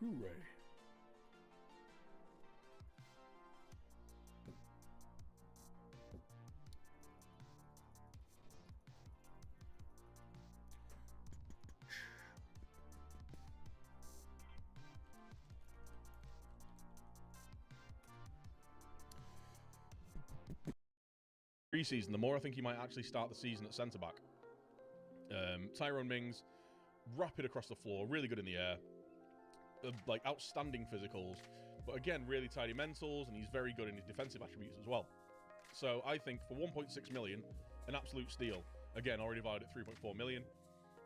Hooray. Pre-season, the more I think he might actually start the season at centre-back. Tyrone Mings, rapid across the floor, really good in the air. Like, outstanding physicals. But again, really tidy mentals, and he's very good in his defensive attributes as well. So I think for 1.6 million, an absolute steal. Again, already valued at 3.4 million.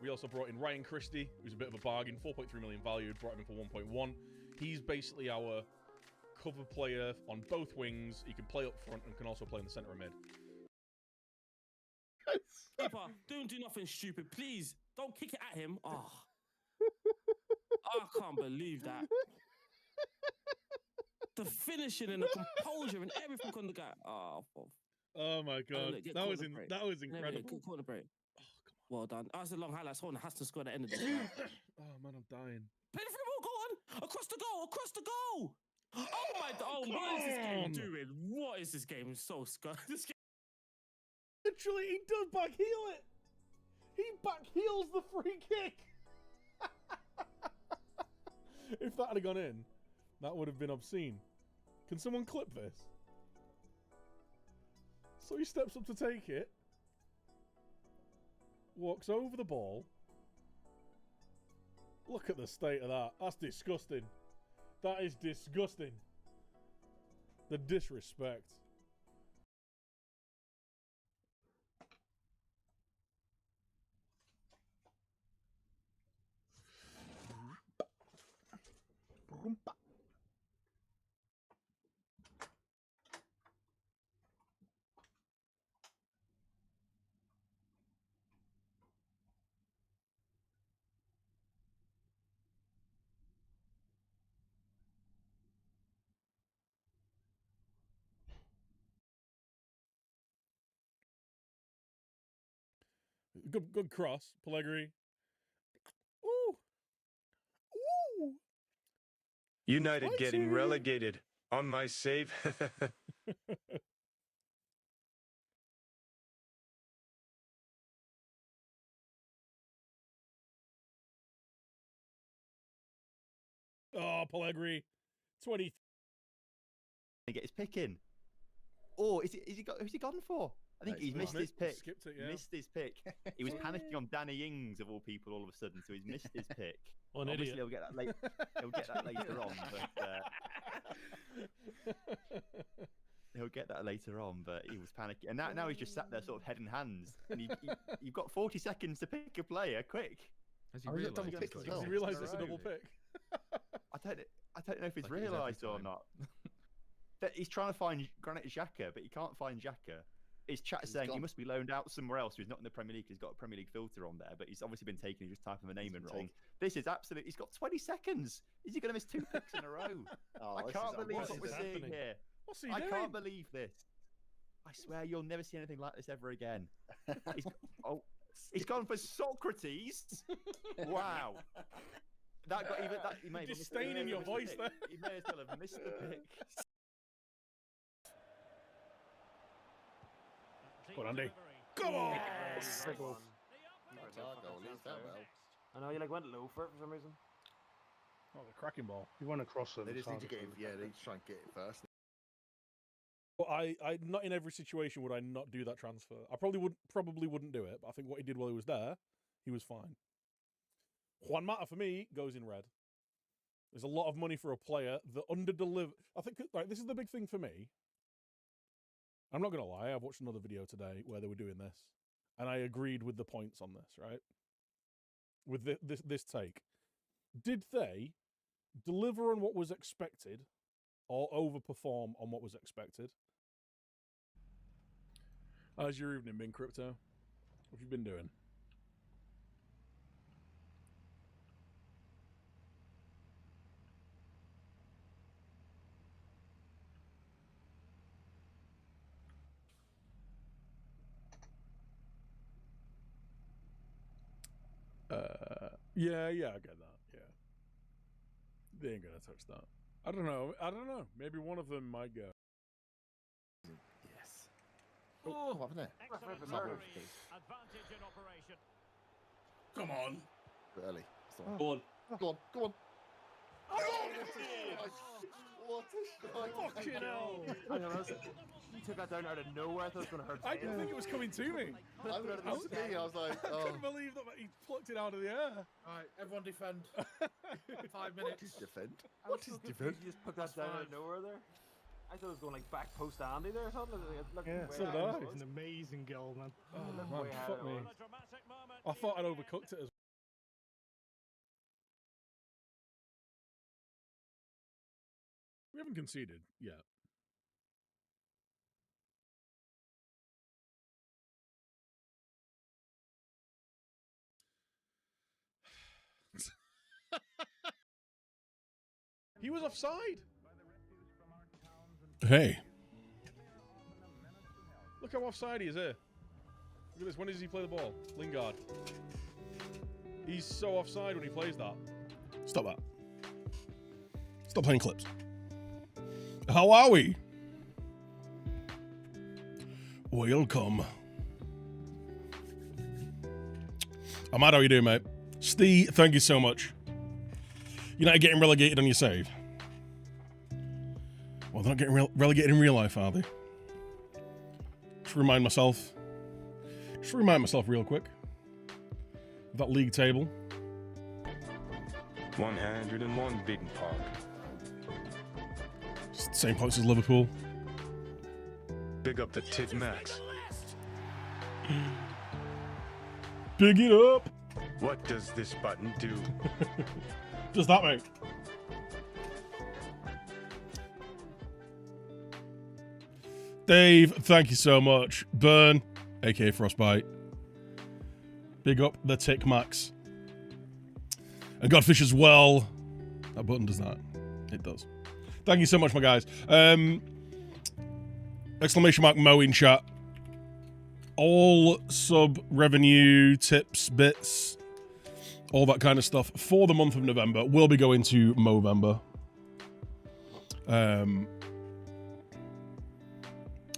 We also brought in Ryan Christie, who's a bit of a bargain, 4.3 million valued, brought him in for 1.1. He's basically our cover player on both wings. He can play up front and can also play in the centre of mid. Keeper, don't do nothing stupid, please. Don't kick it at him. Oh. I can't believe that. The finishing and the composure and everything on the guy. Oh my god, that was incredible. Quarter break. Oh, come on. Well done. That's a long highlight. Someone has to score at the end of this. Right? Oh man, I'm dying. Play the free ball. Go on. Across the goal. Across the goal. Oh my god. What is this game doing? What is this game? So scared. Literally, he does back heel it. He back heels the free kick. If that had gone in, that would have been obscene. Can someone clip this? So he steps up to take it, walks over the ball. Look at the state of that. That's disgusting. That is disgusting. The disrespect. Good cross, Pellegrini. Ooh. Ooh. United getting relegated on my save. Oh, Pellegrini. 20. Get his pick in. Oh, who's he gone for? I think he's missed his pick. Skipped it, yeah. Missed his pick. He was panicking on Danny Ings of all people all of a sudden, so he's missed his pick. Oh, an Obviously, idiot. he'll get that late. He'll get that later on, but he'll get that later on. But he was panicking, and now he's just sat there, sort of head in hands. And you've got 40 seconds to pick a player, quick. Has he realised it's a double pick? I don't know if he's realised or not. That he's trying to find Granit Xhaka, but he can't find Xhaka. His chat saying he must be loaned out somewhere else. He's not in the Premier League. He's got a Premier League filter on there, but he's obviously been taken. He's just typing the name in wrong. This is absolute. He's got 20 seconds. Is he going to miss 2 picks in a row? I can't believe what we're seeing here. What's he doing? I can't believe this. I swear you'll never see anything like this ever again. He's gone for Socrates. Wow. That got even that. He may have disdain in your voice there. He may as well have missed the pick. Go on, Andy. Come on! That's our goal. Leave that well. I know you went low for it for some reason. Oh, the cracking ball. You want to cross them. They just need to get it. Yeah, they need to try and get it first. But I not in every situation would I not do that transfer. I probably wouldn't do it, but I think what he did while he was there, he was fine. Juan Mata for me goes in red. There's a lot of money for a player that under-deliver. I think this is the big thing for me. I'm not going to lie, I've watched another video today where they were doing this, and I agreed with the points on this, right? With this take. Did they deliver on what was expected or overperform on what was expected? How's your evening been, Crypto? What have you been doing? Yeah, I get that. Yeah, They ain't gonna touch that. I don't know. Maybe one of them might go. Yes. Oh, what happened there? Come on. Bit early. Go on. Go on. Go on. What a Fucking hell. I don't know. You took that down out of nowhere. I thought it was going to hurt. I didn't think it was coming to me. I was like, I oh. couldn't believe that he plucked it out of the air. Alright, everyone defend. 5 minutes. Defend. What is defend? You just took that down out of nowhere there. I thought it was going like back post Andy there or something. Yeah, so did I. It's an amazing goal, man. Oh, man, fuck me. I thought I'd overcooked it as We haven't conceded yet. He was offside. Hey. Look how offside he is here. Look at this. When does he play the ball? Lingard. He's so offside when he plays that. Stop that. Stop playing clips. How are we? Welcome. Ahmad, how you doing, mate? Steve, thank you so much. United getting relegated on your save. Well, they're not getting relegated in real life, are they? Just remind myself real quick of that league table. 101 beaten Park. Same points as Liverpool. Big up the Tig Max. Big it up. What does this button do? Just that, mate. Dave, thank you so much. Burn, aka Frostbite. Big up the Tick Max. And Godfish as well. That button does that. It does. Thank you so much, my guys. Exclamation mark Mo in chat. All sub revenue, tips, bits, all that kind of stuff for the month of November will be going to Movember.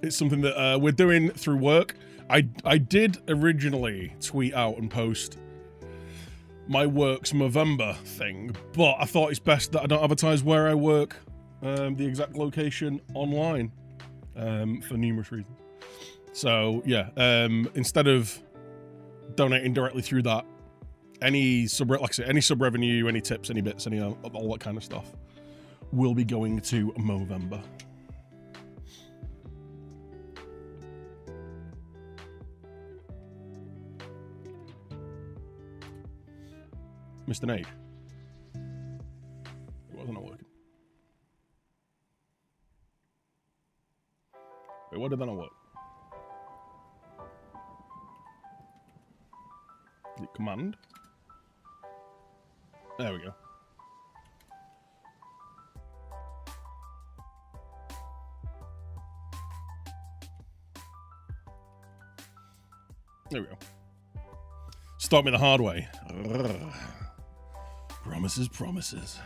It's something that we're doing through work. I did originally tweet out and post my work's Movember thing, but I thought it's best that I don't advertise where I work, the exact location online, for numerous reasons. So yeah, instead of donating directly through that, any sub revenue, any tips, any bits, any all that kind of stuff will be going to Movember. Mr. Nate. It wasn't working. Wait, what did that not work? The command. There we go. There we go. Start me the hard way. Urgh. Promises, promises.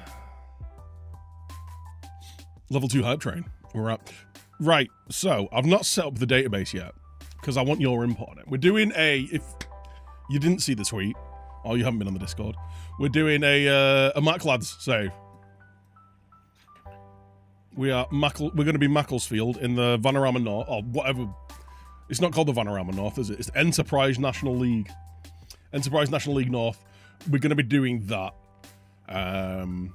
Level 2 hype train. We're up. Right, so I've not set up the database yet because I want your input on it. We're doing if you didn't see the tweet or you haven't been on the Discord, we're doing a Macc lads save. We're going to be Macclesfield in the Vanarama North or whatever. It's not called the Vanarama North, is it? It's Enterprise National League. Enterprise National League North. We're going to be doing that. And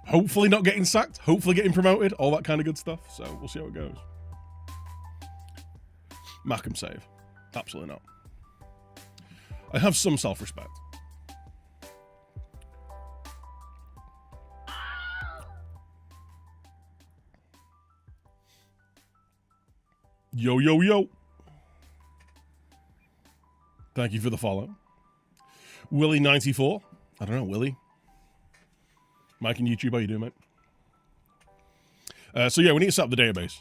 hopefully not getting sacked, hopefully getting promoted, all that kind of good stuff. So we'll see how it goes. Mackham save. Absolutely not. I have some self-respect. Yo, yo, yo. Thank you for the follow. Willie94. I don't know, Willie. Mike and YouTube, how you doing, mate? So yeah, we need to set up the database.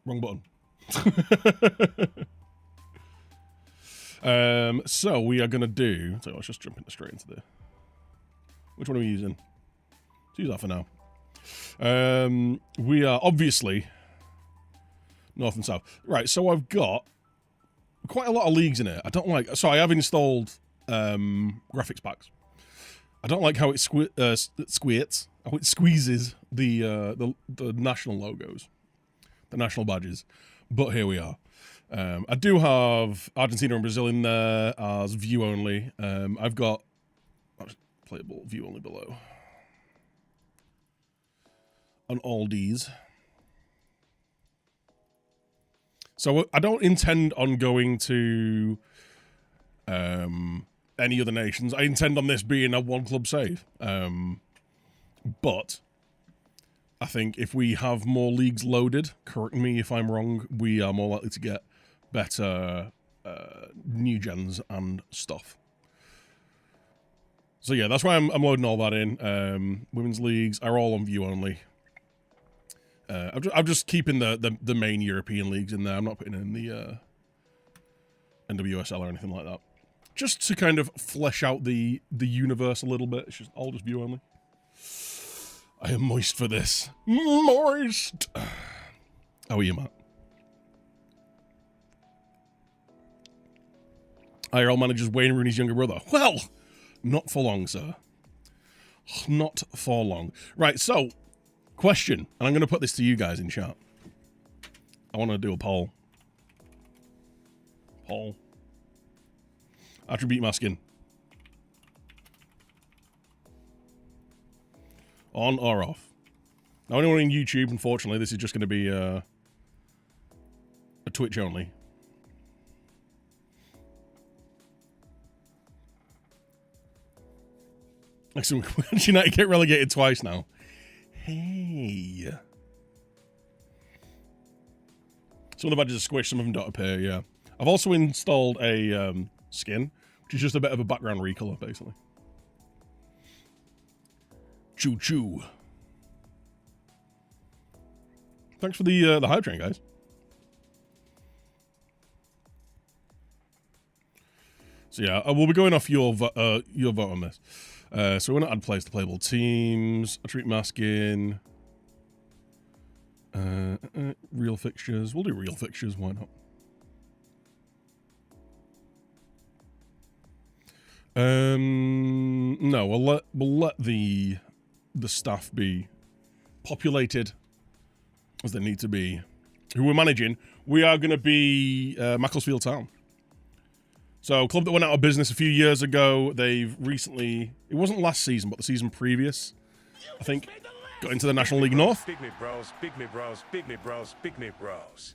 Wrong button. So we are going to do... So let's just jump straight into Which one are we using? Let's use that for now. We are obviously north and south. Right, so I've got quite a lot of leagues in it. I don't like... So I have installed graphics packs. I don't like how it squirts, how it squeezes the national logos, the national badges. But here we are. I do have Argentina and Brazil in there as view only. I've got playable view only below on all these. So I don't intend on going to any other nations. I intend on this being a one club save. But I think if we have more leagues loaded, correct me if I'm wrong, we are more likely to get better new gens and stuff. So yeah, that's why I'm loading all that in. Women's leagues are all on view only. I'm just keeping the main European leagues in there. I'm not putting in the NWSL or anything like that. Just to kind of flesh out the universe a little bit. It's just all just view only. I am moist for this. Moist! How are you, Matt? IRL manager's Wayne Rooney's younger brother. Well, not for long, sir. Not for long. Right, so, question. And I'm going to put this to you guys in chat. I want to do a poll. Poll. Attribute masking. On or off? Now, anyone in YouTube, unfortunately, this is just going to be a Twitch only. Excellent. United get relegated twice now. Hey. Some of the badges are squished, some of them don't appear, yeah. I've also installed a skin, which is just a bit of a background recolor, basically. Choo choo. Thanks for the hype train, guys. So yeah, we'll be going off your vote on this. So we're going to add players to playable teams, attribute masking, real fixtures. We'll do real fixtures. Why not? No, we'll let the staff be populated as they need to be. Who we're managing, we are going to be Macclesfield Town. So, a club that went out of business a few years ago. They've recently, it wasn't last season, but the season previous, I think, got into the National League North. Big me bros, big me bros, big me bros, big me bros.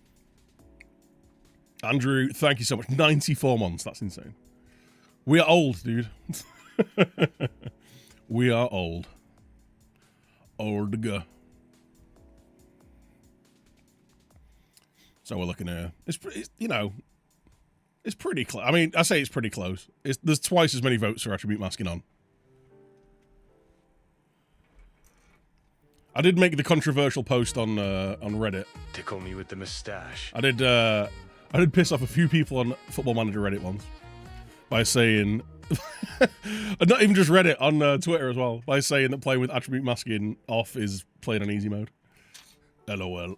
Andrew, thank you so much. 94 months, that's insane. We are old, dude. We are old. Old. So we're looking here. It's you know, it's pretty close. I mean, I say it's pretty close. There's twice as many votes for attribute masking on. I did make the controversial post on Reddit. Tickle me with the mustache. I did piss off a few people on Football Manager Reddit once by saying, not even just Reddit, on Twitter as well, by saying that playing with attribute masking off is playing on easy mode. LOL.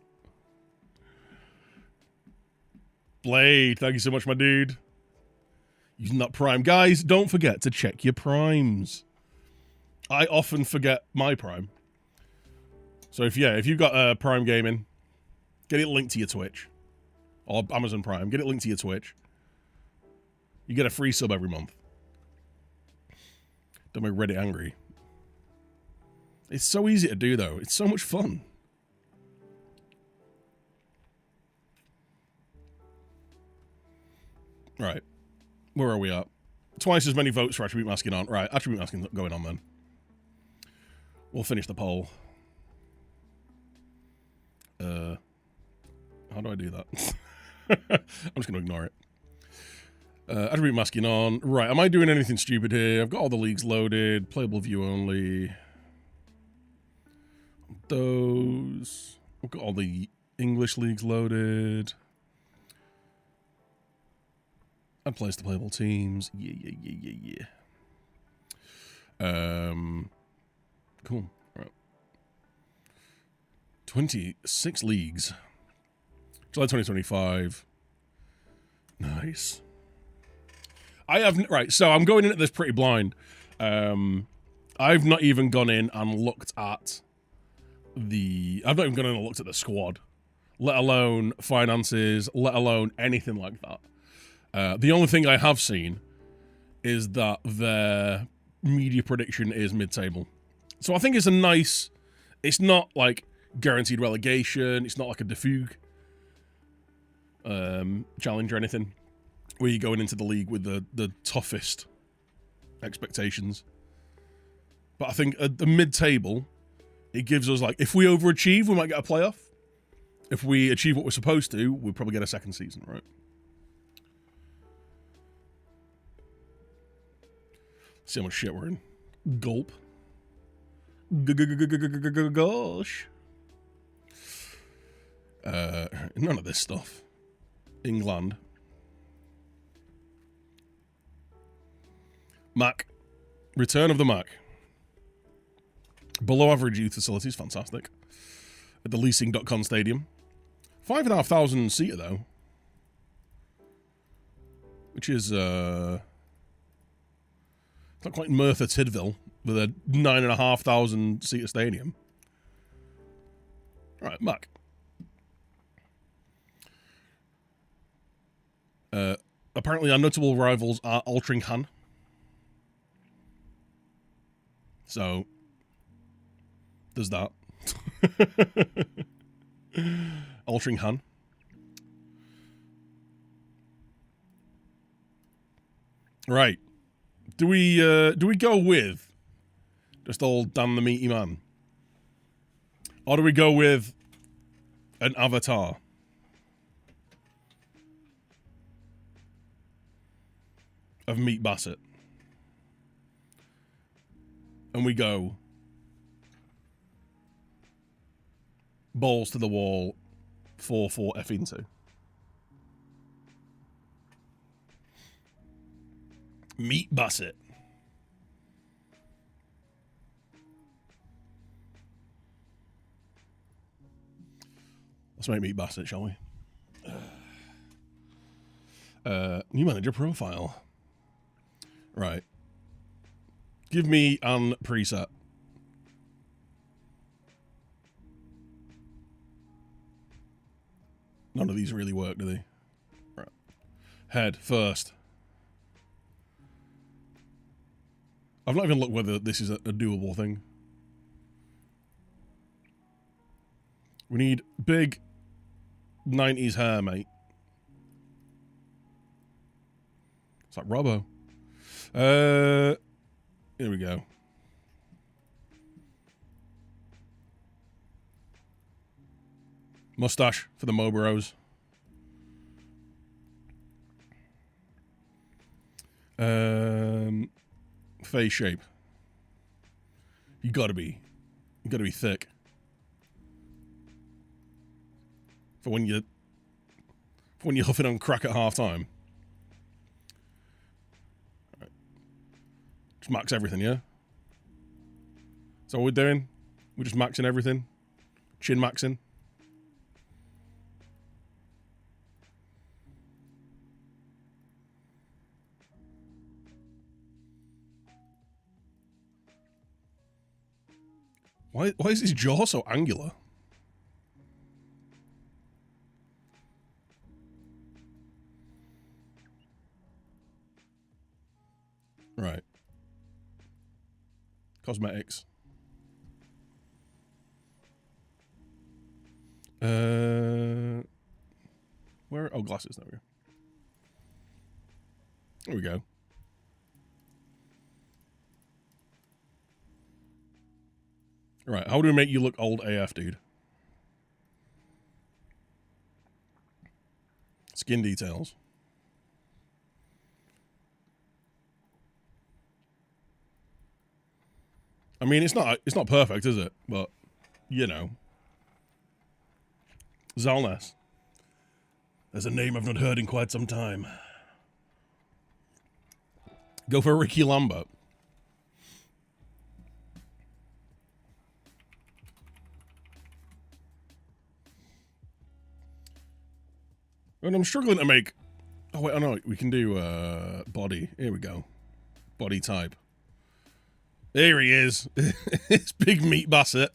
Blade, thank you so much, my dude. Using that Prime. Guys, don't forget to check your Primes. I often forget my Prime. So if you've got Prime Gaming, get it linked to your Twitch. Or Amazon Prime, get it linked to your Twitch. You get a free sub every month. Don't make Reddit angry. It's so easy to do, though. It's so much fun. Right. Where are we at? Twice as many votes for attribute masking on. Right, attribute masking going on then. We'll finish the poll. How do I do that? I'm just going to ignore it. Attribute masking on. Right, am I doing anything stupid here? I've got all the leagues loaded. Playable view only. Those. I've got all the English leagues loaded. Add players to playable teams. Yeah. Cool. Right. 26 leagues. July 2025. Nice. Right, so I'm going into this pretty blind. I've not even gone in and looked at I've not even gone in and looked at the squad, let alone finances, let alone anything like that. The only thing I have seen is that their media prediction is mid-table. So I think it's it's not like guaranteed relegation, it's not like a Defoog challenge or anything, where you're going into the league with the toughest expectations. But I think at the mid-table, it gives us, like, if we overachieve, we might get a playoff. If we achieve what we're supposed to, we'll probably get a second season, right? See how much shit we're in. Gulp. Gosh. None of this stuff. England. Macc. Return of the Macc. Below average youth facilities, fantastic. At the leasing.com stadium. 5,500 seater though. Which is it's not quite Merthyr Tydfil with a 9,500 seater stadium. Alright, Macc. Apparently our notable rivals are Altrincham. So there's that. Altrincham. Right. Do we go with just old Dan the Meaty Man? Or do we go with an avatar? Of Meat Bassett. And we go balls to the wall, 4-4 F into. Meat Bassett. Let's make Meat Bassett, shall we? New manager profile. Right. Give me an preset. None of these really work, do they? Right. Head first. I've not even looked whether this is a doable thing. We need big 90s hair, mate. It's like Robbo. Here we go. Mustache for the Mobros. Face shape. You gotta be thick. For when you're huffing on crack at half time. Right. Just max everything, yeah? So what we're doing? We're just maxing everything. Chin maxing. Why is his jaw so angular? Right. Cosmetics. Where? Oh, glasses. There we go. There we go. Right, how do we make you look old AF, dude? Skin details. I mean, it's not perfect, is it? But, you know. Zalness. There's a name I've not heard in quite some time. Go for Ricky Lambert. And I'm struggling to make... Oh, wait, I know. We can do body. Here we go. Body type. There he is. It's Big Meat Basset.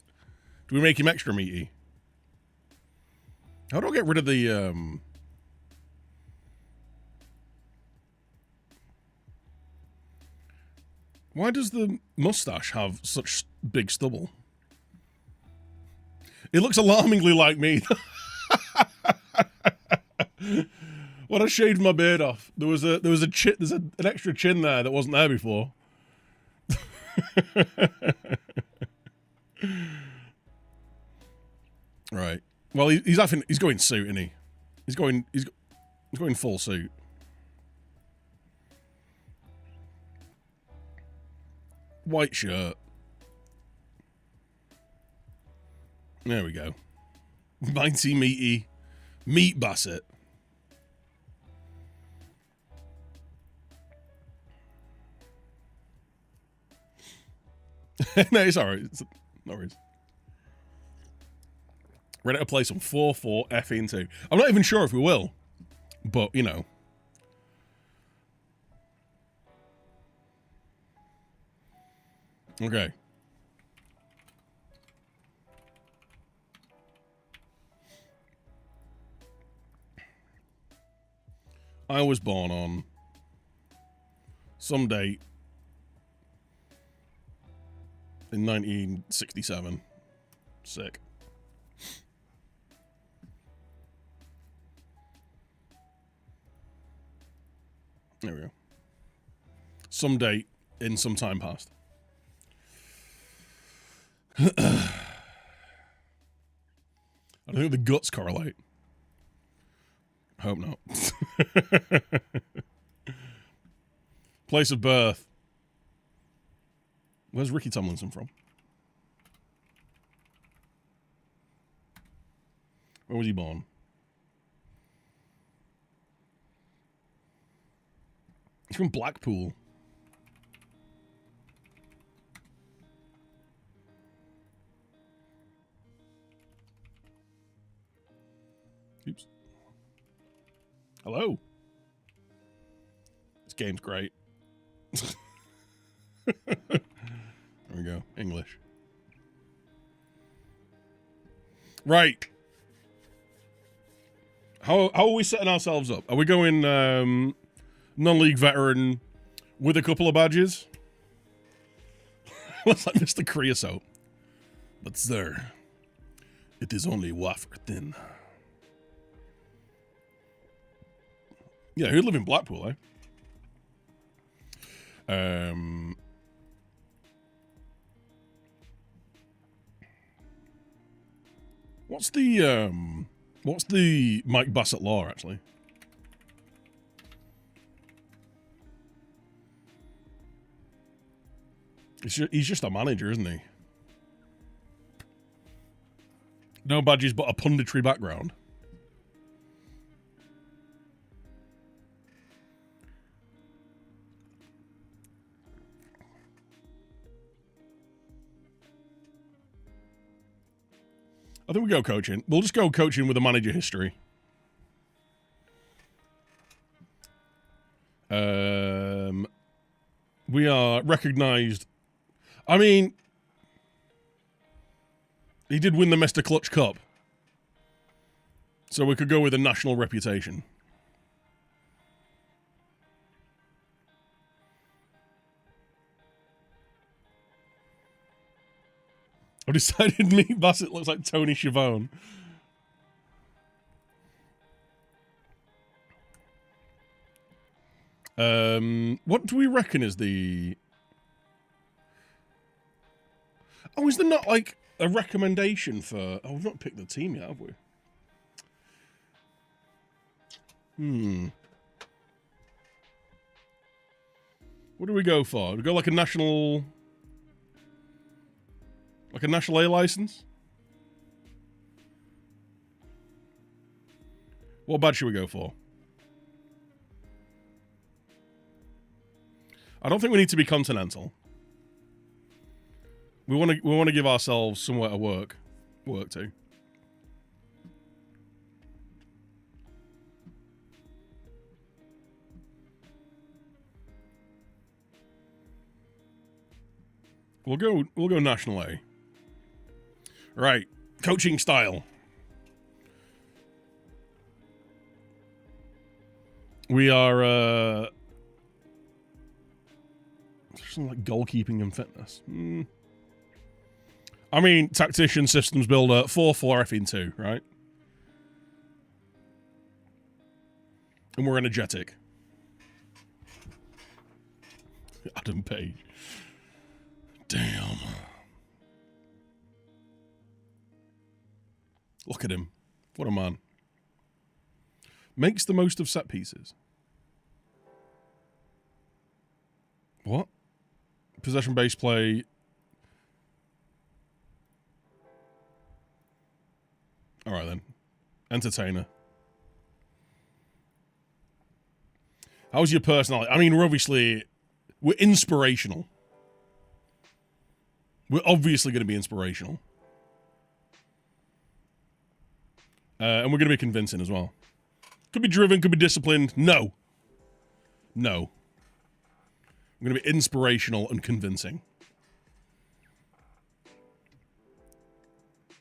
Do we make him extra meaty? How do I get rid of the... Why does the mustache have such big stubble? It looks alarmingly like me. When I shaved my beard off, there's an extra chin there that wasn't there before. Right. Well, he's going suit, isn't he? He's going full suit. White shirt. There we go. Mighty meaty Meat Basset. No, it's alright. No worries. Ready to play some 4-4 F2. I'm not even sure if we will. But, you know. Okay. I was born on some date in 1967. Sick. There we go. Some date in some time past. I don't think the guts correlate. I hope not. Place of birth. Where's Ricky Tomlinson from? Where was he born? He's from Blackpool. Oops. Hello. This game's great. There we go. English. Right. How are we setting ourselves up? Are we going non-league veteran with a couple of badges? Looks like Mr. Creosote. But sir, it is only wafer thin. Yeah, who live in Blackpool, eh? What's the Mike Bassett law, actually? He's just a manager, isn't he? No badges, but a punditry background. I think we go coaching. We'll just go coaching with a manager history. We are recognised. I mean, he did win the Mr. Clutch Cup. So we could go with a national reputation. I've decided Meat Bassett looks like Tony Schiavone. What do we reckon is the... Oh, is there not, like, a recommendation for... Oh, we've not picked the team yet, have we? What do we go for? Do we go like a national... Like a national A license? What badge should we go for? I don't think we need to be continental. We want to give ourselves somewhere to work to. We'll go National A. Right. Coaching style. We are something like goalkeeping and fitness. I mean, tactician, systems builder, 4-4 F2, right? And we're energetic. Adam Page. Damn. Look at him. What a man. Makes the most of set pieces. What? Possession-based play. All right, then. Entertainer. How's your personality? I mean, we're inspirational. We're obviously going to be inspirational. And we're going to be convincing as well. Could be driven, could be disciplined. No. No. I'm going to be inspirational and convincing.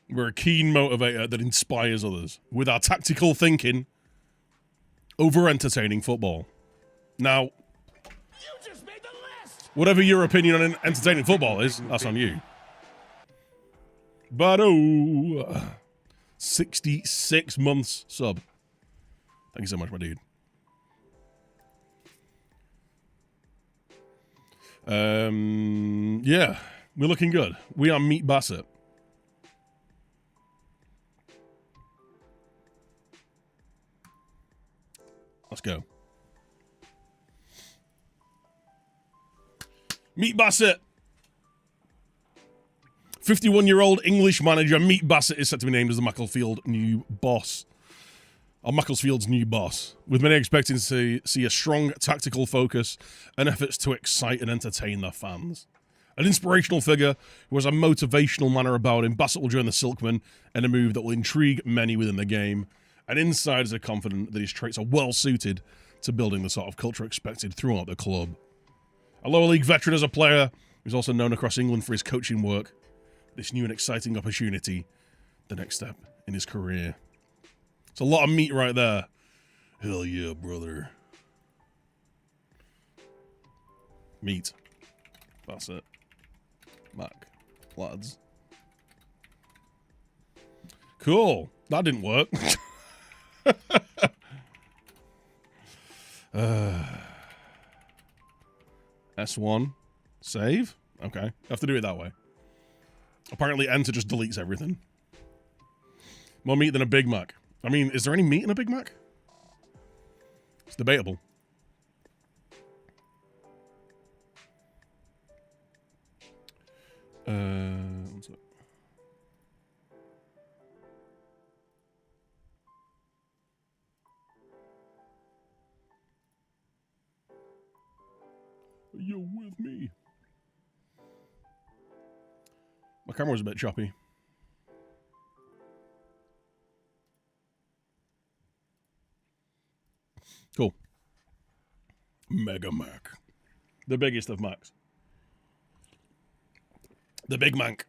We're a keen motivator that inspires others with our tactical thinking over entertaining football. Now, You just made the list. whatever your opinion on entertaining football is, that's on you. But 66 months sub. Thank you so much, my dude. Yeah, we're looking good. We are Meat Bassett. Let's go. Meat Bassett. 51-year-old English manager Meat Bassett is set to be named as the Macclesfield's new boss. Macclesfield's new boss, with many expecting to see a strong tactical focus and efforts to excite and entertain their fans. An inspirational figure who has a motivational manner about him, Bassett will join the Silkmen in a move that will intrigue many within the game, and insiders are confident that his traits are well suited to building the sort of culture expected throughout the club. A lower league veteran as a player, who's also known across England for his coaching work, this new and exciting opportunity, the next step in his career. It's a lot of meat right there. Hell yeah, brother. Meat. That's it. Mac. Lads. Cool. That didn't work. S1. Save? Okay. I have to do it that way. Apparently enter just deletes everything. More meat than a Big Mac. I mean, is there any meat in a Big Mac? It's debatable. One sec. Are you with me? My camera's a bit choppy. Cool. Mega Mac. The biggest of Macs. The Big Mac.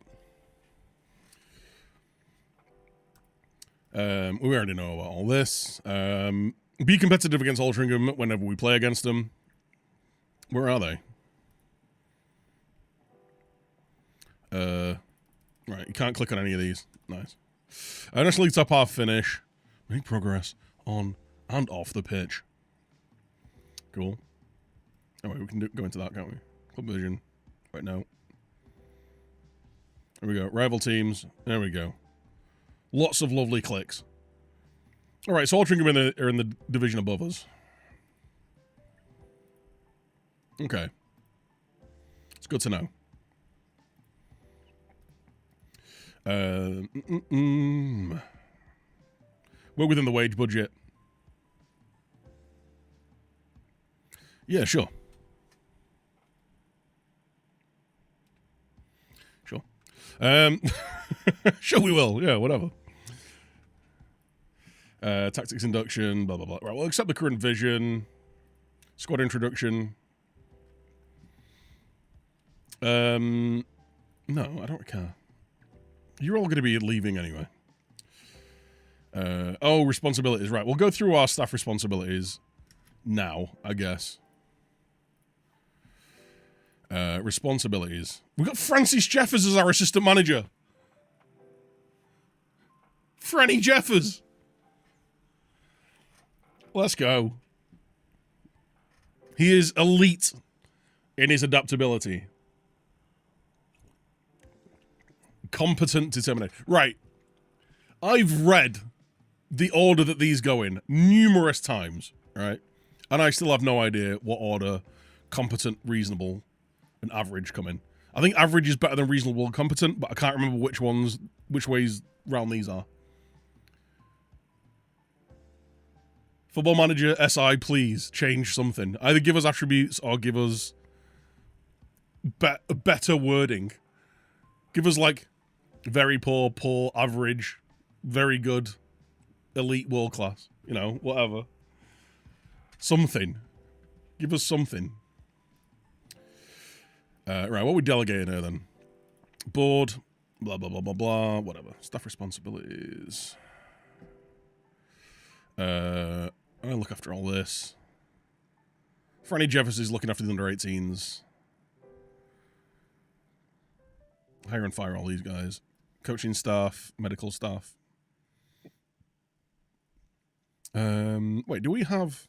We already know about all this. Be competitive against Altrincham whenever we play against them. Where are they? Right, you can't click on any of these. Nice. National League top half finish. Make progress on and off the pitch. Cool. Anyway, we can go into that, can't we? Club vision. Right now. There we go. Rival teams. There we go. Lots of lovely clicks. All right, so Altrincham are in the division above us. Okay. It's good to know. We're within the wage budget. Yeah, sure. Sure. Sure we will. Yeah, whatever. Tactics induction, blah, blah, blah. Right, we'll accept the current vision. Squad introduction. No, I don't care. You're all going to be leaving anyway. Oh, responsibilities. Right, we'll go through our staff responsibilities now, I guess. Responsibilities. We've got Francis Jeffers as our assistant manager. Franny Jeffers. Let's go. He is elite in his adaptability. Competent determination. Right. I've read the order that these go in numerous times, right? And I still have no idea what order competent, reasonable, and average come in. I think average is better than reasonable and competent, but I can't remember which ways round these are. Football manager, SI, please change something. Either give us attributes or give us better wording. Give us, like, very poor, poor, average, very good, elite, world class. You know, whatever. Something. Give us something. Right, what are we delegating here then? Board, blah, blah, blah, blah, blah, whatever. Staff responsibilities. I'll look after all this. Franny Jeffers is looking after the under-18s. Hire and fire all these guys. Coaching staff, medical staff. Wait, do we have...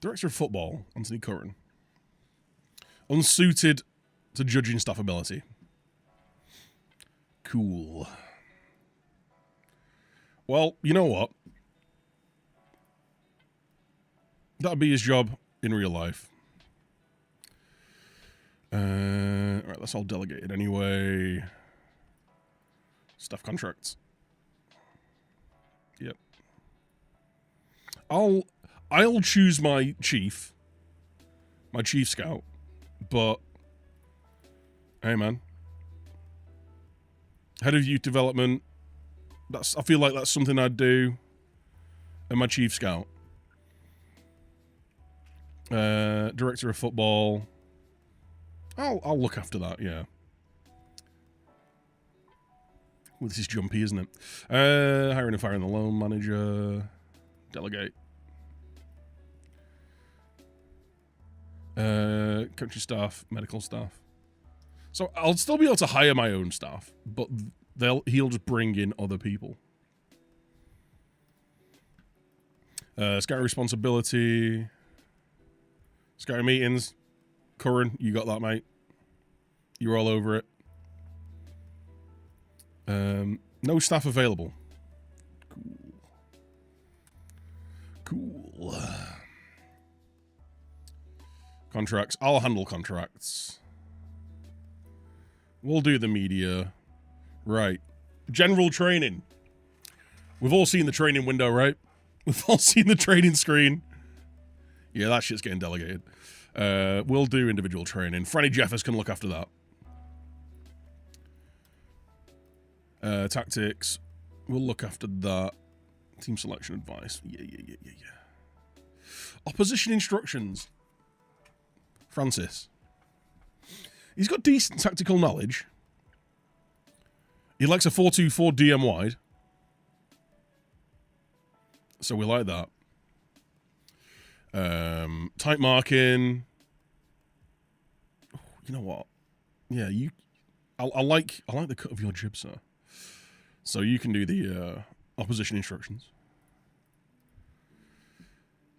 Director of Football, Anthony Curran. Unsuited to judging staff ability. Cool. Well, you know what? That'd be his job in real life. Alright, that's all delegated anyway. Staff contracts. Yep. I'll choose my chief scout, but hey man. Head of youth development. I feel like that's something I'd do. And my chief scout. Director of football. I'll look after that, yeah. Well, this is jumpy, isn't it? Hiring and firing the loan manager. Delegate. Coaching staff, medical staff. So I'll still be able to hire my own staff, but he'll just bring in other people. Scouting responsibility. Scouting meetings. Curran, you got that, mate. You're all over it. No staff available. Cool. Contracts. I'll handle contracts. We'll do the media. Right. General training. We've all seen the training window, right? We've all seen the training screen. Yeah, that shit's getting delegated. We'll do individual training. Franny Jeffers can look after that. Tactics. We'll look after that. Team selection advice. Yeah. Opposition instructions. Francis. He's got decent tactical knowledge. He likes a 4-2-4 DM wide. So we like that. Tight marking. You know what? Yeah, I like the cut of your jib, sir. So you can do the opposition instructions.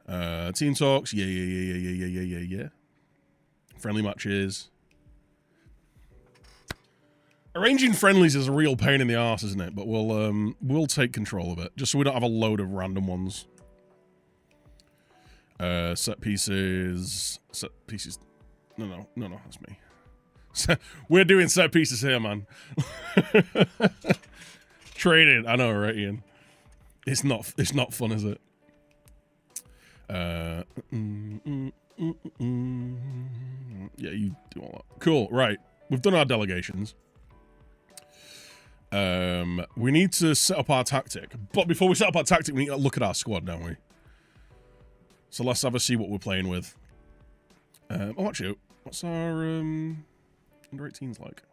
Team talks. Yeah. Friendly matches. Arranging friendlies is a real pain in the arse, isn't it? But we'll take control of it, just so we don't have a load of random ones. Set pieces. No, that's me. We're doing set pieces here, man. Training, I know, right, Ian? It's not fun, is it? Yeah, you do all that. Cool, right. We've done our delegations. We need to set up our tactic. But before we set up our tactic, we need to look at our squad, don't we? So let's have a see what we're playing with. Actually, what's our under 18s like?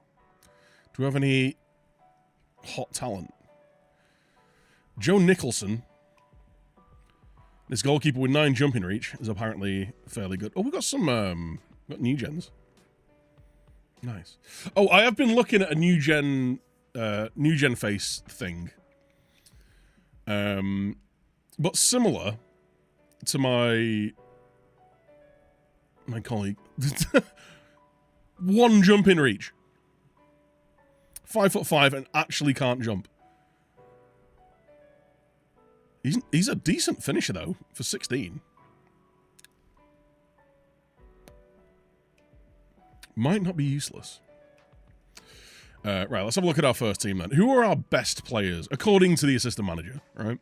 Do we have any hot talent? Joe Nicholson. This goalkeeper with 9 jumping reach is apparently fairly good. Oh, we've got some got new gens. Nice. Oh, I have been looking at a new gen face thing. But similar to my colleague. 1 jump in reach. 5'5" and actually can't jump. He's a decent finisher though for 16. Might not be useless. Right, let's have a look at our first team then. Who are our best players according to the assistant manager? Right.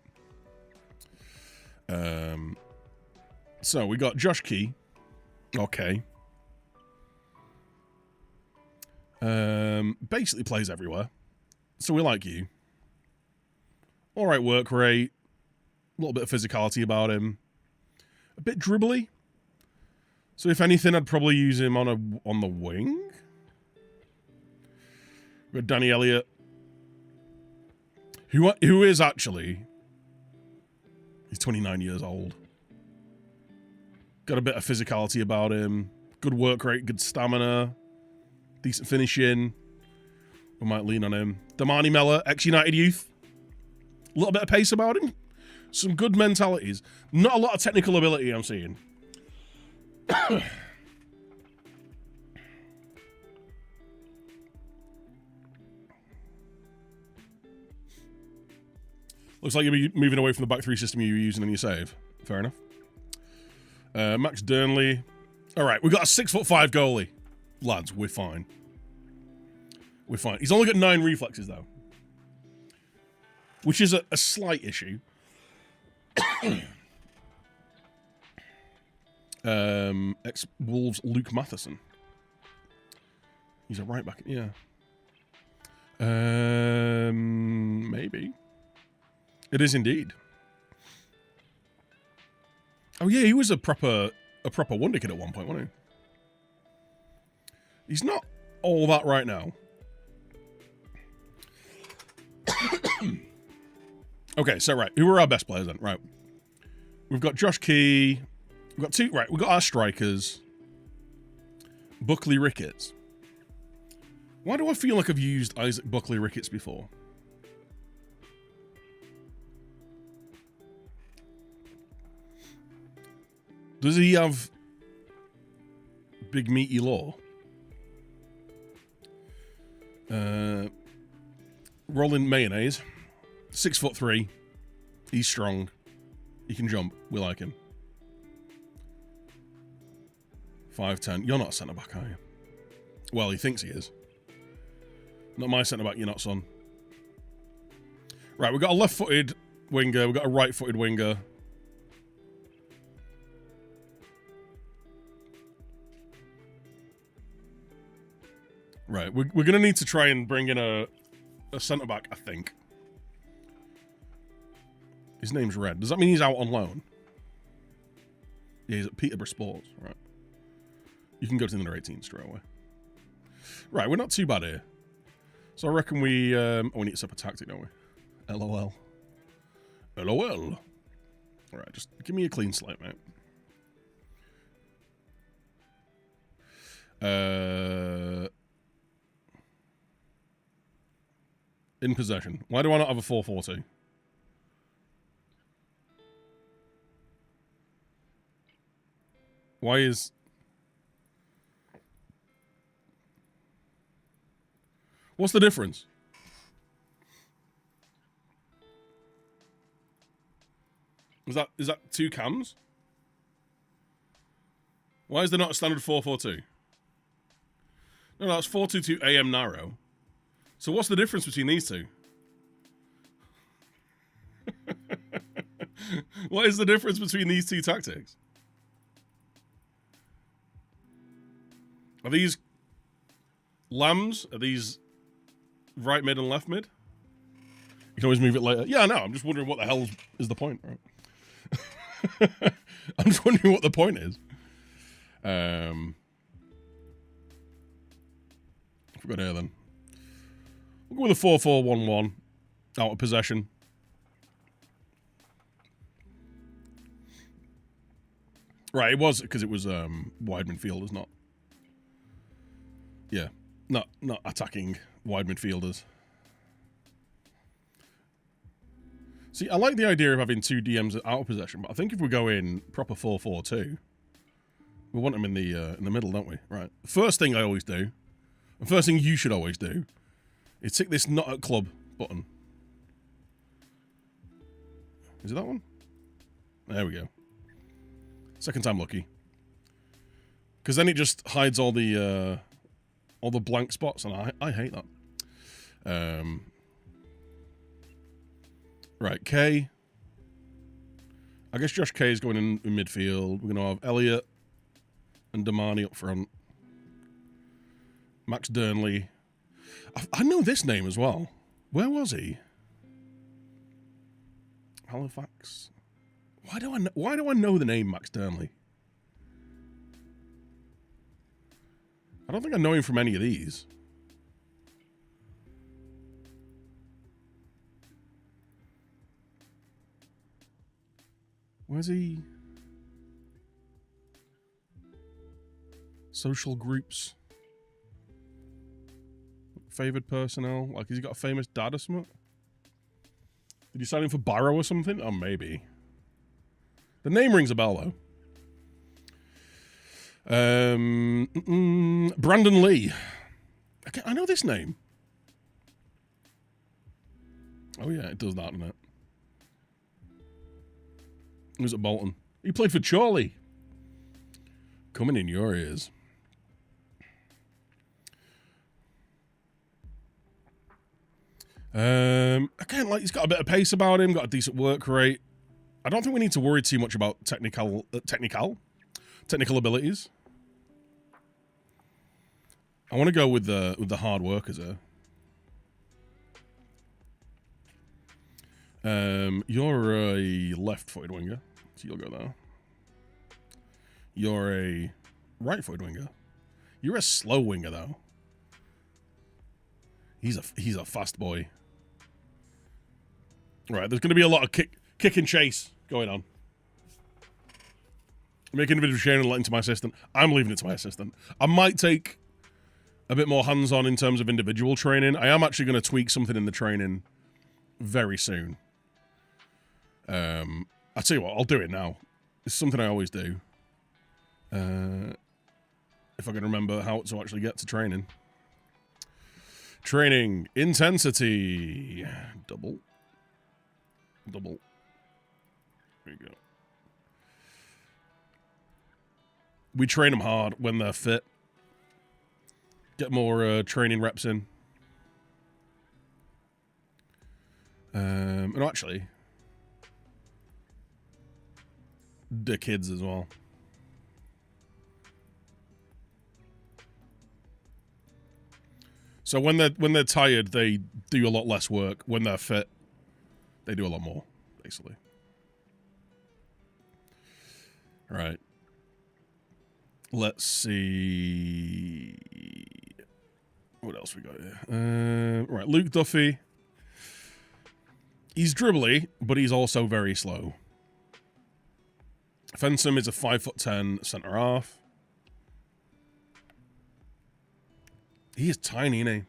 So we got Josh Key. Okay. Basically plays everywhere. So we like you. All right work rate. A little bit of physicality about him. A bit dribbly. So if anything, I'd probably use him on the wing. We've got Danny Elliott. Who is actually... He's 29 years old. Got a bit of physicality about him. Good work rate, good stamina. Decent finishing. We might lean on him. Damani Mella, ex-United youth. A little bit of pace about him. Some good mentalities. Not a lot of technical ability I'm seeing. Looks like you'll be moving away from the back 3 system you were using in your save. Fair enough. Max Durnley. All right, we've got a 6'5" goalie. Lads, we're fine. We're fine. He's only got 9 reflexes, though. Which is a slight issue. Ex-Wolves Luke Matheson. He's a right back. Yeah. Maybe. It is indeed. Oh yeah, he was a proper wonder kid at one point, wasn't he? He's not all that right now. Okay, so right, who are our best players then? Right. We've got Josh Key. We've got 2, right, we've got our strikers. Buckley Ricketts. Why do I feel like I've used Isaac Buckley Ricketts before? Does he have big meaty law? Rolling Mayonnaise. 6'3". He's strong. He can jump. We like him. 5'10". You're not a centre-back, are you? Well, he thinks he is. Not my centre-back, you're not, son. Right, we've got a left-footed winger. We've got a right-footed winger. Right, we're going to need to try and bring in a centre-back, I think. His name's Red. Does that mean he's out on loan? Yeah, he's at Peterborough Sports. Right. You can go to the under 18 straight away. Right, we're not too bad here. So I reckon we need to set up a tactic, don't we? LOL. LOL. Alright, just give me a clean slate, mate. In possession. Why do I not have a 4-4-2? Why is... What's the difference? Is that 2 cams? Why is there not a standard 4-4-2? No, that's 4-2-2 AM narrow. So what's the difference between these two? What is the difference between these 2 tactics? Are these lambs? Are these right mid and left mid? You can always move it later. Yeah, I know. I'm just wondering what the hell is the point, right? I'm just wondering what the point is. we got here then? We'll go with a 4-4-1-1 out of possession. Right, it was because it was wide midfielders, not. Yeah, not attacking wide midfielders. See, I like the idea of having 2 DMs out of possession, but I think if we go in proper 4-4-2, we want them in the middle, don't we? Right. First thing I always do, the first thing you should always do, is tick this not at club button. Is it that one? There we go. Second time lucky. Because then it just hides all the blank spots, and I hate that. Right, K. I guess Josh K is going in midfield. We're going to have Elliot and Damani up front. Max Dernley. I know this name as well. Where was he? Halifax. Why do I know the name Max Dernley? I don't think I know him from any of these. Where's he? Social groups. Favored personnel. Like, has he got a famous dad or something? Did you sign him for Barrow or something? Oh, maybe. The name rings a bell, though. Brandon Lee. I know this name. Oh, yeah, it does that, doesn't it? He was at Bolton. He played for Chorley. Coming in your ears. Again, like, he's got a bit of pace about him, got a decent work rate. I don't think we need to worry too much about technical abilities. I want to go with the hard workers here. You're a left-footed winger, so you'll go there. You're a right-footed winger. You're a slow winger, though. He's a fast boy. Right, there's going to be a lot of kick and chase going on. Making a bit of a change and letting to my assistant. I'm leaving it to my assistant. I might take a bit more hands-on in terms of individual training. I am actually going to tweak something in the training very soon. I'll tell you what, I'll do it now. It's something I always do. If I can remember how to actually get to training. Training intensity. Double. There you go. We train them hard when they're fit. Get more training reps in. And actually, the kids as well. So when they're tired, they do a lot less work. When they're fit, they do a lot more, basically. All right. Let's see. What else we got here? Right, Luke Duffy. He's dribbly, but he's also very slow. Fensom is a 5'10" centre half. He is tiny, isn't he?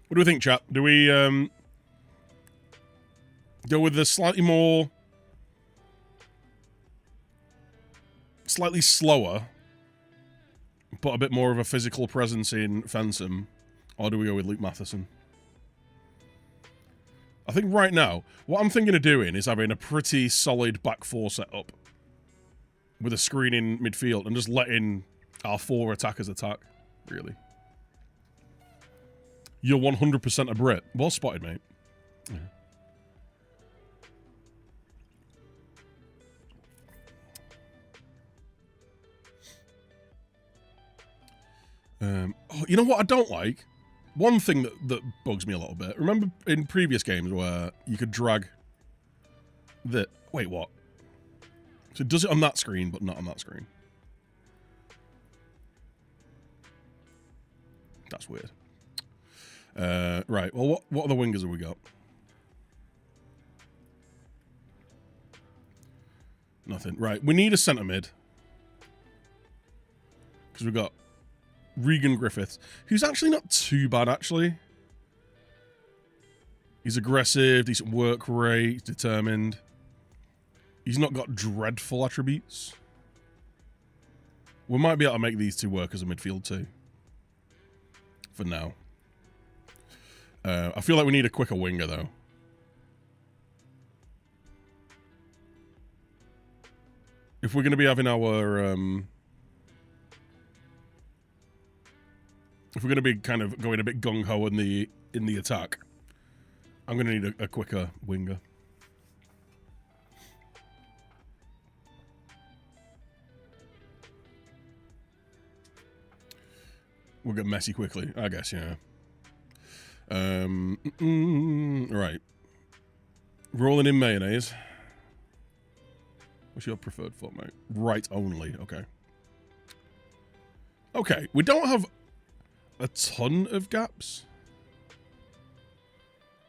What do we think, chat? Do we go with the slightly slower, but a bit more of a physical presence in Fensom, or do we go with Luke Matheson? I think right now, what I'm thinking of doing is having a pretty solid back four setup with a screen in midfield and just letting our 4 attackers attack, really. You're 100% a Brit. Well spotted, mate. Yeah. Oh, you know what I don't like? One thing that bugs me a little bit. Remember in previous games where you could drag the... Wait, what? So it does it on that screen, but not on that screen. That's weird. Right. Well, what other wingers have we got? Nothing. Right. We need a centre mid. Because we've got Regan Griffiths, who's actually not too bad, actually. He's aggressive, decent work rate, he's determined. He's not got dreadful attributes. We might be able to make these two work as a midfield too. For now. I feel like we need a quicker winger, though. If we're going to be having our... if we're going to be kind of going a bit gung-ho in the attack, I'm going to need a quicker winger. We'll get messy quickly, I guess, yeah. Right. Rolling in mayonnaise. What's your preferred foot, mate? Right only, okay. Okay, we don't have a ton of gaps.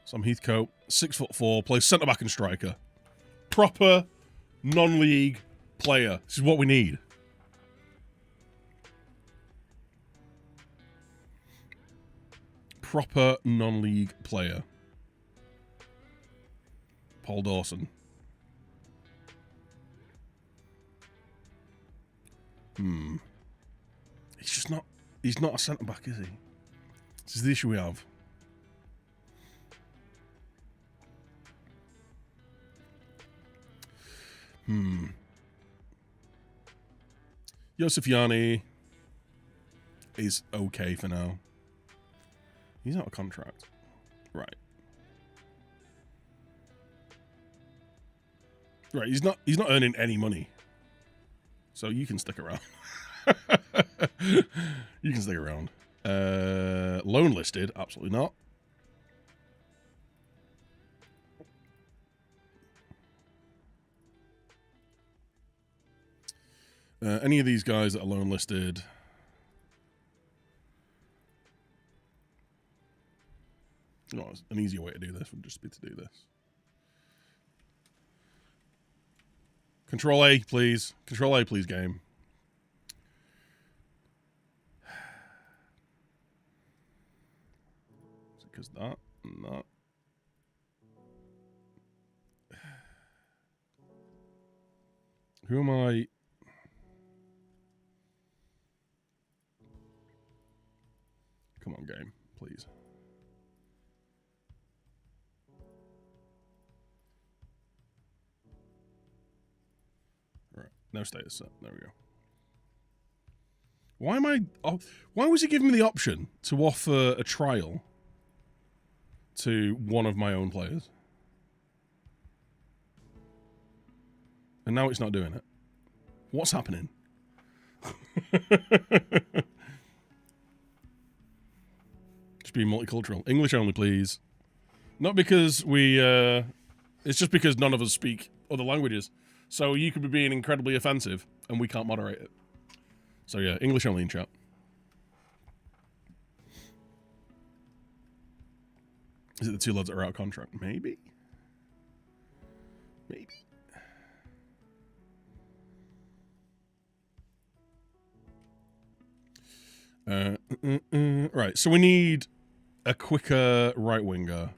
Sam Heathcote, 6'4", plays centre-back and striker. Proper non-league player. This is what we need. Proper non-league player. Paul Dawson. He's just not... He's not a centre-back, is he? This is the issue we have. Joseph Yanni is okay for now. He's not a contract. Right. Right, he's not earning any money. So you can stick around. You can stick around. Loan listed, absolutely not. Any of these guys that are loan listed. No, an easier way to do this would just be to do this. Control A, please. Control A, please, game. Because that and that. Who am I? Come on, game, please. Right, no status set. There we go. Why am I? Oh, why was he giving me the option to offer a trial to one of my own players? And now it's not doing it. What's happening? Just be multicultural. English only, please. Not because we... it's just because none of us speak other languages. So you could be being incredibly offensive, and we can't moderate it. So yeah, English only in chat. Is it the two lads that are out of contract? Maybe? Maybe? Right, so we need a quicker right winger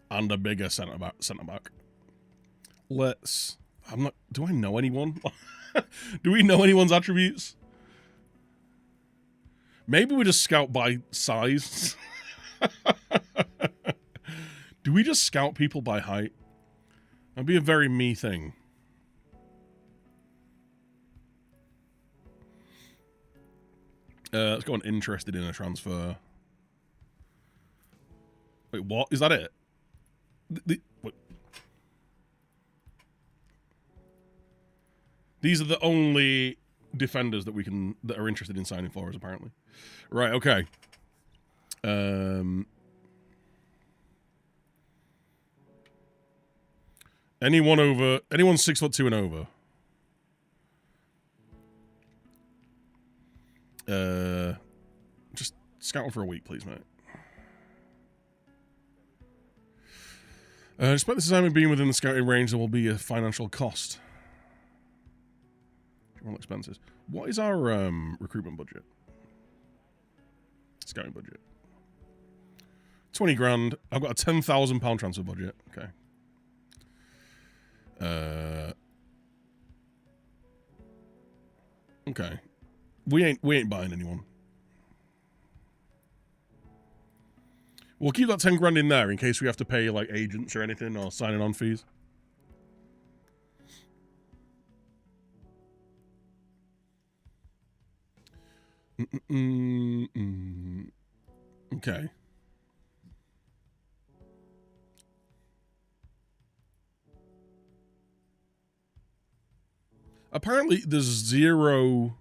and a bigger centre back. Let's... I'm not... Do I know anyone? Do we know anyone's attributes? Maybe we just scout by size. Do we just scout people by height? That'd be a very me thing. Let's go on interested in a transfer. Wait, what? Is that it? Wait. These are the only defenders that are interested in signing for us, apparently. Right, okay. Anyone 6'2" and over. Just Scout for a week, please, mate. Despite this assignment being within the scouting range, there will be a financial cost. General expenses. What is our recruitment budget? Scouting budget. 20 grand. I've got a £10,000 transfer budget. Okay. Okay. We ain't buying anyone. We'll keep that 10 grand in there in case we have to pay like agents or anything or signing on fees. Okay. Apparently there's zero...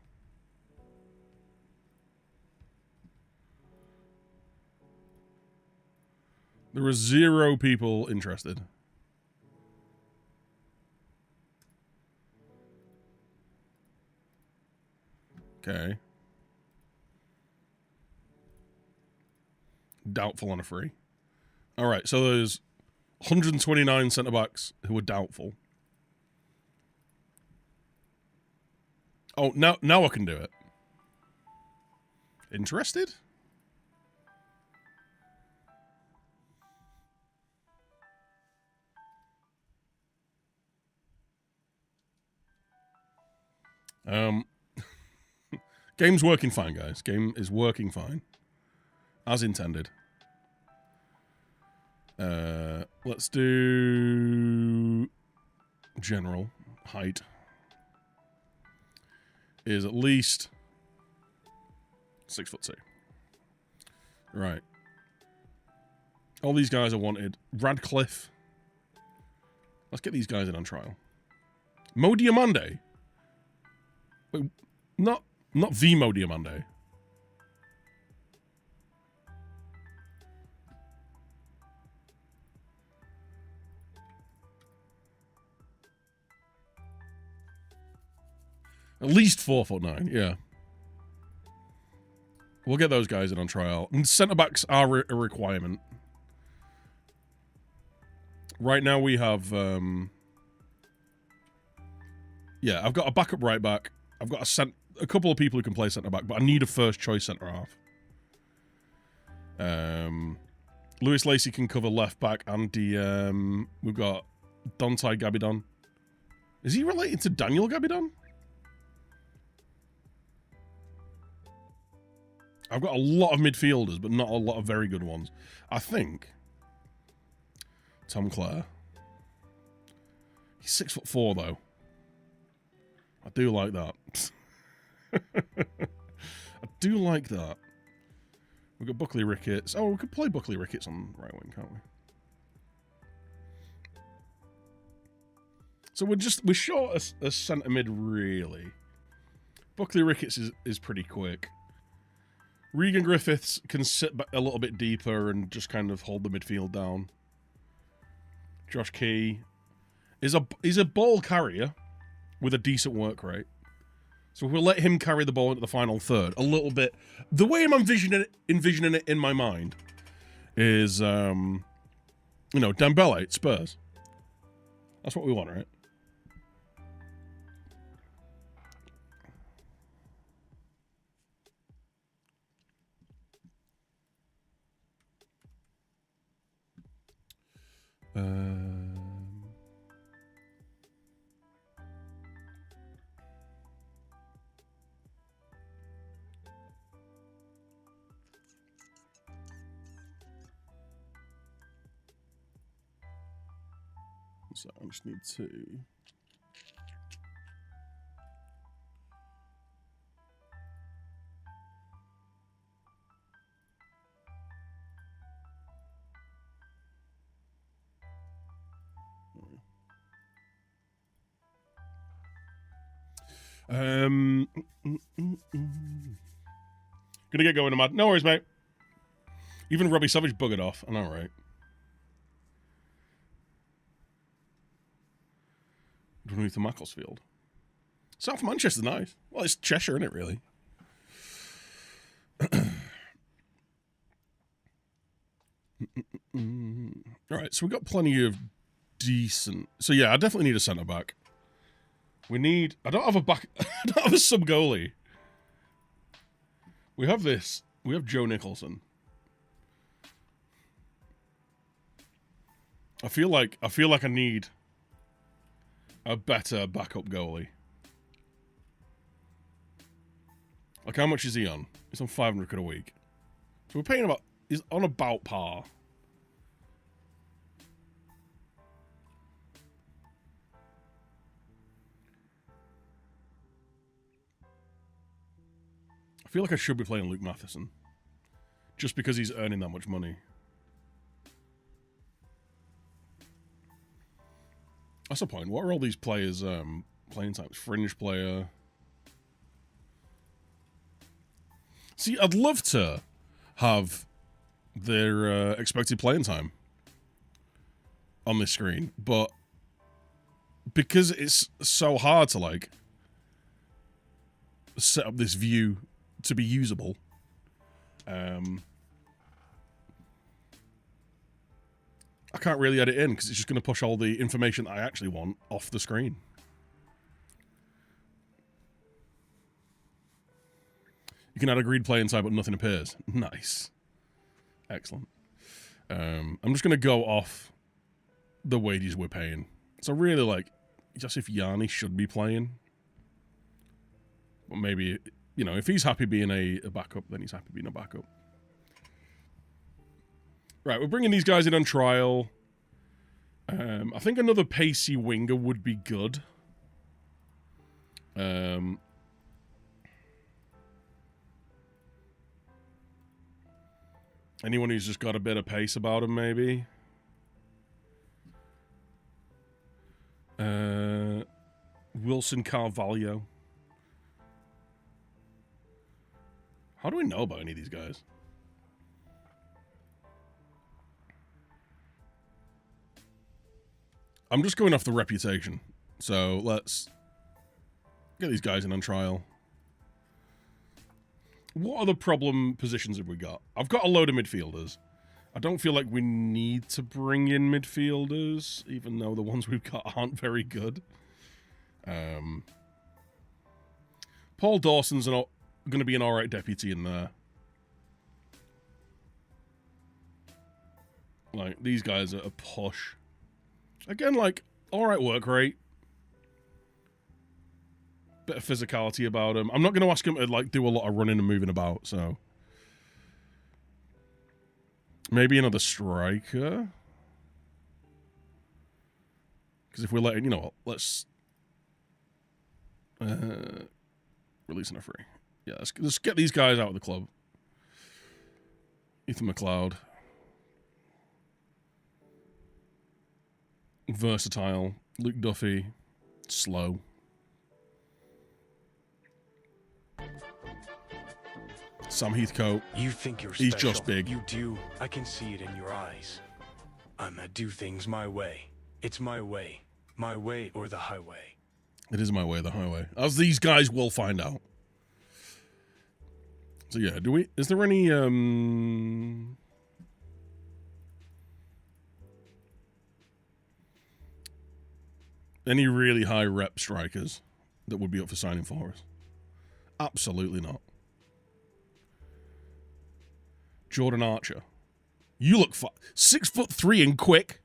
There were 0 people interested. Okay. Doubtful on a free. All right, so there's 129 centre-backs who are doubtful. Oh, now I can do it. Interested? Game's working fine, guys. Game is working fine. As intended. Let's do... General. Height. Is at least 6'2". Right. All these guys are wanted. Radcliffe. Let's get these guys in on trial. Mo Diamande. Wait, not the Mo Diamande. At least 4'9", yeah. We'll get those guys in on trial. And centre-backs are a requirement. Right now we have... yeah, I've got a backup right back. I've got a couple of people who can play centre-back, but I need a first-choice centre-half. Lewis Lacey can cover left-back, and we've got Dante Gabidon. Is he related to Daniel Gabidon? I've got a lot of midfielders, but not a lot of very good ones. I think Tom Clare. He's 6'4", though. I do like that. I do like that. We've got Buckley Ricketts. Oh, we could play Buckley Ricketts on right wing, can't we? So we're short a centre mid, really. Buckley Ricketts is pretty quick. Regan Griffiths can sit a little bit deeper and just kind of hold the midfield down. Josh Key is a ball carrier with a decent work rate. So we'll let him carry the ball into the final third a little bit. The way I'm envisioning it in my mind is, Dembele at Spurs. That's what we want, right? So I just need to... Gonna get going, Ahmad. No worries, mate. Even Robbie Savage buggered off. I know, right? Underneath the Macclesfield. South Manchester's nice. Well, it's Cheshire, isn't it, really? All right, so we've got plenty of decent... So, yeah, I definitely need a centre-back. We need... I don't have a back... I don't have a sub-goalie. We have this. We have Joe Nicholson. I feel like I need a better backup goalie. Like, how much is he on? He's on 500 quid a week. So we're paying about... He's on about par. I feel like I should be playing Luke Matheson. Just because he's earning that much money. That's the point. What are all these players playing times? Fringe player. See, I'd love to have their expected playing time on this screen, but because it's so hard to, like, set up this view to be usable, I can't really edit in because it's just going to push all the information I actually want off the screen. You can add agreed play inside, but nothing appears. Nice. Excellent. I'm just going to go off the wages we're paying. So really, like, just if Yanni should be playing. But maybe, you know, if he's happy being a backup, then he's happy being a backup. Right, we're bringing these guys in on trial. I think another pacey winger would be good. Anyone who's just got a bit of pace about him, maybe. Wilson Carvalho. How do we know about any of these guys? I'm just going off the reputation. So let's get these guys in on trial. What other problem positions have we got? I've got a load of midfielders. I don't feel like we need to bring in midfielders, even though the ones we've got aren't very good. Paul Dawson's going to be an alright deputy in there. Like, these guys are a push. Again, like, alright work rate. Bit of physicality about him. I'm not going to ask him to, like, do a lot of running and moving about, so... Maybe another striker? Because if we're letting... You know what? Let's... releasing a free. Yeah, let's get these guys out of the club. Ethan McLeod. Versatile. Luke Duffy. Slow. Sam Heathcote. You think you're He's special. just big. You do. I can see it in your eyes. I'ma do things my way. It's my way. My way or the highway. It is my way, the highway. As these guys will find out. So yeah, is there any really high rep strikers that would be up for signing for us? Absolutely not. Jordan Archer. You look 6'3" and quick.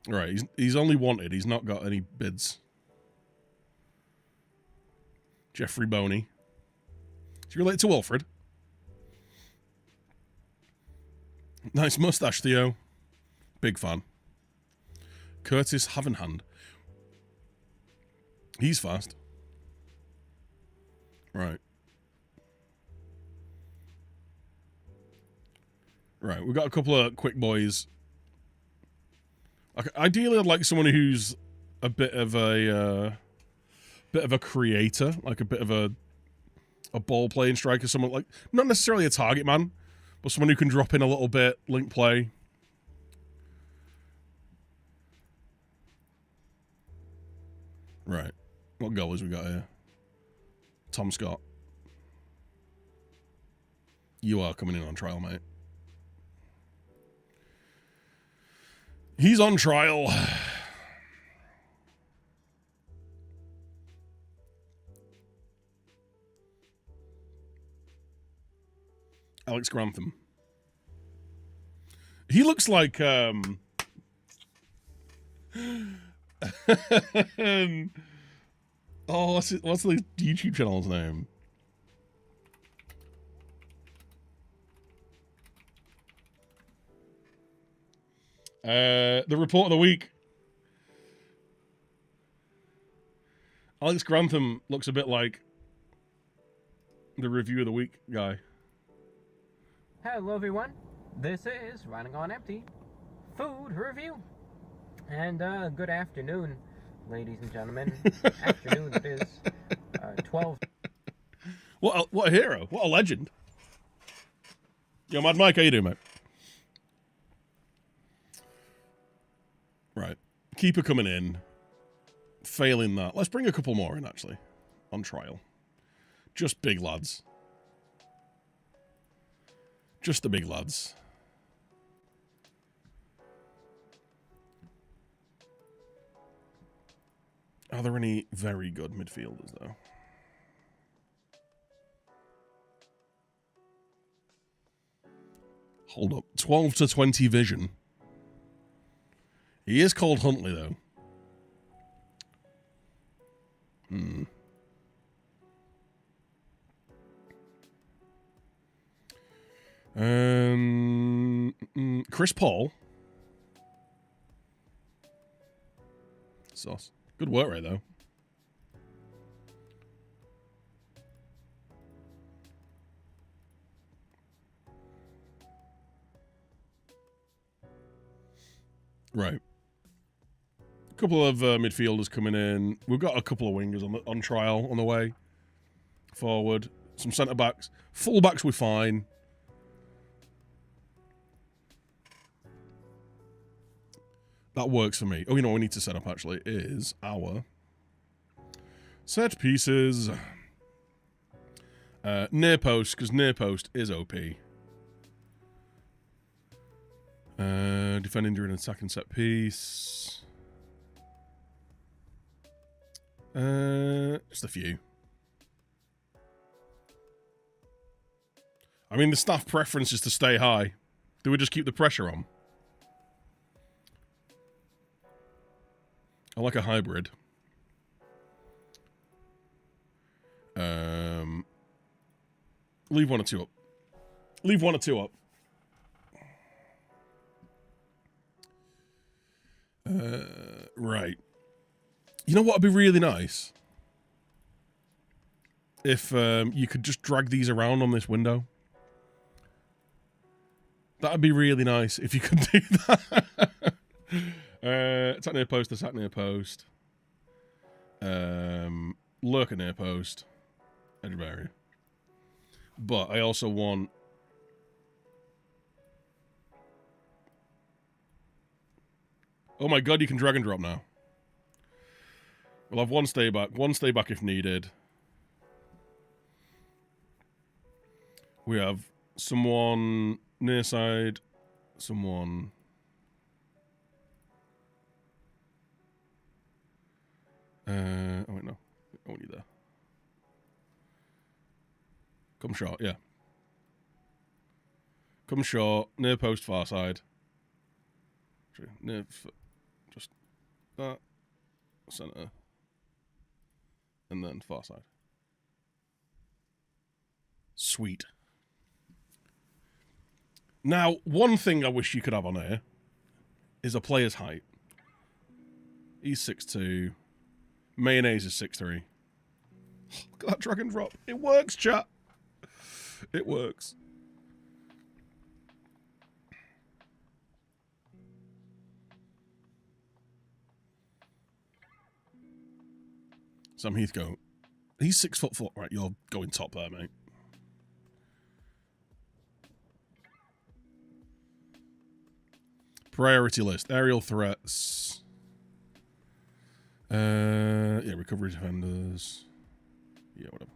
Right, he's only wanted. He's not got any bids. Jeffrey Boney. Is he related to Wilfred? Nice mustache, Theo. Big fan. Curtis Havenhand. He's fast. Right. Right, we've got a couple of quick boys. Ideally, I'd like someone who's a bit of a creator, like a bit of a ball playing striker, someone like not necessarily a target man, but someone who can drop in a little bit, link play. Right, what goalies we got here? Tom Scott. You are coming in on trial, mate. He's on trial. Alex Grantham. He looks like oh, what's the YouTube channel's name? The report of the week. Alex Grantham looks a bit like the review of the week guy. Hello everyone, this is Running on Empty Food Review. And good afternoon, ladies and gentlemen. Afternoon it is, 12. What a hero, what a legend. Yo, Mad Mike, how you doing, mate? Right, keeper coming in. Failing that, let's bring a couple more in, actually, on trial. Just big lads. Just the big lads. Are there any very good midfielders, though? Hold up. 12 to 20 vision. He is called Huntley, though. Chris Paul. Sauce. Good work rate, though. Right. A couple of midfielders coming in. We've got a couple of wingers on trial on the way. Forward. Some centre-backs. Full-backs we're fine. That works for me. Oh, you know what we need to set up, actually, is our set pieces. Near post, because near post is OP. Defending during an attacking set piece. Just a few. I mean, the staff preference is to stay high. Do we just keep the pressure on? I like a hybrid. Leave one or two up. Leave one or two up. Right. You know what would be really nice? If you could just drag these around on this window. That'd be really nice if you could do that. Attack near post, attack near post. Lurk at near post. Edge of area. But I also want... Oh my god, you can drag and drop now. We'll have one stay back if needed. We have someone near side, someone... oh wait, no. I want you there. Come short, yeah. Come short, near post, far side. Near, just that, centre, and then far side. Sweet. Now, one thing I wish you could have on here is a player's height. He's 6'2". Mayonnaise is 6'3". Look at that drag and drop. It works, chat. It works. Sam Heathcote. He's 6'4". Right, you're going top there, mate. Priority list. Aerial threats. Yeah, recovery defenders. Yeah, whatever.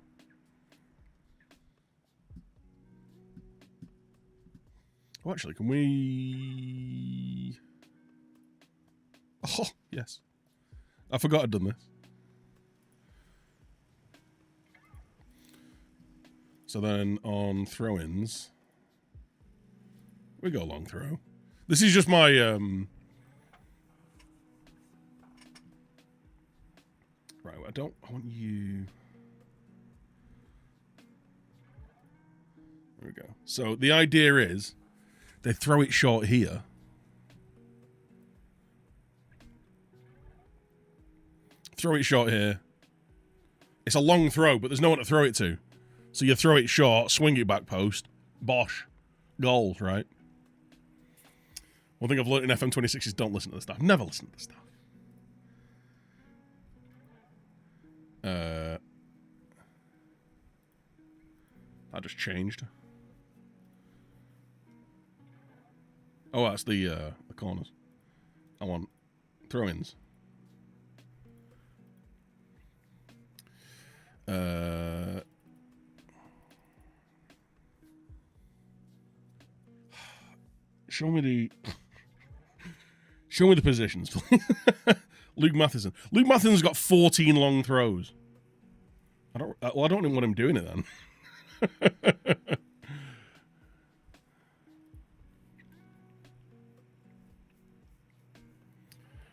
Oh, actually, can we... Oh, yes. I forgot I'd done this. So then on throw-ins, we go long throw. This is just my... Right, I want you... There we go. So the idea is they throw it short here. Throw it short here. It's a long throw, but there's no one to throw it to. So you throw it short, swing it back post, bosh, goal, right? One thing I've learned in FM26 is don't listen to the stuff. Never listen to the stuff. That just changed. Oh, that's the corners. I want throw-ins. Show me the positions, please. Luke Matheson. Luke Matheson's got 14 long throws. I don't even want him doing it then.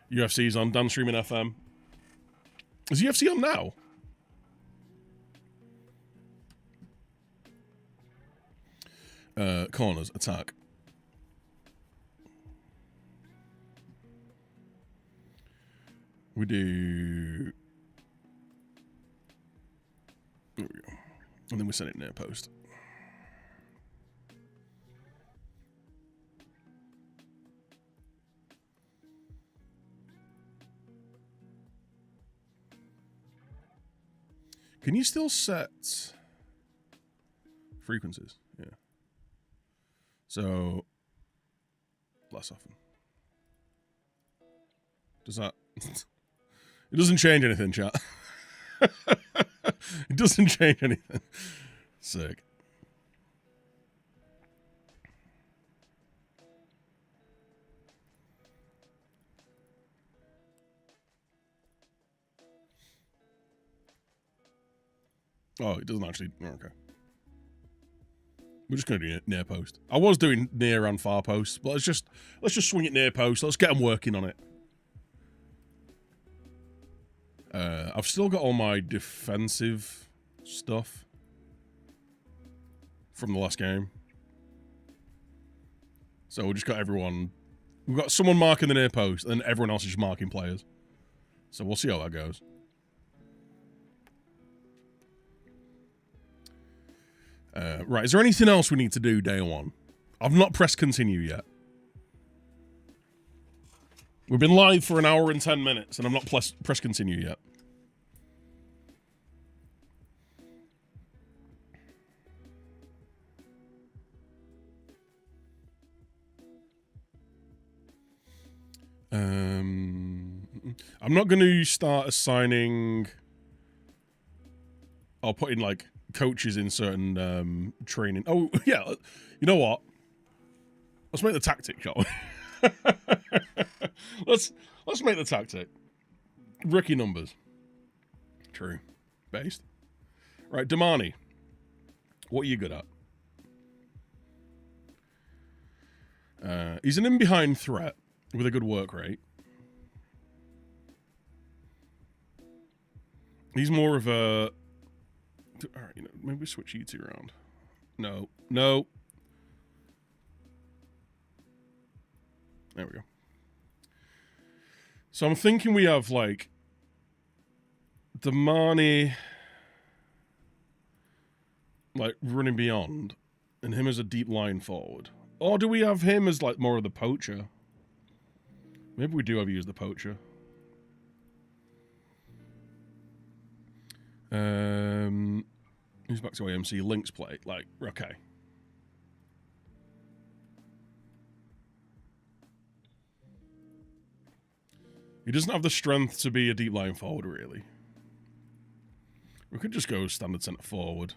UFC's on. Dan streaming FM. Is UFC on now? Corners, attack. We do... There we go. And then we send it near post. Can you still set frequencies? Yeah. So, less often. Does that... It doesn't change anything, chat. It doesn't change anything. Sick. Oh, it doesn't actually... Oh, okay. We're just going to do near post. I was doing near and far post, but let's just swing it near post. Let's get them working on it. I've still got all my defensive stuff from the last game. So we just got everyone... We've got someone marking the near post, and then everyone else is just marking players. So we'll see how that goes. Right, is there anything else we need to do day one? I've not pressed continue yet. We've been live for an hour and 10 minutes, and I'm not pressed continue yet. I'm not going to start assigning... I'll put in, like, coaches in certain training. Oh, yeah, you know what? Let's make the tactic, shall we? Let's make the tactic. Rookie numbers. True. Based. Right, Damani. What are you good at? He's an in-behind threat with a good work rate. He's more of a... Alright, you know, maybe switch you two around. No. No. There we go. So I'm thinking we have, like, Damani, like, running beyond, and him as a deep line forward. Or do we have him as, like, more of the poacher? Maybe we do have you as the poacher. Who's back to AMC? Links play. Like, okay. He doesn't have the strength to be a deep line forward, really. We could just go standard centre forward.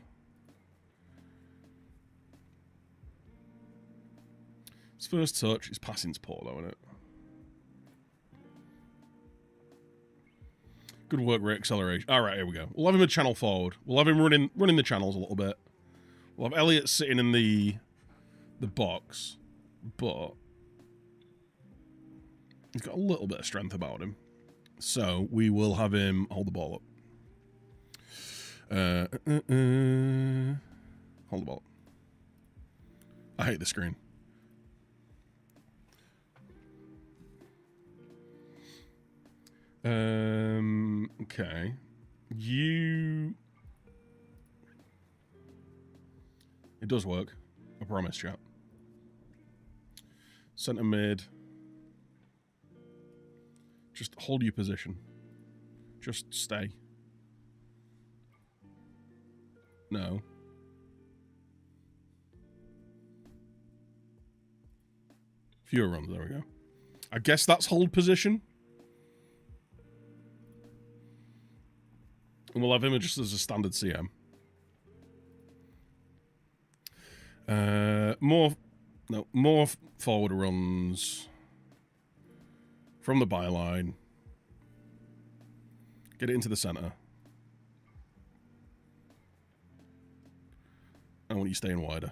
His first touch, his passing's poor though, isn't it? Good work rate acceleration. All right, here we go. We'll have him a channel forward. We'll have him running the channels a little bit. We'll have Elliot sitting in the box, but he's got a little bit of strength about him. So we will have him hold the ball up. Hold the ball up. I hate the screen. Okay. It does work. I promise, chat. Centre mid. Just hold your position. Just stay. No. Fewer runs, there we go. I guess that's hold position. And we'll have him just as a standard CM. More forward runs from the byline. Get it into the center. I want you staying wider.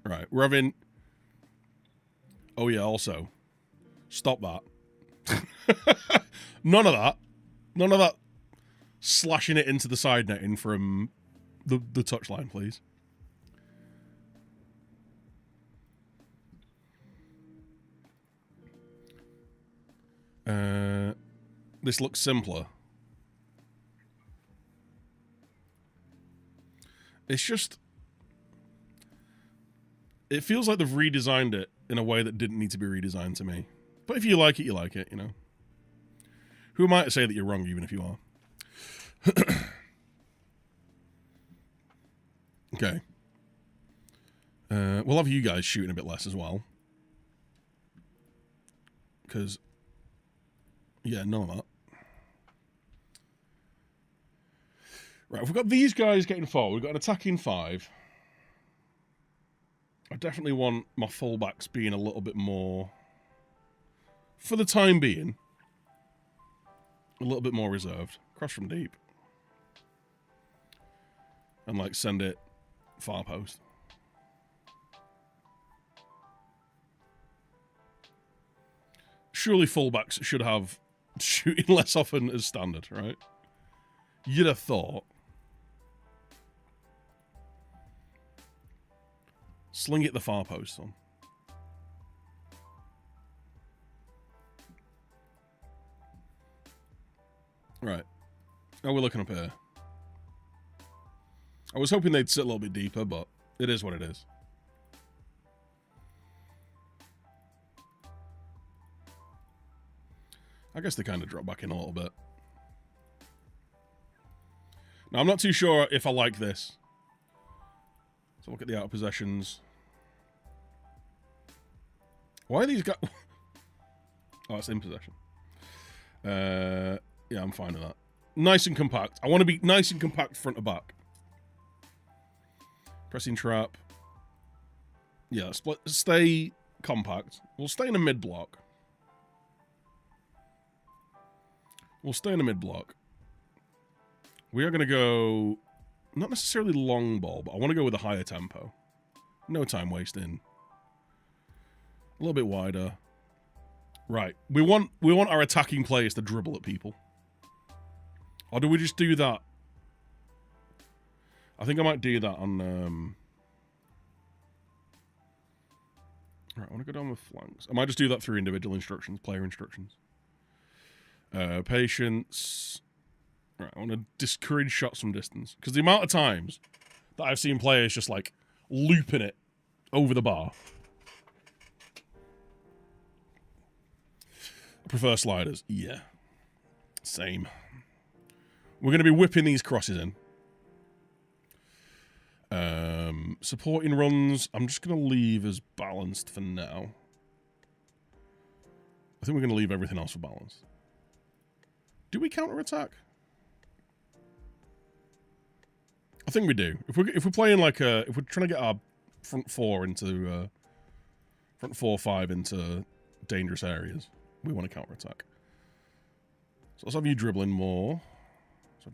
Right, we're having... Oh yeah, also. Stop that. None of that. None of that slashing it into the side netting from the touchline, please. This looks simpler. It's just... It feels like they've redesigned it in a way that didn't need to be redesigned to me. But if you like it, you like it, you know. Who am I to say that you're wrong, even if you are? Okay. We'll have you guys shooting a bit less as well. Because... Yeah, none of that. Right, we've got these guys getting forward. We've got an attacking 5. I definitely want my fullbacks being a little bit more, for the time being, a little bit more reserved. Cross from deep. And, like, send it far post. Surely fullbacks should have shooting less often as standard, right? You'd have thought. Sling it the far post, son. Right. How are we looking up here? I was hoping they'd sit a little bit deeper, but it is what it is. I guess they kind of drop back in a little bit. Now, I'm not too sure if I like this. So look at the out of possessions. Why are these guys... Oh, it's in possession. Yeah, I'm fine with that. Nice and compact. I want to be nice and compact front to back. Pressing trap. Yeah, stay compact. We'll stay in a mid block. We'll stay in a mid block. We are going to go... Not necessarily long ball, but I want to go with a higher tempo. No time wasting. A little bit wider. Right. We want our attacking players to dribble at people. Or do we just do that? I think I might do that on... Right, I want to go down with flanks. I might just do that through individual instructions, player instructions. Patience... Right, I want to discourage shots from distance. Because the amount of times that I've seen players just, like, looping it over the bar. I prefer sliders. Yeah. Same. We're going to be whipping these crosses in. Supporting runs, I'm just going to leave as balanced for now. I think we're going to leave everything else for balance. Do we counter-attack? I think we do. If we're playing like if we're trying to get our front four into front 4-5 into dangerous areas. We want to counterattack. So let's have you dribbling more. Do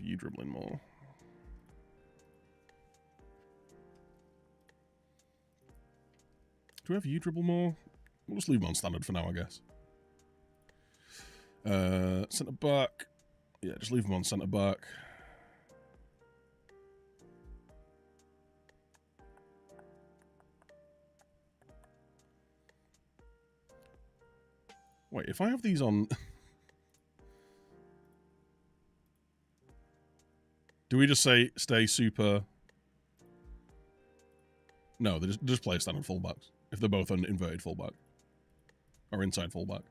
we have you dribble more? We'll just leave him on standard for now, I guess. Centre back. Yeah, just leave him on centre back. Wait, if I have these on... Do we just say stay super... No, they just play standard fullbacks. If they're both an inverted fullback. Or inside fullback.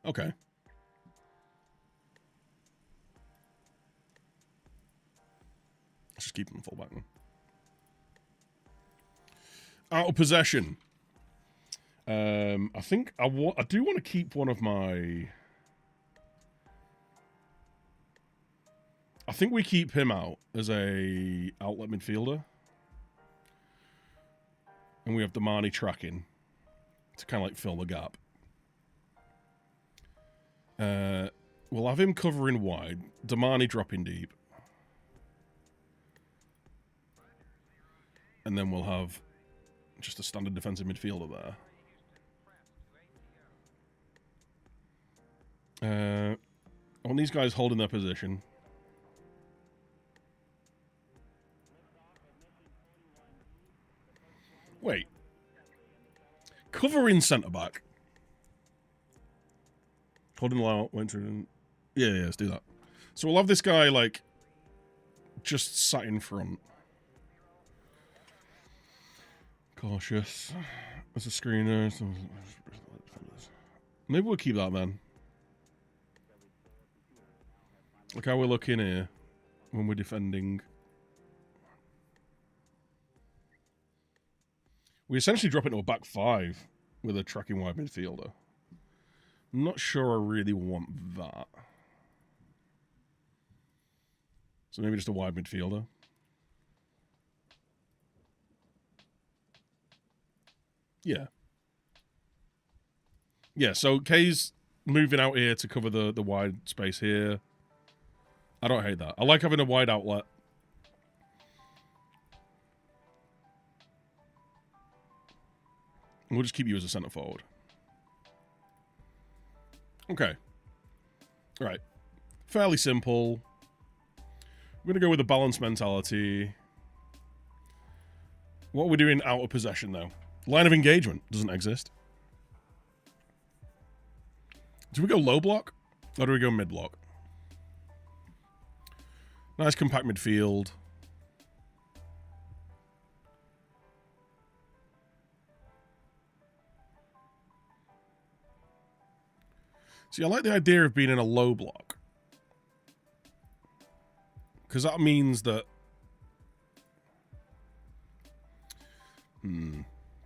Okay. Let's just keep them fullback then. Out of possession. I think I do want to keep one of my... I think we keep him out as a outlet midfielder. And we have Damani tracking to kind of like fill the gap. We'll have him covering wide. Damani dropping deep. And then we'll have just a standard defensive midfielder there. I want these guys holding their position. Wait. Covering centre-back. Holding low, went through. Yeah, let's do that. So we'll have this guy, like, just sat in front. Cautious. There's a screener. Maybe we'll keep that, man. Look how we're looking here when we're defending. We essentially drop it to a back 5 with a tracking wide midfielder. I'm not sure I really want that. So maybe just a wide midfielder. Yeah. Yeah, so Kay's moving out here to cover the wide space here. I don't hate that. I like having a wide outlet. We'll just keep you as a centre forward. Okay. All right. Fairly simple. We're going to go with a balanced mentality. What are we doing out of possession, though? Line of engagement doesn't exist. Do we go low block? Or do we go mid block? Nice compact midfield. See, I like the idea of being in a low block. Because that means that...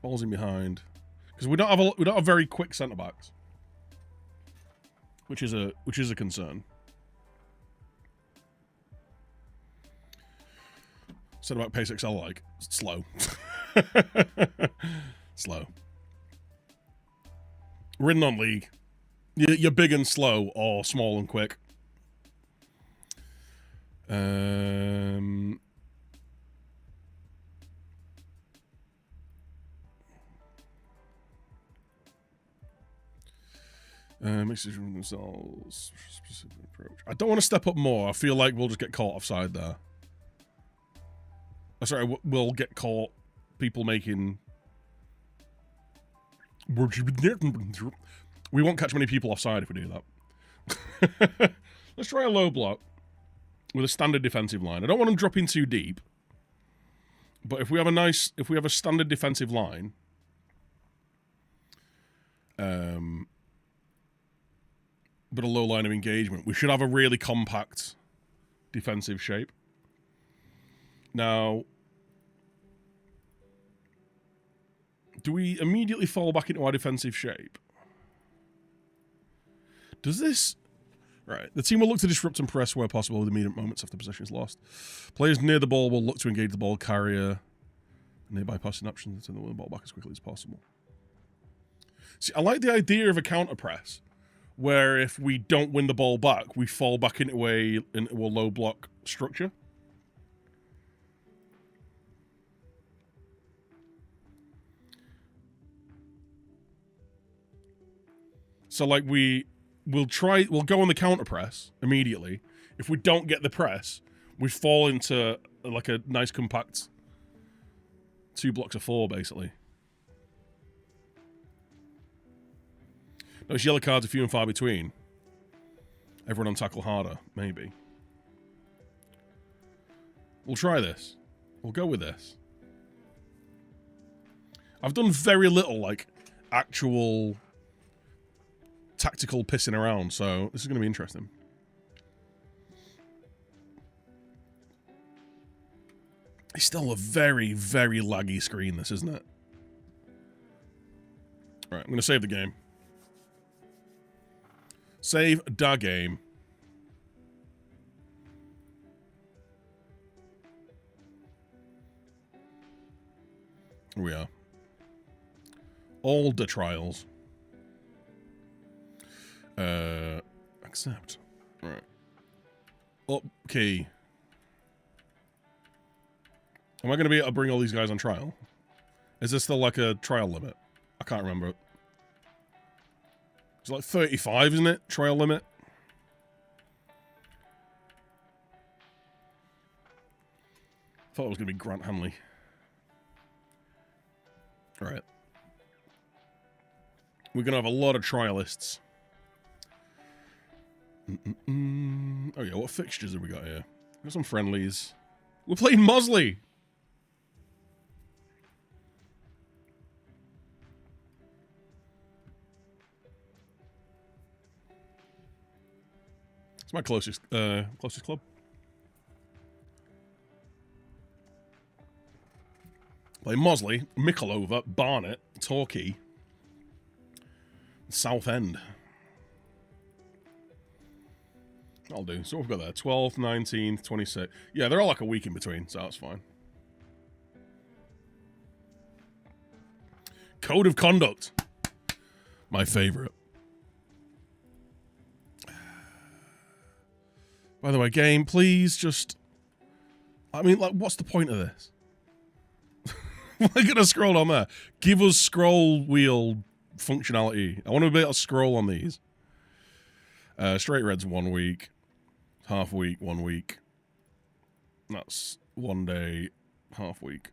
Balls in behind. Because we don't have very quick centre-backs. Which is a concern. Centre-back pace XL like. Slow. Slow. We're in non-league. You're big and slow, or small and quick. Makes decisions themselves. Specific approach. I don't want to step up more. I feel like we'll just get caught offside there. Sorry, we'll get caught. People making. We won't catch many people offside if we do that. Let's try a low block with a standard defensive line. I don't want them dropping too deep. But if we have a standard defensive line, but a low line of engagement, we should have a really compact defensive shape. Now, do we immediately fall back into our defensive shape? Does this... Right. The team will look to disrupt and press where possible with immediate moments after possession is lost. Players near the ball will look to engage the ball carrier. Nearby passing options to win the ball back as quickly as possible. See, I like the idea of a counter press, where if we don't win the ball back, we fall back into a low block structure. So like we'll go on the counter press immediately. If we don't get the press, we fall into like a nice compact 2 blocks of 4 basically. Those yellow cards are few and far between. Everyone on tackle harder, maybe. We'll try this. We'll go with this. I've done very little like actual tactical pissing around, so this is going to be interesting. It's still a very, very laggy screen, this, isn't it? Alright, I'm going to save the game. Save da game. Here we are. All the trials. Accept. Alright. Okay. Am I going to be able to bring all these guys on trial? Is there still like a trial limit? I can't remember. It's like 35, isn't it? Trial limit. Thought it was going to be Grant Hanley. Alright. We're going to have a lot of trialists. Oh yeah, what fixtures have we got here? Got some friendlies. We're playing Mosley! It's my closest club. Play Mosley, Mikolova, Barnet, Torquay, Southend. I'll do. So we've got there. 12th, 19th, 26th. Yeah, they're all like a week in between, so that's fine. Code of conduct. My favorite. By the way, game, please just... I mean, like, what's the point of this? We're going to scroll on there. Give us scroll wheel functionality. I want to be able to scroll on these. Straight Reds 1 week. Half week, 1 week. That's 1 day, half week.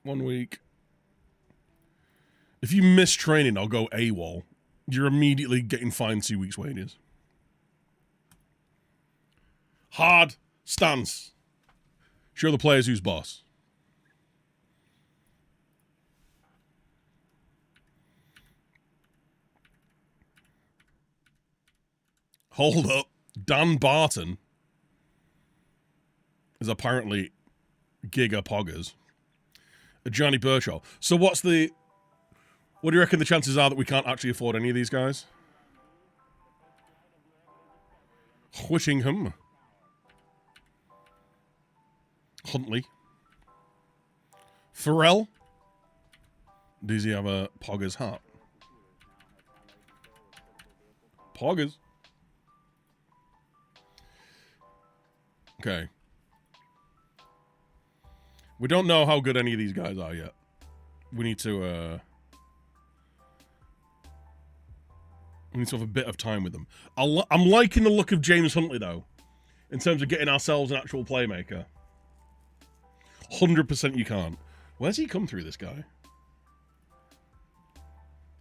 1 week. If you miss training, I'll go AWOL. You're immediately getting fined 2 weeks' wages. Hard stance. Show the players who's boss. Hold up. Dan Barton is apparently Giga Poggers. Johnny Birchall. So what do you reckon the chances are that we can't actually afford any of these guys? Whittingham. Huntley. Farrell. Does he have a Poggers hat? Poggers. Okay. We don't know how good any of these guys are yet. We need to have a bit of time with them. I'm liking the look of James Huntley, though, in terms of getting ourselves an actual playmaker. 100% you can't. Where's he come through, this guy?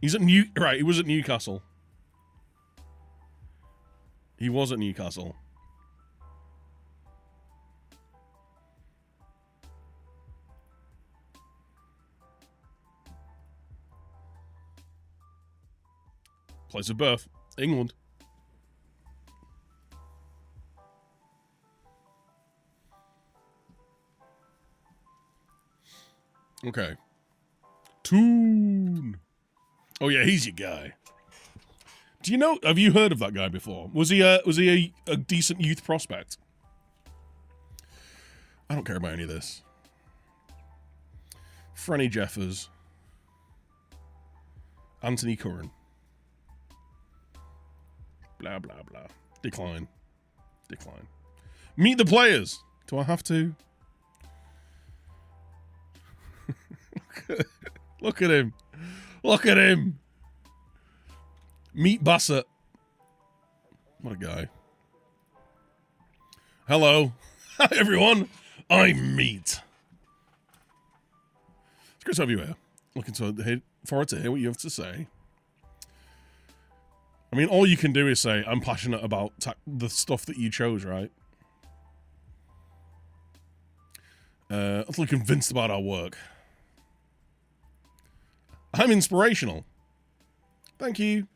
He's at Right, he was at Newcastle. He was at Newcastle. Place of birth, England. Okay. Toon. Oh yeah, he's your guy. Do you know? Have you heard of that guy before? Was he a decent youth prospect? I don't care about any of this. Franny Jeffers. Anthony Curran. Blah, blah, blah. Decline. Decline. Meet the players. Do I have to? Look at him. Look at him. Meet Bassett. What a guy. Hello. Hi, everyone. I'm Meat. It's great to have you here. Looking forward to hear what you have to say. I mean, all you can do is say, I'm passionate about the stuff that you chose, right? Utterly convinced about our work. I'm inspirational. Thank you.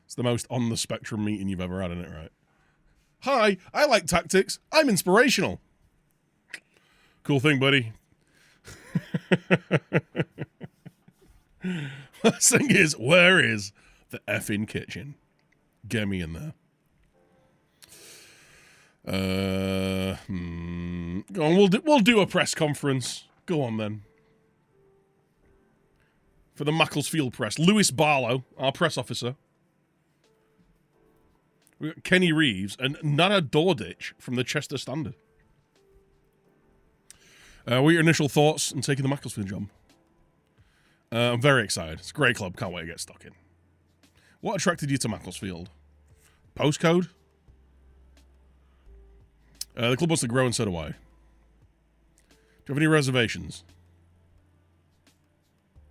It's the most on the spectrum meeting you've ever had, isn't it, right? Hi, I like tactics. I'm inspirational. Cool thing, buddy. First thing is, where is the effing kitchen? Get me in there. Go on, we'll do a press conference. Go on then. For the Macclesfield press, Lewis Barlow, our press officer. We got Kenny Reeves and Nana Dordich from the Chester Standard. What are your initial thoughts on taking the Macclesfield job? I'm very excited. It's a great club. Can't wait to get stuck in. What attracted you to Macclesfield? Postcode? The club wants to grow and so do I. Do you have any reservations?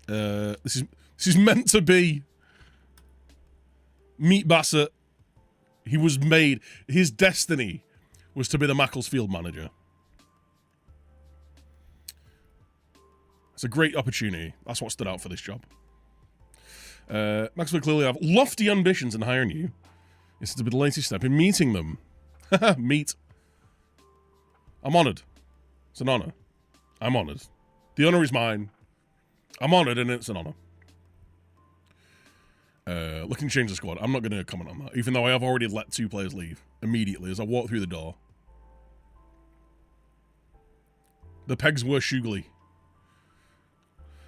This is meant to be Meet Bassett. He was made, his destiny was to be the Macclesfield manager. It's a great opportunity. That's what stood out for this job. Macclesfield clearly have lofty ambitions in hiring you. This is to be the latest step in meeting them. Meet. I'm honoured. It's an honour. I'm honoured. The honour is mine. I'm honoured and it's an honour. Looking to change the squad. I'm not going to comment on that, even though I have already let 2 players leave immediately as I walk through the door. The pegs were Shugley.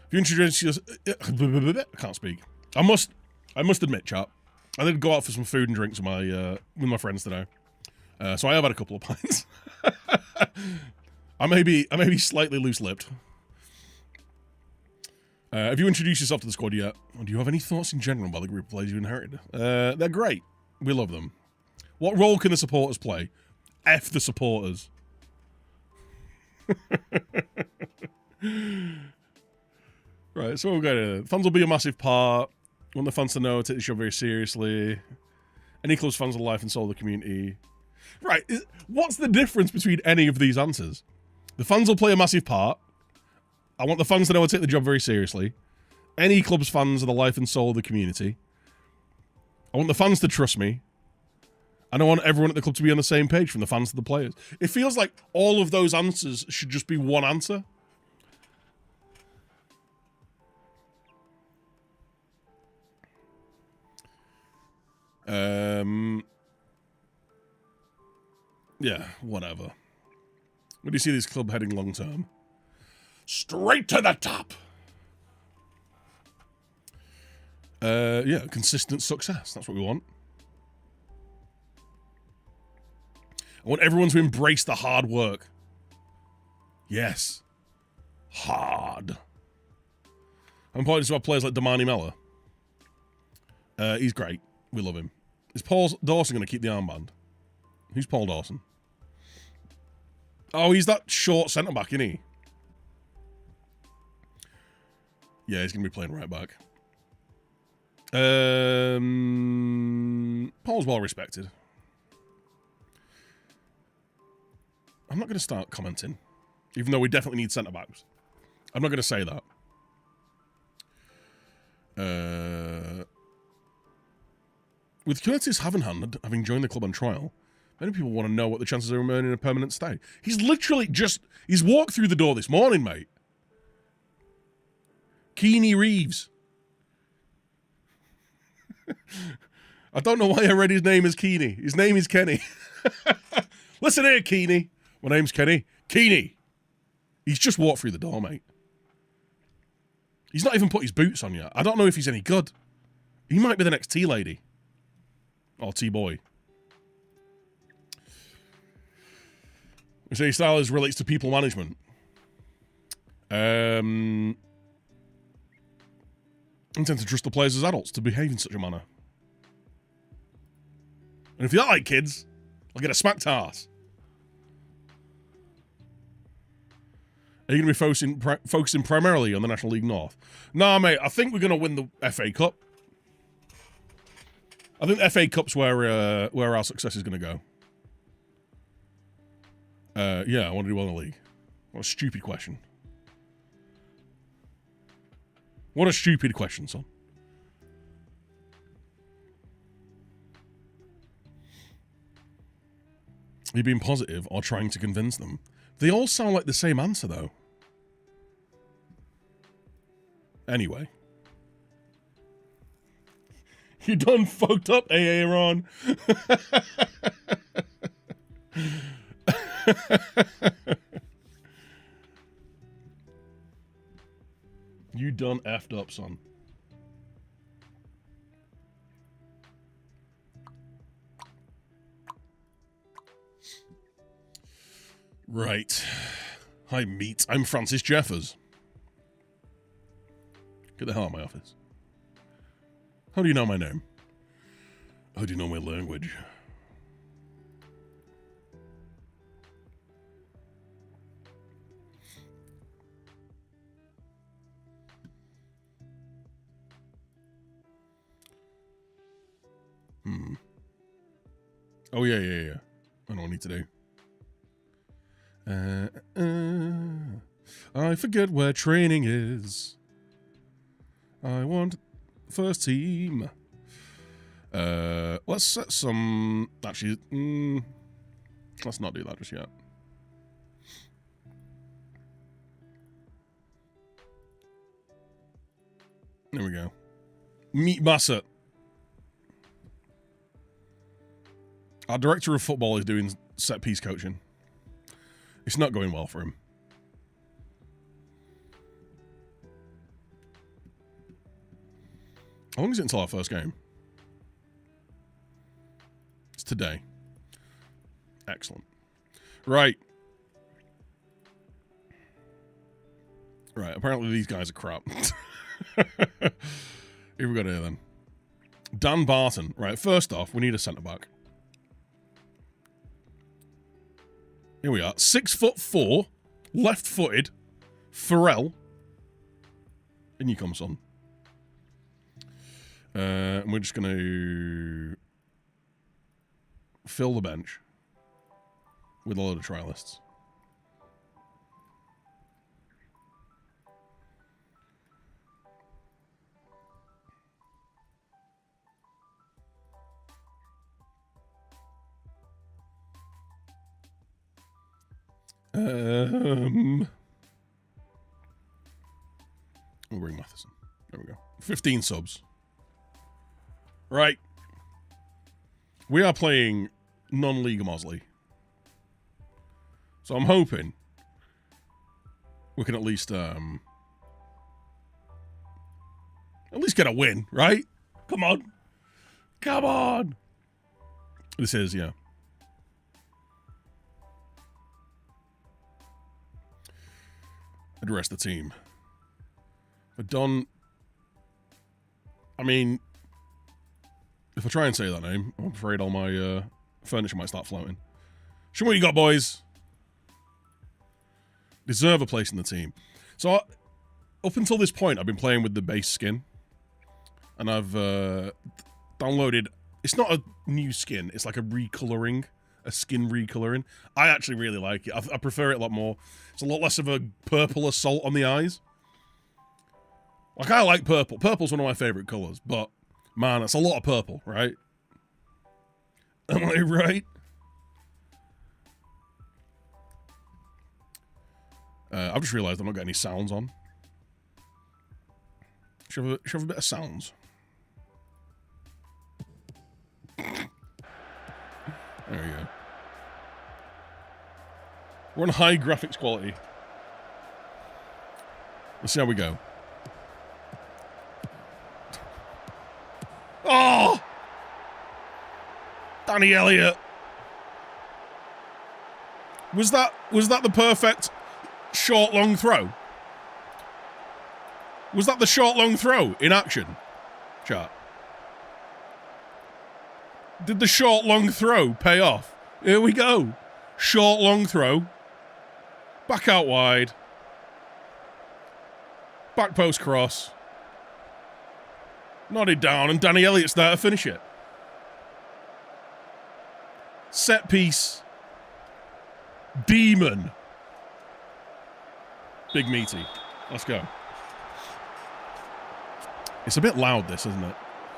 If you introduce yourself... I can't speak. I must admit, chat, I did go out for some food and drinks with my friends today. So I have had a couple of pints. I may be slightly loose-lipped. Have you introduced yourself to the squad yet? Or do you have any thoughts in general about the group of players you inherited? They're great. We love them. What role can the supporters play? F the supporters. Right, so we're going to... Fans will be a massive part. We want the fans to know, take the job very seriously. Any club's fans of life and soul of the community. Right, what's the difference between any of these answers? The fans will play a massive part. I want the fans to know I take the job very seriously. Any club's fans are the life and soul of the community. I want the fans to trust me. And I want everyone at the club to be on the same page, from the fans to the players. It feels like all of those answers should just be one answer. Yeah, whatever. Where do you see this club heading long term? Straight to the top! Yeah, consistent success. That's what we want. I want everyone to embrace the hard work. Yes. Hard. I'm important to our players like Damani Mellor. He's great. We love him. Is Paul Dawson going to keep the armband? Who's Paul Dawson? Oh, he's that short centre-back, isn't he? Yeah, he's going to be playing right back. Paul's well respected. I'm not going to start commenting, even though we definitely need centre-backs. I'm not going to say that. With Curtis Havenhand having joined the club on trial, many people want to know what the chances are of earning a permanent stay. He's literally he's walked through the door this morning, mate. Kenny Reeves. I don't know why I read his name as Keeney. His name is Kenny. Listen here, Keeney. My name's Kenny. Keeney. He's just walked through the door, mate. He's not even put his boots on yet. I don't know if he's any good. He might be the next tea lady. Or tea boy. We say style relates to people management. I tend to trust the players as adults to behave in such a manner. And if you don't like kids, I'll get a smacked ass. Are you going to be focusing primarily on the National League North? Nah, mate, I think we're going to win the FA Cup. I think the FA Cup's where our success is going to go. Yeah, I want to do well in the league. What a stupid question. What a stupid question, son. Are you being positive or trying to convince them? They all sound like the same answer, though. Anyway. You done fucked up, AA Ron. You done effed up, son. Right. Hi, meat. I'm Francis Jeffers. Get the hell out of my office. How do you know my name? How do you know my language? Oh, yeah. I know what I need to do. I forget where training is. I want first team. Let's set some... Actually, let's not do that just yet. There we go. Meet Bassett. Our director of football is doing set-piece coaching. It's not going well for him. How long is it until our first game? It's today. Excellent. Right. Right, apparently these guys are crap. Here we go here then. Dan Barton. Right, first off, we need a centre-back. Here we are. 6'4", left-footed, Pharrell. In you come, son. And we're just going to fill the bench with a load of trialists. We'll bring Matheson. There we go. 15 subs. Right. We are playing non-League Mosley. So I'm hoping we can at least get a win, right? Come on. Come on. This is, yeah. Address the team. But Don... I mean... If I try and say that name, I'm afraid all my furniture might start floating. Show me what you got, boys. Deserve a place in the team. So, up until this point, I've been playing with the base skin. And I've downloaded... It's not a new skin. It's like a recoloring. A skin recoloring. I actually really like it. I prefer it a lot more. It's a lot less of a purple assault on the eyes. Like, I like purple. Purple's one of my favorite colors, but... Man, that's a lot of purple, right? Am I right? I've just realised I'm not getting any sounds on. Should have a bit of sounds. There we go. We're on high graphics quality. Let's see how we go. Oh! Danny Elliott. Was that the perfect short long throw? Was that the short long throw in action? Chat. Did the short long throw pay off? Here we go. Short long throw. Back out wide. Back post cross. Nodded down, and Danny Elliott's there to finish it. Set piece. Demon. Big meaty. Let's go. It's a bit loud, this, isn't it?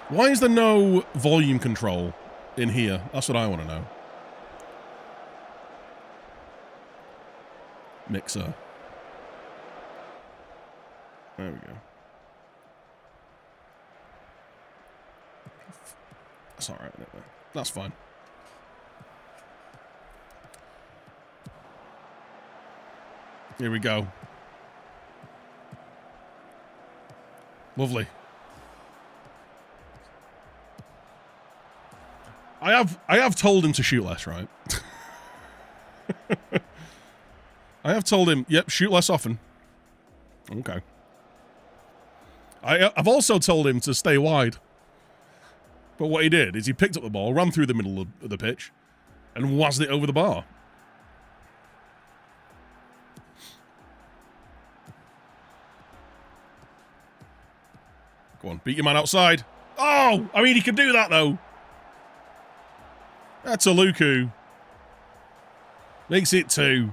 Why is there no volume control in here? That's what I want to know. Mixer. There we go. That's alright, isn't it? That's fine. Here we go. Lovely. I have told him to shoot less, right? I have told him, yep, shoot less often. Okay. I've also told him to stay wide. But what he did is he picked up the ball, ran through the middle of the pitch, and wazzed it over the bar. Go on, beat your man outside. Oh! I mean, he can do that, though. That's a Luku. Makes it 2.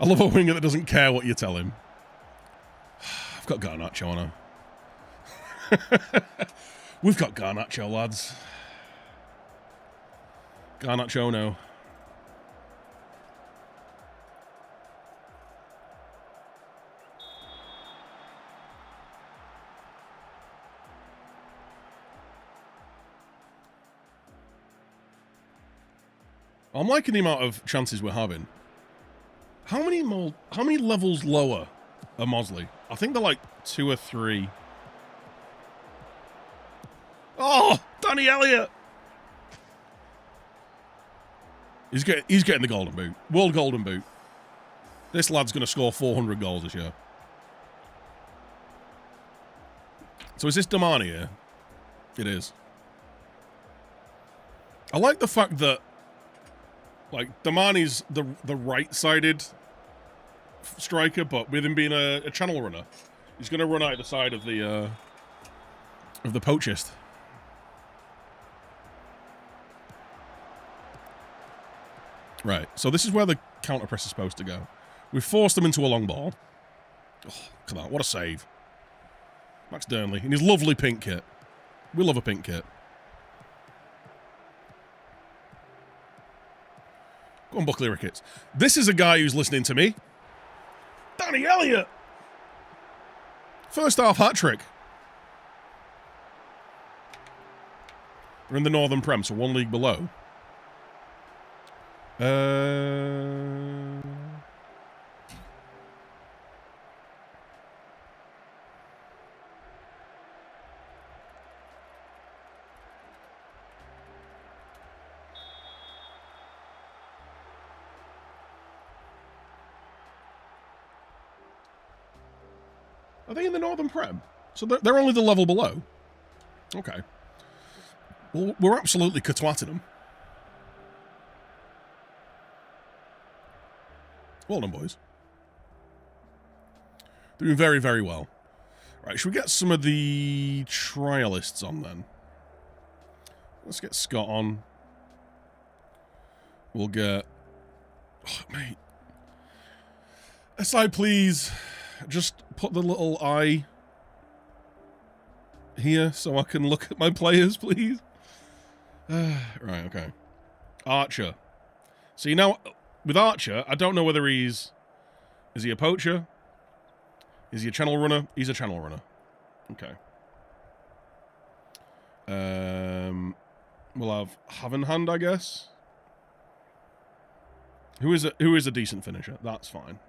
I love a winger that doesn't care what you tell him. I've got Garnacho on her. We've got Garnacho, lads. Garnacho, no. I'm liking the amount of chances we're having. How many levels lower are Mosley? I think they're like 2 or 3. Oh, Danny Elliott! He's getting the golden boot. World golden boot. This lad's going to score 400 goals this year. So is this Damani here? It is. I like the fact that, like, Damani's the right-sided striker, but with him being a channel runner, he's going to run either side of the poachist. Right, so this is where the counter press is supposed to go. We've forced them into a long ball. Oh, come on, what a save. Max Dernley in his lovely pink kit. We love a pink kit. Go on, Buckley Ricketts. This is a guy who's listening to me. Danny Elliott! First half hat-trick. We're in the Northern Prem, so 1 league below. Are they in the Northern Prem? So they're only the level below. Okay. Well, we're absolutely catwatting them. Well done, boys. Doing very, very well. Right, should we get some of the trialists on then? Let's get Scott on. We'll get... Oh, mate. SI, please. Just put the little eye here so I can look at my players, please. Right, okay. Archer. See, now, with Archer, I don't know whether he's... Is he a poacher? Is he a channel runner? He's a channel runner. Okay. We'll have Havenhand, I guess. Who is a decent finisher? That's fine.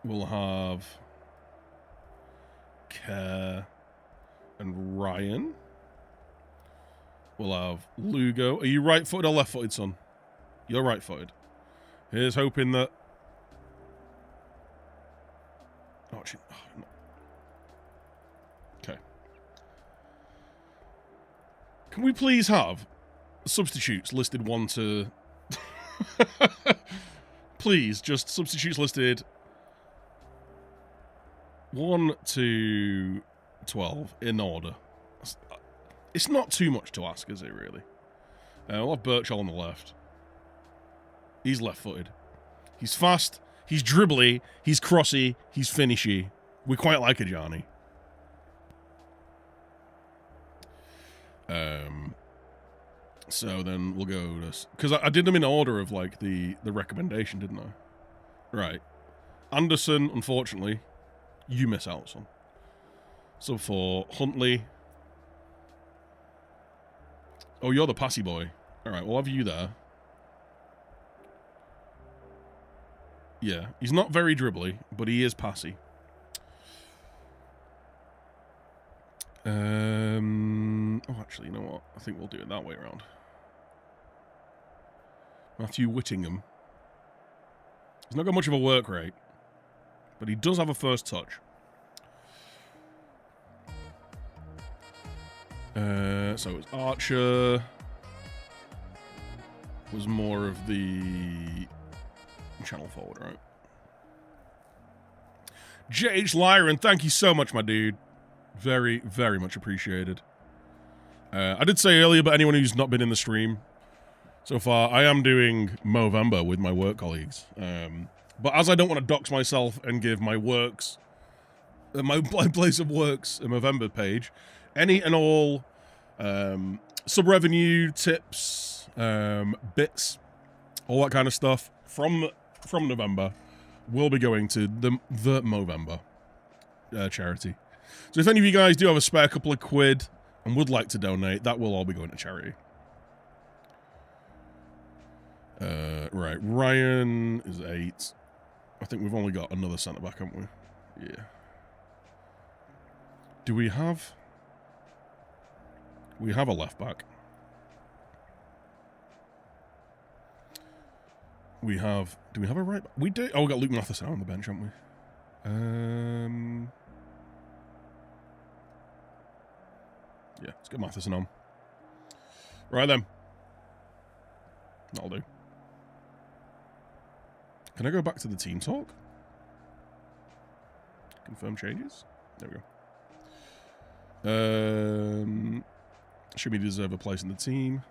We'll have Kerr and Ryan. We'll have Lugo. Are you right-footed or left-footed, son? You're right-footed. Here's hoping that... Oh, actually... Oh, no. Okay. Can we please have substitutes listed 1 to... Please, just substitutes listed 1 to 12 in order. It's not too much to ask, is it, really? We'll have Birchall on the left. He's left-footed. He's fast, he's dribbly, he's crossy, he's finishy. We quite like Ajani. So then we'll go to... Because I did them in order of, like, the recommendation, didn't I? Right. Anderson, unfortunately, you miss out, son. So for Huntley... Oh, you're the passy boy. Alright, we'll have you there. Yeah, he's not very dribbly, but he is passy. Oh, actually, you know what? I think we'll do it that way around. Matthew Whittingham. He's not got much of a work rate, but he does have a first touch. So it was Archer. Was more of the channel forward, right? J.H. Lyron, thank you so much, my dude. Very, very much appreciated. I did say earlier, but anyone who's not been in the stream so far, I am doing Movember with my work colleagues. But as I don't want to dox myself and give my works, my place of works, a Movember page, any and all sub-revenue, tips, bits, all that kind of stuff from November will be going to the Movember charity. So if any of you guys do have a spare couple of quid and would like to donate, that will all be going to charity. Right, Ryan is 8. I think we've only got another centre-back, haven't we? Yeah. Do we have... We have a left-back. We have... Do we have a right... We do... Oh, we got Luke Matheson on the bench, haven't we? Yeah, let's get Matheson on. Right then. That'll do. Can I go back to the team talk? Confirm changes? There we go. Should we deserve a place in the team?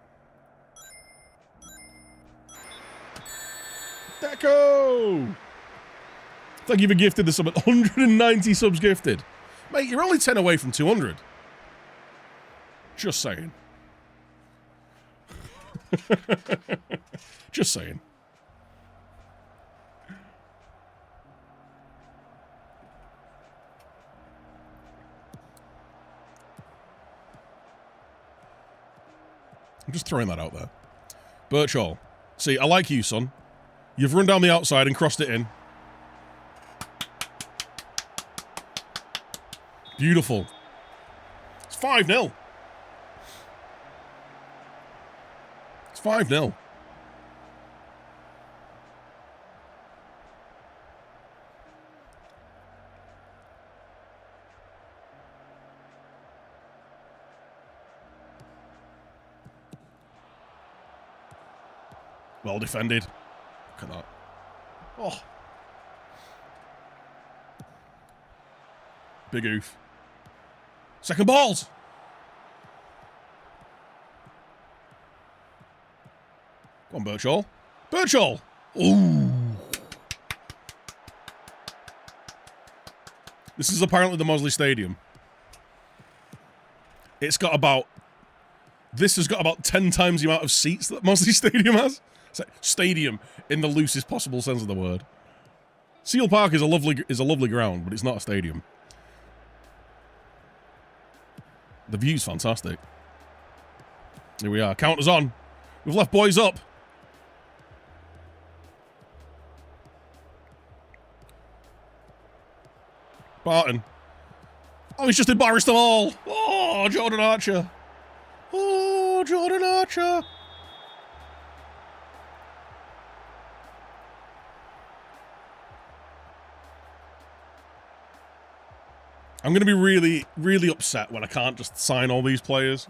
Deco! Thank you for gifted the sub at 190 subs gifted. Mate, you're only 10 away from 200. Just saying. Just saying. I'm just throwing that out there. Birchall. See, I like you, son. You've run down the outside and crossed it in. Beautiful. It's 5-0. It's 5-0. Well defended. Look at that. Oh. Big oof. Second balls. Go on, Birchall. Birchall! Ooh. This is apparently the Mosley Stadium. It's got about... This has got about 10 times the amount of seats that Mosley Stadium has. It's like stadium in the loosest possible sense of the word. Seal Park is a lovely ground, but it's not a stadium. The view's fantastic. Here we are. Counters on. We've left boys up. Barton. Oh, he's just embarrassed them all. Oh, Jordan Archer. Oh, Jordan Archer. I'm going to be really, really upset when I can't just sign all these players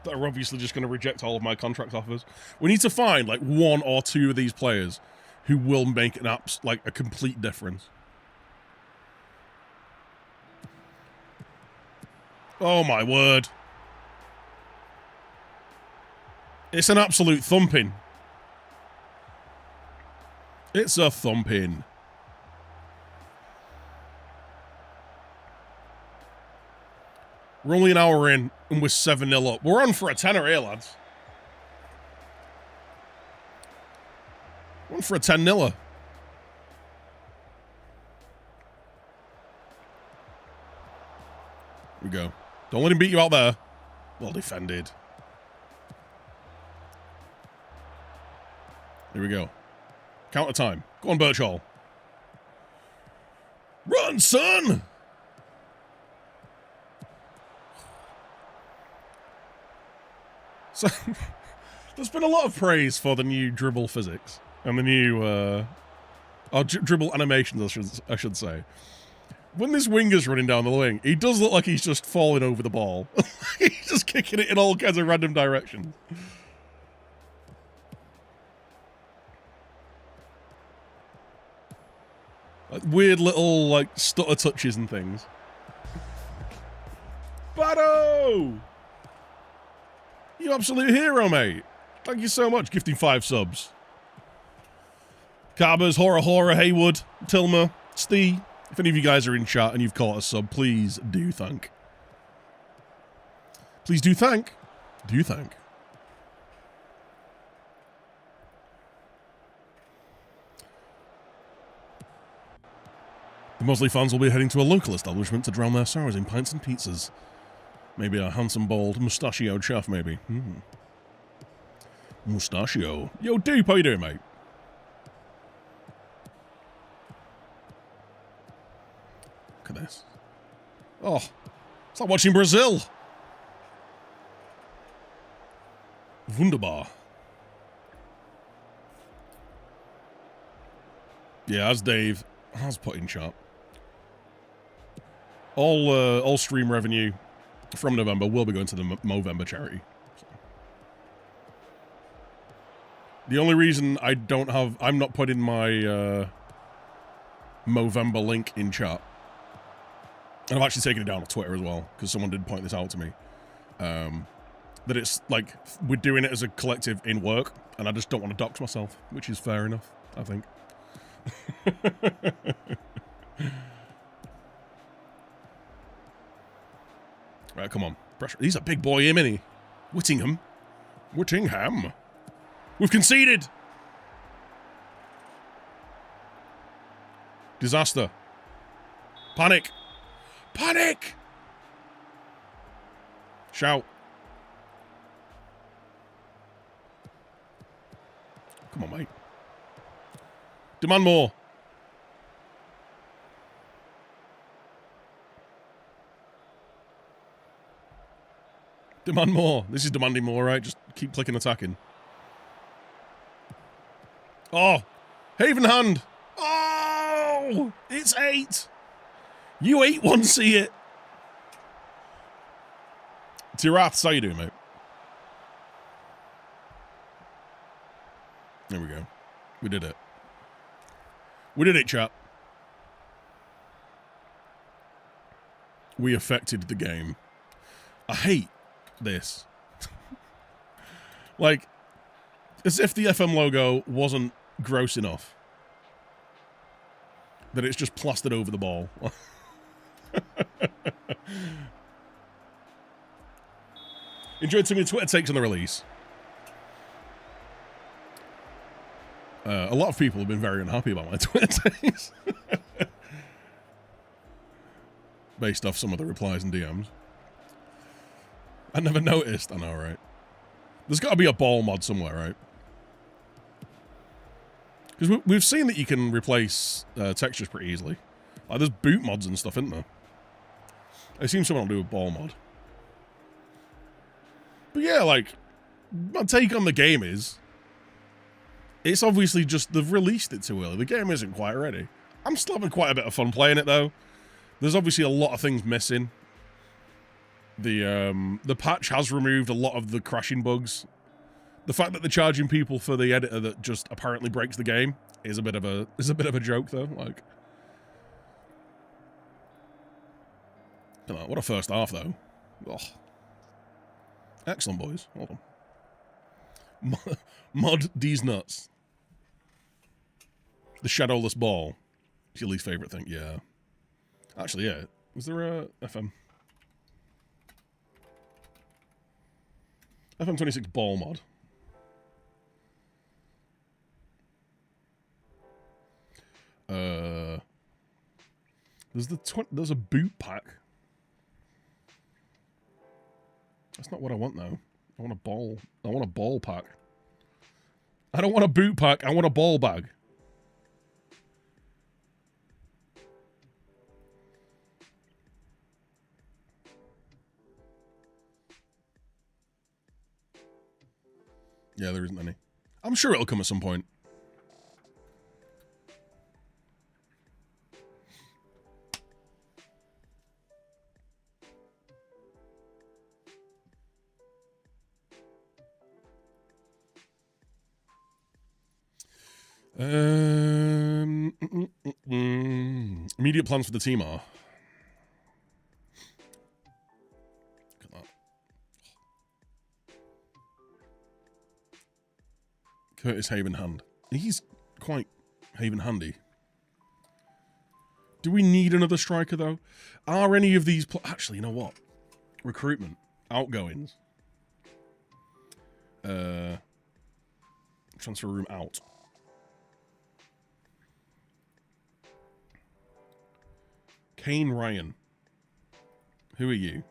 that are obviously just going to reject all of my contract offers. We need to find like 1 or 2 of these players who will make an like a complete difference. Oh my word. It's an absolute thumping. It's a thumping. We're only an hour in, and we're 7-0 up. We're on for a tenner here, lads. We're on for a 10-0. Here we go. Don't let him beat you out there. Well defended. Here we go. Counter time. Go on, Birchall. Run, son! So, there's been a lot of praise for the new dribble physics and the new, dribble animations, I should say. When this winger's running down the wing, he does look like he's just falling over the ball. He's just kicking it in all kinds of random directions. Like weird little, like, stutter touches and things. Bado! You absolute hero, mate. Thank you so much, gifting 5 subs. Carbers, Hora, Haywood, Tilma, Stee. If any of you guys are in chat and you've caught a sub, please do thank. Please do thank. Do thank. The Mosley fans will be heading to a local establishment to drown their sorrows in pints and pizzas. Maybe a handsome, bald, mustachioed chef, maybe. Mustachio. Yo, Dupe, how you doing, mate? Look at this. Oh, it's like watching Brazil. Wunderbar. Yeah, as Dave has put in chat. All stream revenue from November will be going to the Movember charity. So. The only reason I'm not putting my Movember link in chat, and I've actually taken it down on Twitter as well, because someone did point this out to me, that it's like, we're doing it as a collective in work, and I just don't want to dox myself, which is fair enough, I think. Right, come on. Pressure. He's a big boy, isn't he? Whittingham. We've conceded. Disaster. Panic. Shout. Come on, mate. Demand more. Demand more. This is demanding more, right? Just keep clicking attacking. Oh! Haven hand! Oh! It's 8! You 8-1 see it! Tirath, how you doing, mate? There we go. We did it. We did it, chat. We affected the game. I hate this. Like, as if the FM logo wasn't gross enough. That it's just plastered over the ball. Enjoyed some of your Twitter takes on the release. A lot of people have been very unhappy about my Twitter takes. Based off some of the replies and DMs. I never noticed. I know, right? There's got to be a ball mod somewhere, right? Because we've seen that you can replace textures pretty easily. Like, there's boot mods and stuff, isn't there? I assume someone will do a ball mod. But yeah, like, my take on the game is, it's obviously just they've released it too early. The game isn't quite ready. I'm still having quite a bit of fun playing it, though. There's obviously a lot of things missing. The patch has removed a lot of the crashing bugs. The fact that they're charging people for the editor that just apparently breaks the game is a bit of a joke, though. Like, what a first half, though. Oh. Excellent, boys. Hold on. Mod these nuts. The shadowless ball. It's your least favorite thing. Yeah. Actually, yeah. Was there a FM26 ball mod? There's a boot pack. That's not what I want, though. I want a ball pack. I don't want a boot pack. I want a ball bag. Yeah, there isn't any. I'm sure it'll come at some point. Immediate plans for the team are. Look at that. Curtis Haven Hand. He's quite Haven handy. Do we need another striker, though? Are any of these... Actually, you know what? Recruitment. Outgoings. Transfer room out. Kane Ryan. Who are you?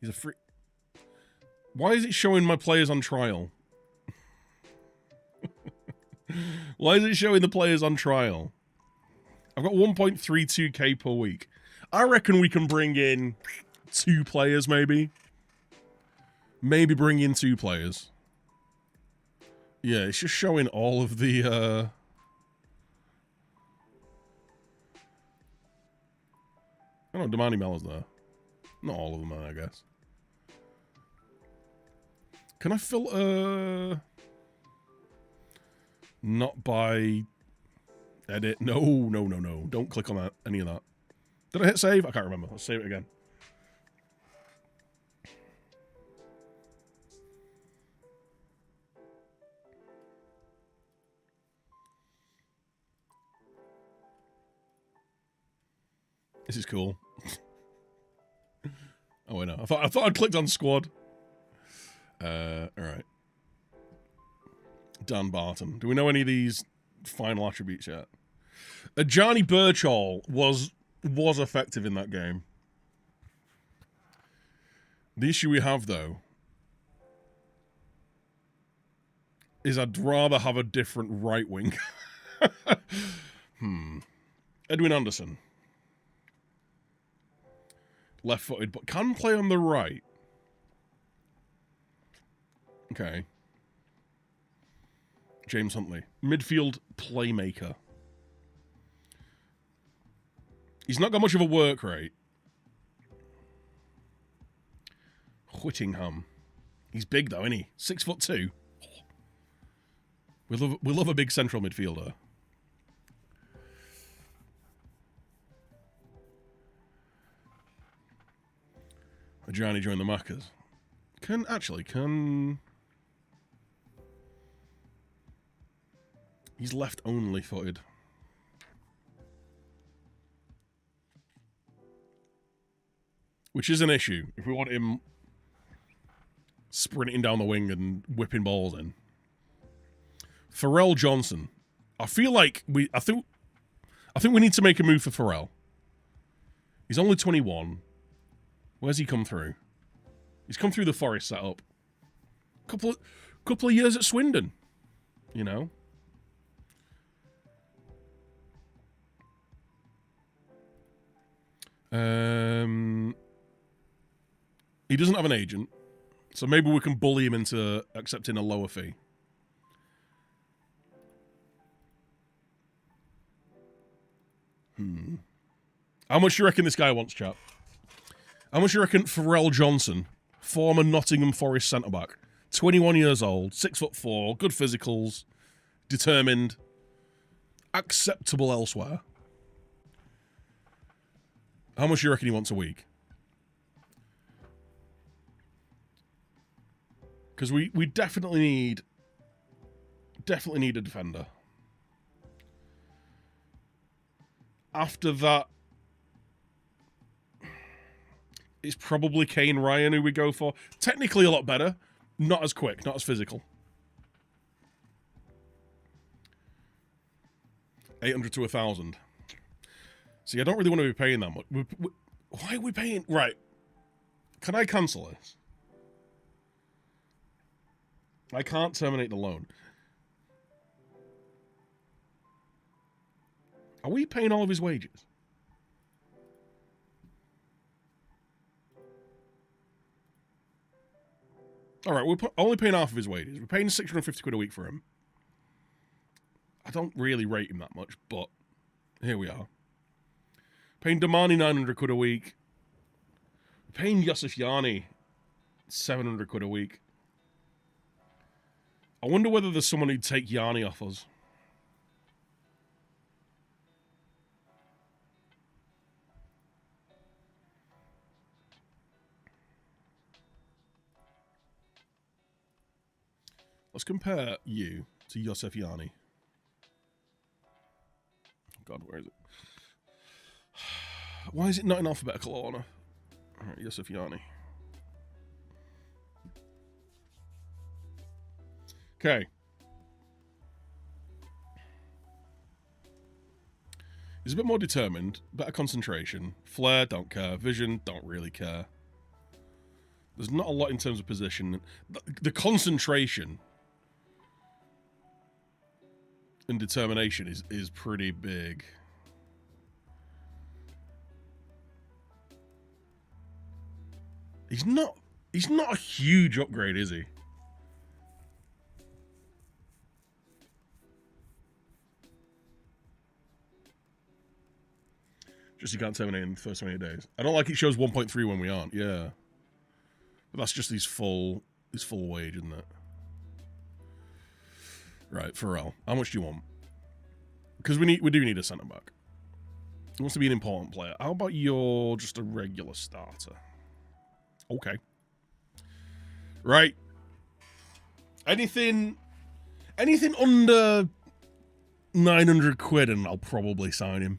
He's a free... Why is it showing my players on trial? Why is it showing the players on trial? I've got 1.32k per week. I reckon we can bring in 2 players, maybe. Maybe bring in 2 players. Yeah, it's just showing all of the, Oh no, Damani Mellor's there. Not all of them, I guess. Can I filter? Not by edit. No. Don't click on that. Any of that. Did I hit save? I can't remember. Let's save it again. This is cool. Oh wait, no. I thought I'd clicked on squad. Alright. Dan Barton. Do we know any of these final attributes yet? Johnny Birchall was effective in that game. The issue we have, though, is I'd rather have a different right wing. Edwin Anderson. Left-footed, but can play on the right. Okay. James Huntley. Midfield playmaker. He's not got much of a work rate. Whittingham. He's big though, isn't he? 6'2". We love a big central midfielder. Johnny joined the Maccas. Can... He's left only footed. Which is an issue. If we want him sprinting down the wing and whipping balls in. Pharrell Johnson. I feel like I think we need to make a move for Pharrell. He's only 21. Where's he come through? He's come through the Forest setup. Couple of years at Swindon, you know. He doesn't have an agent, so maybe we can bully him into accepting a lower fee. How much do you reckon this guy wants, chap? How much do you reckon Pharrell Johnson, former Nottingham Forest centre-back, 21 years old, 6'4", good physicals, determined, acceptable elsewhere. How much do you reckon he wants a week? Because we definitely need a defender. After that, it's probably Kane Ryan who we go for. Technically a lot better. Not as quick, not as physical. 800 to 1,000. See, I don't really want to be paying that much. Why are we paying? Right. Can I cancel this? I can't terminate the loan. Are we paying all of his wages? All right, we're only paying half of his wages. We're paying 650 quid a week for him. I don't really rate him that much, but here we are. Paying Damani 900 quid a week. Paying Yosef Yanni 700 quid a week. I wonder whether there's someone who'd take Yanni off us. Let's compare you to Yosef Yanni. God, where is it? Why is it not in alphabetical order? All right, Yosef Yanni. Okay. He's a bit more determined, better concentration. Flair, don't care. Vision, don't really care. There's not a lot in terms of position. The concentration and determination is pretty big. He's not a huge upgrade, is he? Just you can't terminate in the first 28 days. I don't like it shows 1.3 when we aren't, yeah. But that's just his full wage, isn't it? Right, Pharrell. How much do you want? Because we do need a centre back. He wants to be an important player. How about you're just a regular starter? Okay. Right. Anything under 900 quid and I'll probably sign him.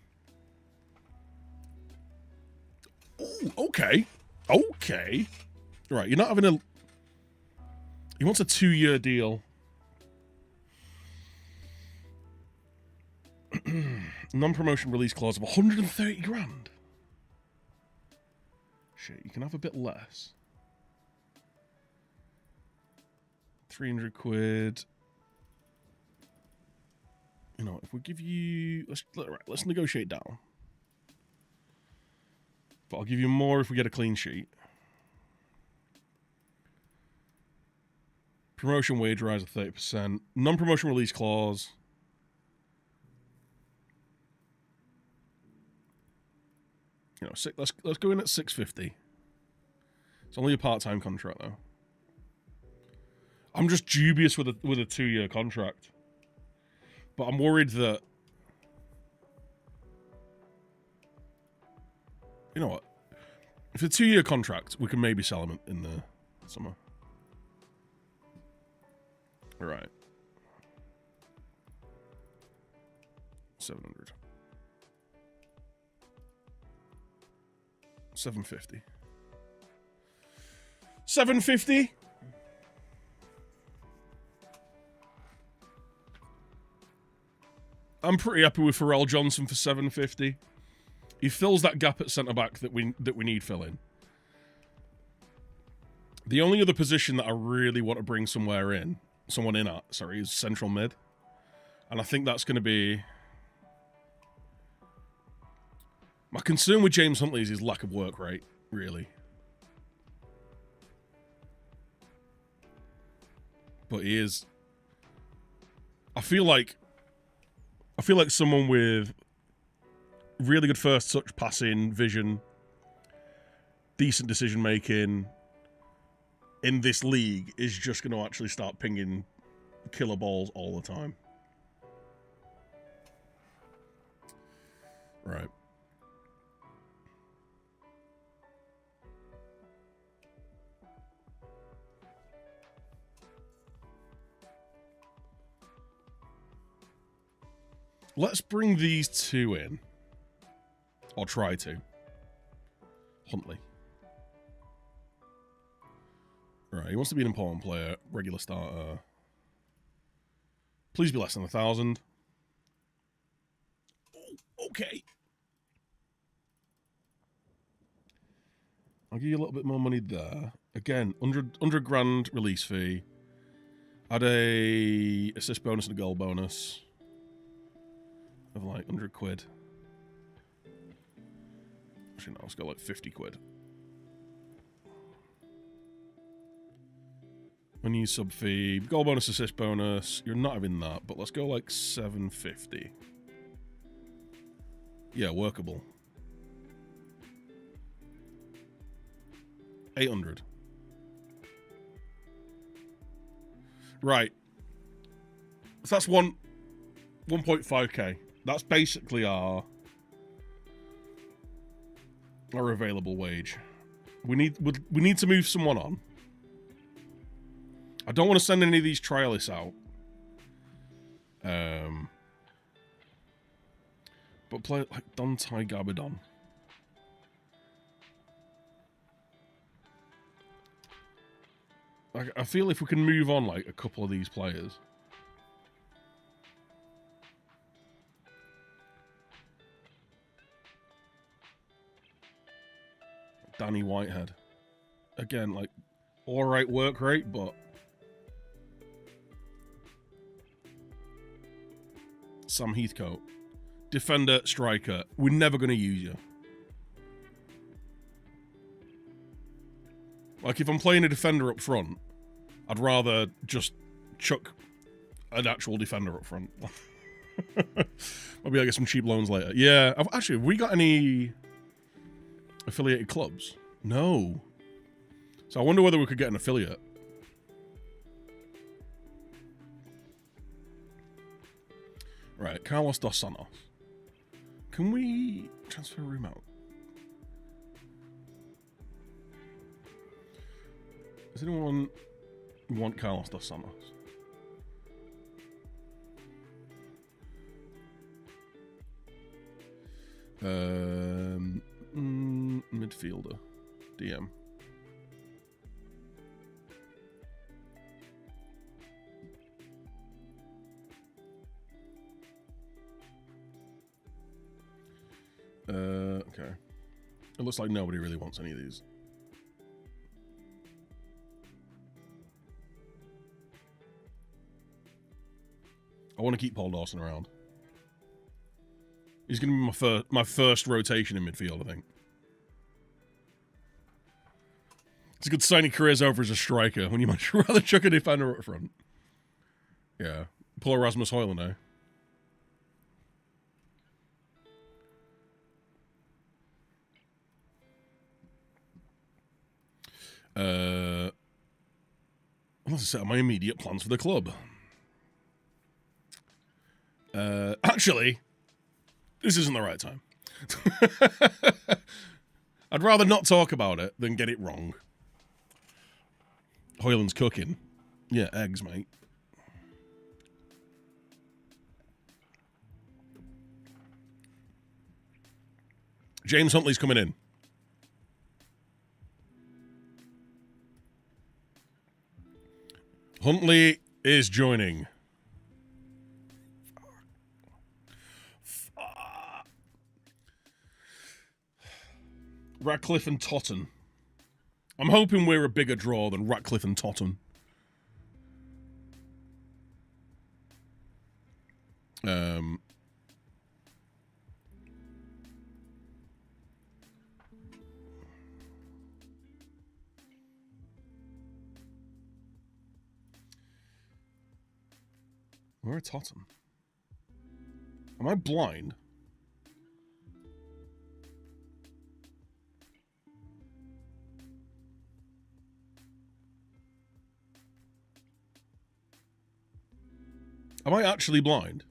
Ooh, okay. Okay. Right, you're not having a... He wants a 2-year deal. Non-promotion release clause of 130 grand. Shit, you can have a bit less. 300 quid. You know, if we give you... Let's negotiate down. But I'll give you more if we get a clean sheet. Promotion wage rise of 30%. Non-promotion release clause. You know, let's go in at 650. It's only a part-time contract though. I'm just dubious with a 2-year contract. But I'm worried that... You know what? If it's a 2-year contract, we can maybe sell him in the summer. All right. 700. 750. 750? I'm pretty happy with Pharrell Johnson for 750. He fills that gap at centre back that we need filling. The only other position that I really want to bring someone in at, is central mid. And I think that's going to be... My concern with James Huntley is his lack of work rate, really. But he is... I feel like someone with really good first touch passing, vision, decent decision making in this league is just going to actually start pinging killer balls all the time. Right. Let's bring these two in. Or try to. Huntley. Right, he wants to be an important player. Regular starter. Please be less than 1,000. Oh, okay. I'll give you a little bit more money there. Again, 100 grand release fee. Add a assist bonus and a goal bonus of like 100 quid. Actually, no, let's go like 50 quid. Unused sub fee, goal bonus, assist bonus. You're not having that, but let's go like 750. Yeah, workable. 800. Right. So that's 1.5k. That's basically our available wage. We need to move someone on. I don't want to send any of these trialists out. But play like Dante Gabadon. I feel if we can move on like a couple of these players. Danny Whitehead. Again, like, alright work rate, but... Sam Heathcote. Defender, striker. We're never going to use you. Like, if I'm playing a defender up front, I'd rather just chuck an actual defender up front. Maybe I'll get some cheap loans later. Yeah, actually, have we got any affiliated clubs? No. So I wonder whether we could get an affiliate. Right, Carlos Dos Santos. Can we transfer room out? Does anyone want Carlos Dos Santos? Midfielder. DM. Okay. It looks like nobody really wants any of these. I want to keep Paul Dawson around. He's going to be my first rotation in midfield, I think. It's a good signing careers over as a striker when you much rather chuck a defender up front. Yeah. Pull Erasmus Højlund now. Let's set up my immediate plans for the club. Actually, this isn't the right time. I'd rather not talk about it than get it wrong. Højlund's cooking. Yeah, eggs, mate. James Huntley's coming in. Huntley is joining. Ratcliffe and Totten. I'm hoping we're a bigger draw than Ratcliffe and Totten. Where are Totten? Am I blind? Am I actually blind?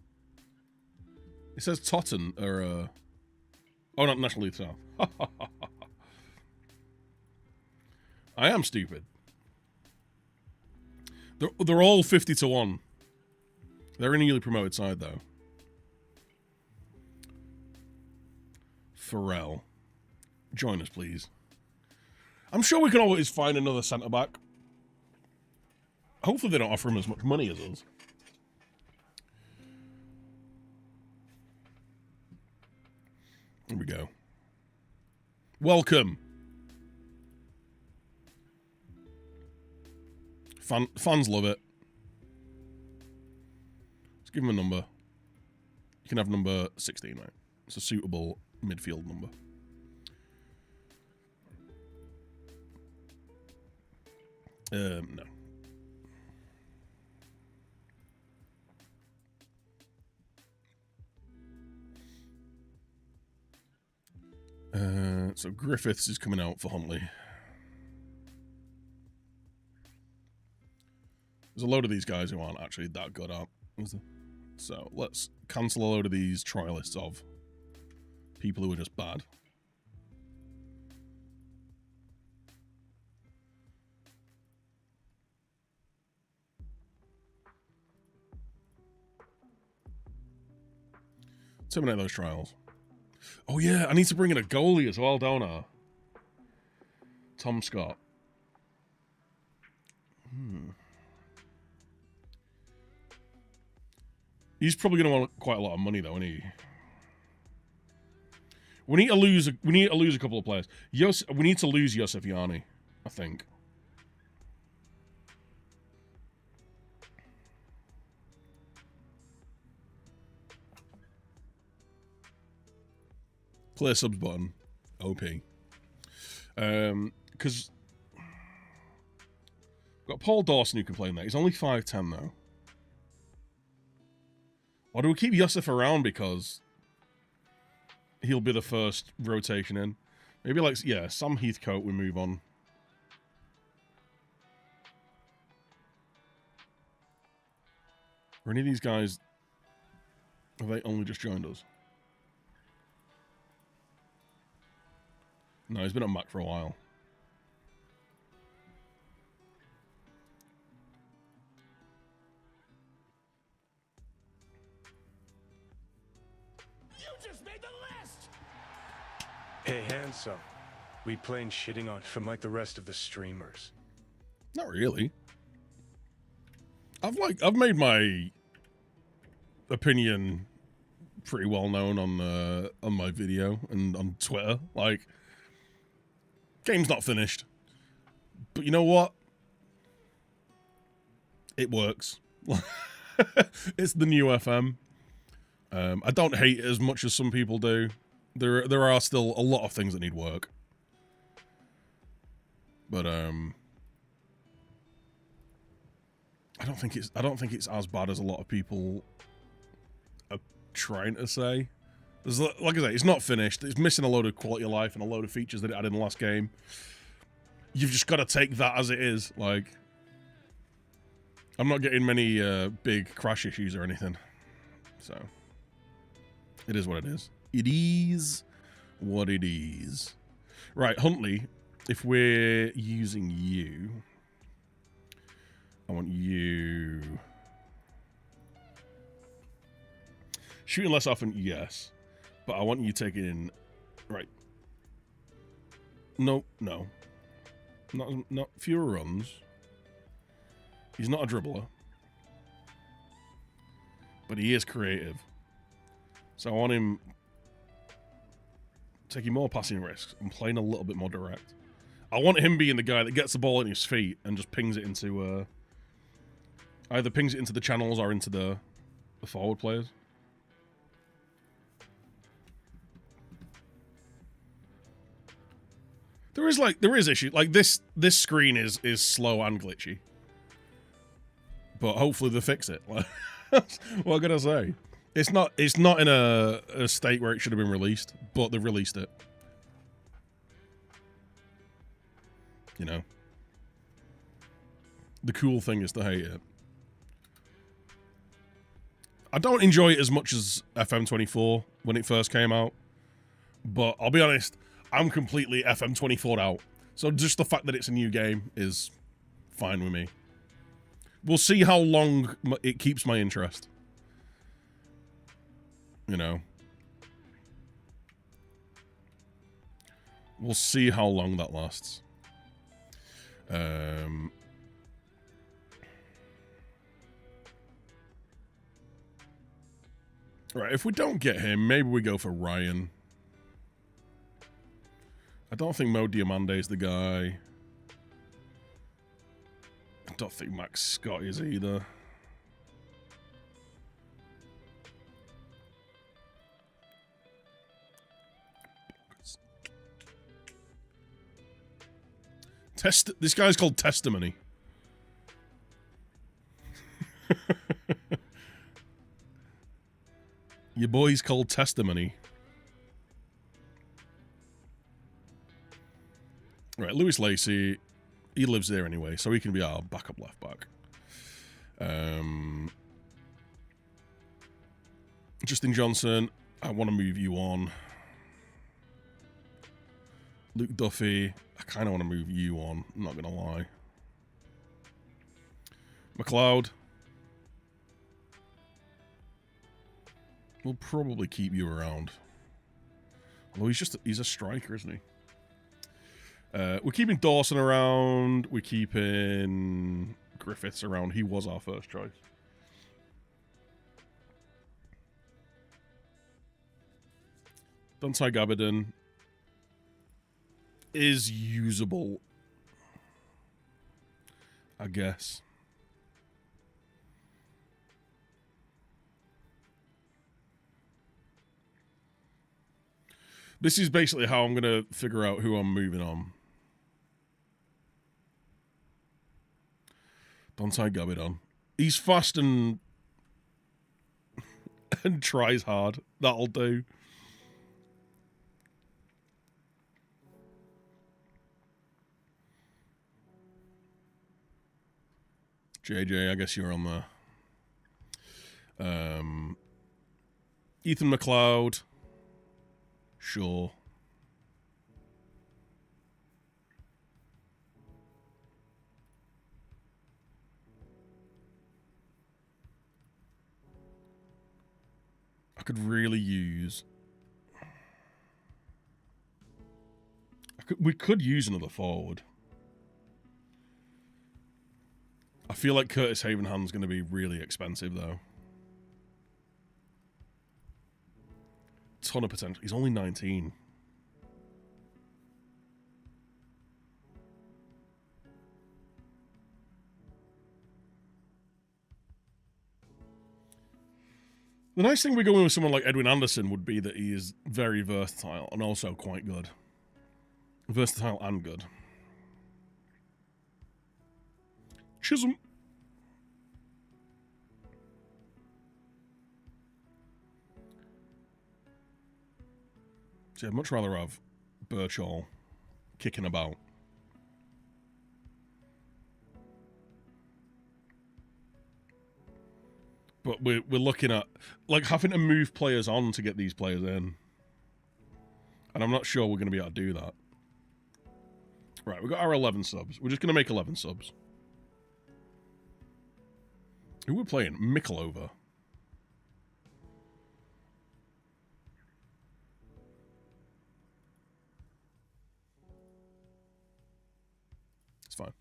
It says Totten or oh, not National Youth South. I am stupid. They're all 50-1. They're in a newly promoted side though. Farrell, join us, please. I'm sure we can always find another centre back. Hopefully, they don't offer him as much money as us. Here we go. Welcome. Fans love it. Let's give him a number. You can have number 16, right? It's a suitable midfield number. No. So Griffiths is coming out for Huntley. There's a load of these guys who aren't actually that good, aren't there? So let's cancel a load of these trialists of people who are just bad. Terminate those trials. Oh yeah, I need to bring in a goalie as well, don't I? Tom Scott. He's probably going to want quite a lot of money, though, isn't he? We need to lose. We need to lose a couple of players. We need to lose Josef Yanni, I think. Clear subs button. OP. Because got Paul Dawson who can play in that. He's only 5'10", though. Or do we keep Josef around because he'll be the first rotation in? Maybe like, yeah, Sam Heathcote, we move on. Are any of these guys, have they only just joined us? No, he's been at Macc for a while. You just made the list! Hey, handsome. We playing shitting on him like the rest of the streamers. Not really. I've made my opinion pretty well known on my video and on Twitter. Like, game's not finished, but you know what? It works. It's the new FM. I don't hate it as much as some people do. There are still a lot of things that need work, but I don't think it's as bad as a lot of people are trying to say. There's, like I say, it's not finished. It's missing a load of quality of life and a load of features that it had in the last game. You've just got to take that as it is. Like, I'm not getting many big crash issues or anything. So, it is what it is. It is what it is. Right, Huntley, if we're using you, I want you... Shooting less often, yes. But I want you taking... Right. No. Not fewer runs. He's not a dribbler. But he is creative. So I want him taking more passing risks and playing a little bit more direct. I want him being the guy that gets the ball in his feet and just pings it into either pings it into the channels or into the forward players. There is issue. Like this screen is slow and glitchy. But hopefully they fix it. What can I say? It's not in a state where it should have been released, but they've released it. You know. The cool thing is to hate it. I don't enjoy it as much as FM24 when it first came out. But I'll be honest, I'm completely FM24 out. So just the fact that it's a new game is fine with me. We'll see how long it keeps my interest. You know. We'll see how long that lasts. Right, if we don't get him, maybe we go for Ryan. I don't think Mo Diamande is the guy. I don't think Max Scott is either. This guy's called Testimony. Your boy's called Testimony. Right, Lewis Lacey, he lives there anyway, so he can be our backup left back. Justin Johnson, I want to move you on. Luke Duffy, I kind of want to move you on, I'm not going to lie. McLeod, we'll probably keep you around. Although he's a striker, isn't he? We're keeping Dawson around. We're keeping Griffiths around. He was our first choice. Dante Gabardin is usable, I guess. This is basically how I'm going to figure out who I'm moving on. Dante Gabardin. He's fast and tries hard. That'll do. JJ, I guess you're on there. Ethan McLeod. Sure. I could really use... We could use another forward. I feel like Curtis Havenhand's going to be really expensive, though. Ton of potential. He's only 19. The nice thing with going with someone like Edwin Anderson would be that he is very versatile and also quite good. Versatile and good. Chisholm. See, I'd much rather have Birchall kicking about. But we're looking at, like, having to move players on to get these players in. And I'm not sure we're going to be able to do that. Right, we've got our 11 subs. We're just going to make 11 subs. Who we're playing? Mikulova. It's fine.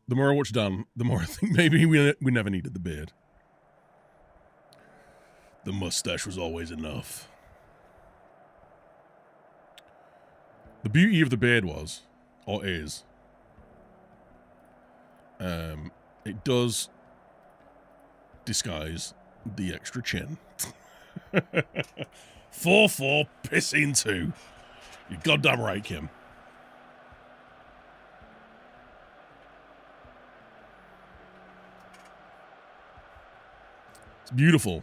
The more I watch Dan, the more I think maybe we never needed the beard. The mustache was always enough. The beauty of the beard was, or is, it does disguise the extra chin. 4-4, pissing 2. You're goddamn right, Kim. It's beautiful.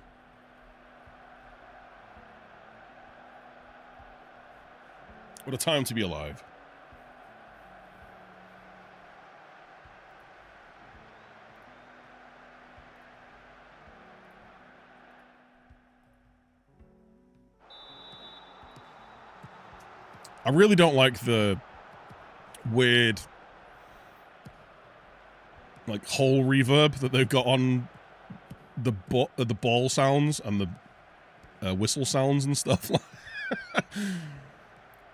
What a time to be alive. I really don't like the weird, like, hole reverb that they've got on the ball sounds and the whistle sounds and stuff.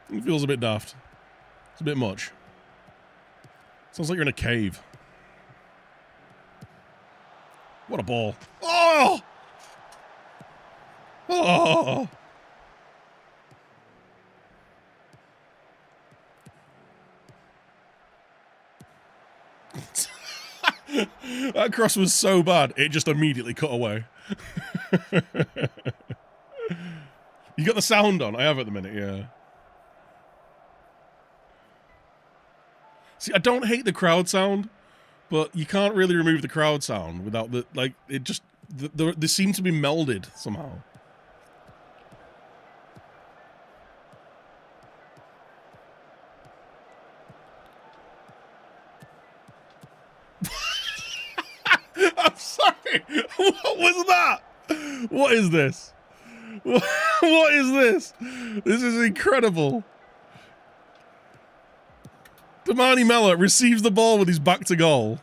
It feels a bit daft. It's a bit much. Sounds like you're in a cave. What a ball. Oh! Oh! That cross was so bad, it just immediately cut away. You got the sound on? I have at the minute, yeah. See, I don't hate the crowd sound, but you can't really remove the crowd sound without the, like, it just, they seem to be melded somehow. I'm sorry. What was that? What is this? What is this? This is incredible. Damani Mellor receives the ball with his back to goal.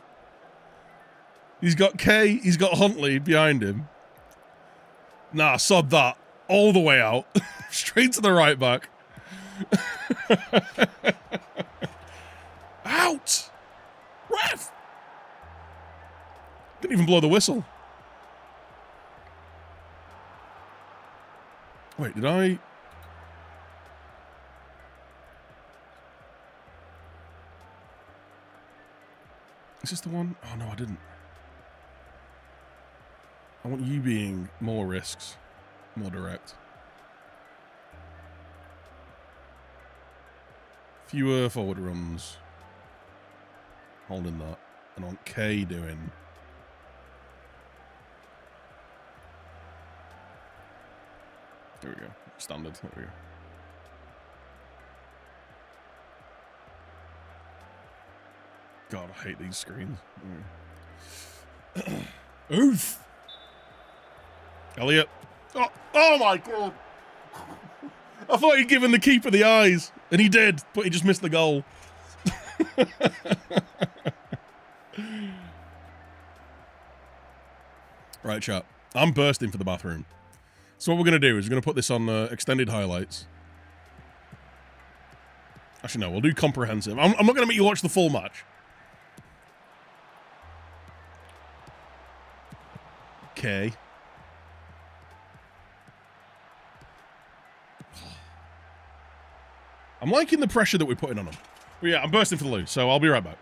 He's got Kay, he's got Huntley behind him. Nah, sod that. All the way out. Straight to the right back. Out! Ref! Didn't even blow the whistle. Wait, did I... Is this the one? Oh, no, I didn't. I want you being more risks, more direct. Fewer forward runs. Holding that. And I want K doing... There we go. Standard. There we go. God, I hate these screens. Oof! Elliot. Oh my God! I thought he'd given the keeper the eyes, and he did, but he just missed the goal. Right, chat. I'm bursting for the bathroom. So what we're going to do is we're going to put this on extended highlights. Actually, no, we'll do comprehensive. I'm not going to make you watch the full match. Okay. I'm liking the pressure that we're putting on them. But yeah, I'm bursting for the loo, so I'll be right back.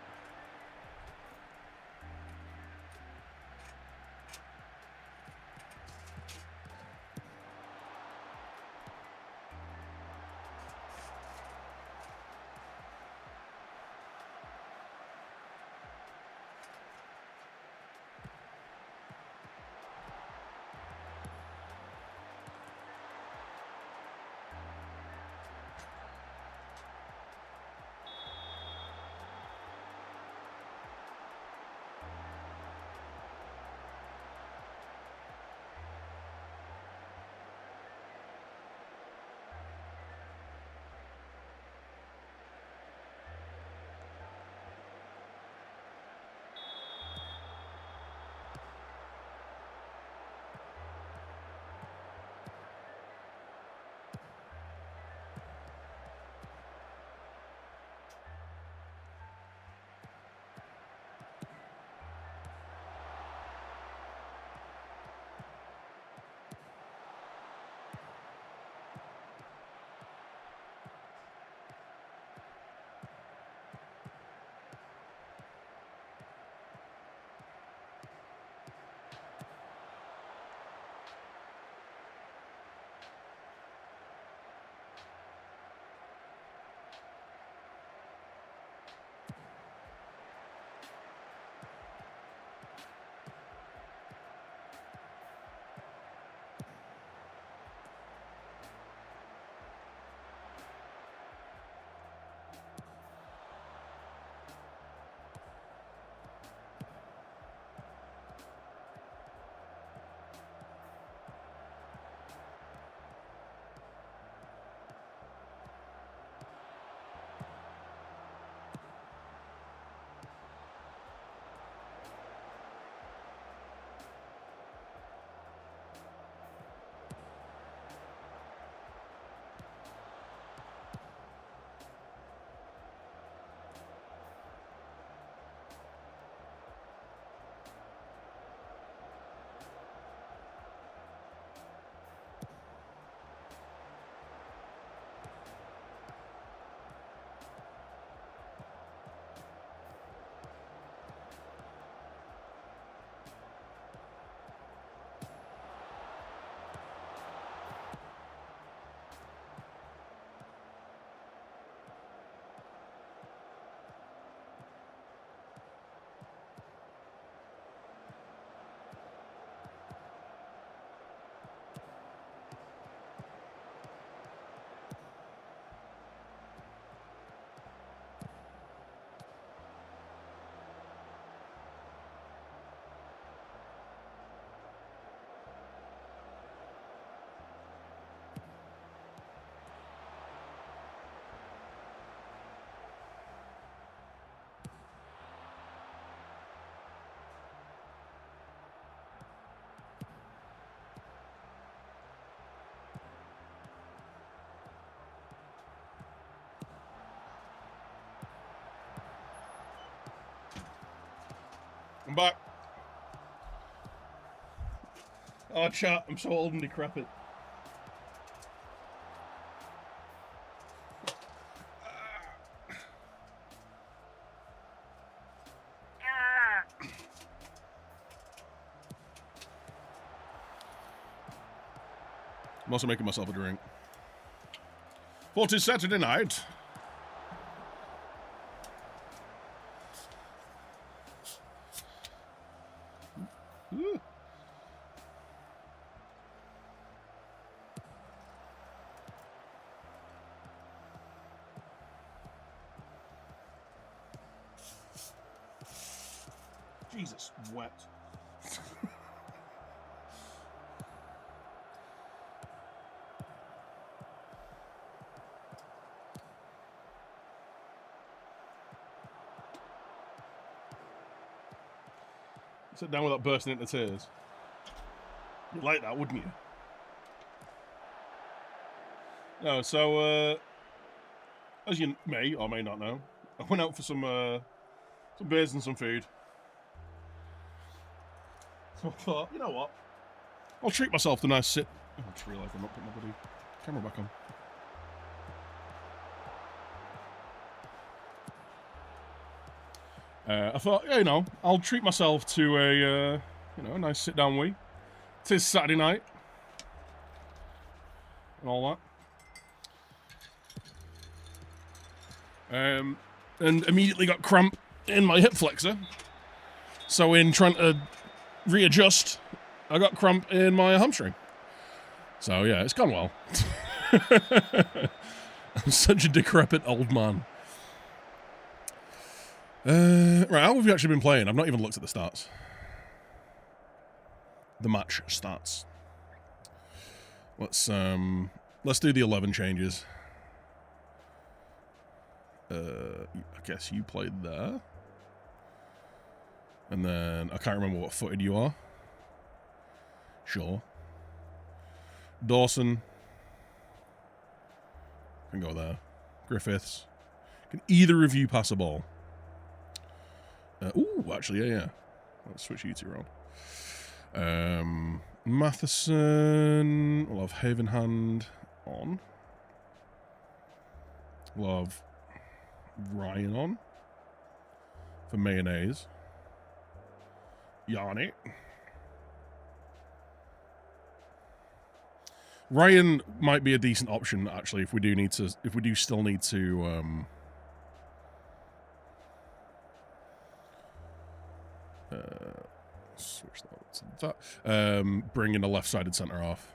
I'm back. Oh, chat, I'm so old and decrepit. I'm also making myself a drink. For 'tis Saturday night. Ooh. Jesus, wet. Sit down without bursting into tears. You'd like that, wouldn't you? No, so, as you may or may not know, I went out for some beers and some food. So I thought, you know what? I'll treat myself to a nice sit. Oh, I just realised I'm not putting my bloody camera back on. I thought, yeah, you know, I'll treat myself to a nice sit-down wee. It is Saturday night. And all that. And immediately got cramp in my hip flexor. So in trying to readjust, I got cramp in my hamstring. So yeah, it's gone well. I'm such a decrepit old man. Right, how have we actually been playing? I've not even looked at the stats. The match stats. Let's do the 11 changes. I guess you played there. And then I can't remember what footed you are. Sure. Dawson. Can go there. Griffiths. Can either of you pass a ball? Ooh, actually, yeah. Let's switch you two around. Matheson. We'll have Havenhand on. We'll have Ryan on. For mayonnaise. Yanni. Ryan might be a decent option, actually, if we do still need to, switch that to that. Bring in a left-sided centre half.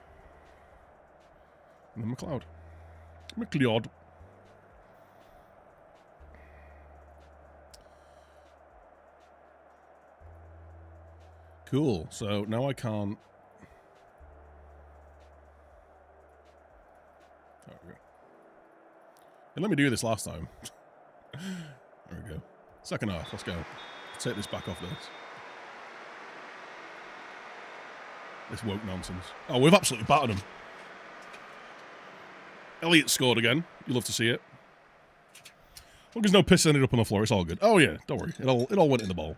And then McLeod. Cool. So now I can't. There we go. And let me do this last time. There we go. Second half. Let's go. Take this back off this. This woke nonsense. Oh, we've absolutely battered them. Elliot scored again. You love to see it. As long as no piss ended up on the floor, it's all good. Oh yeah, don't worry. It all went in the bowl.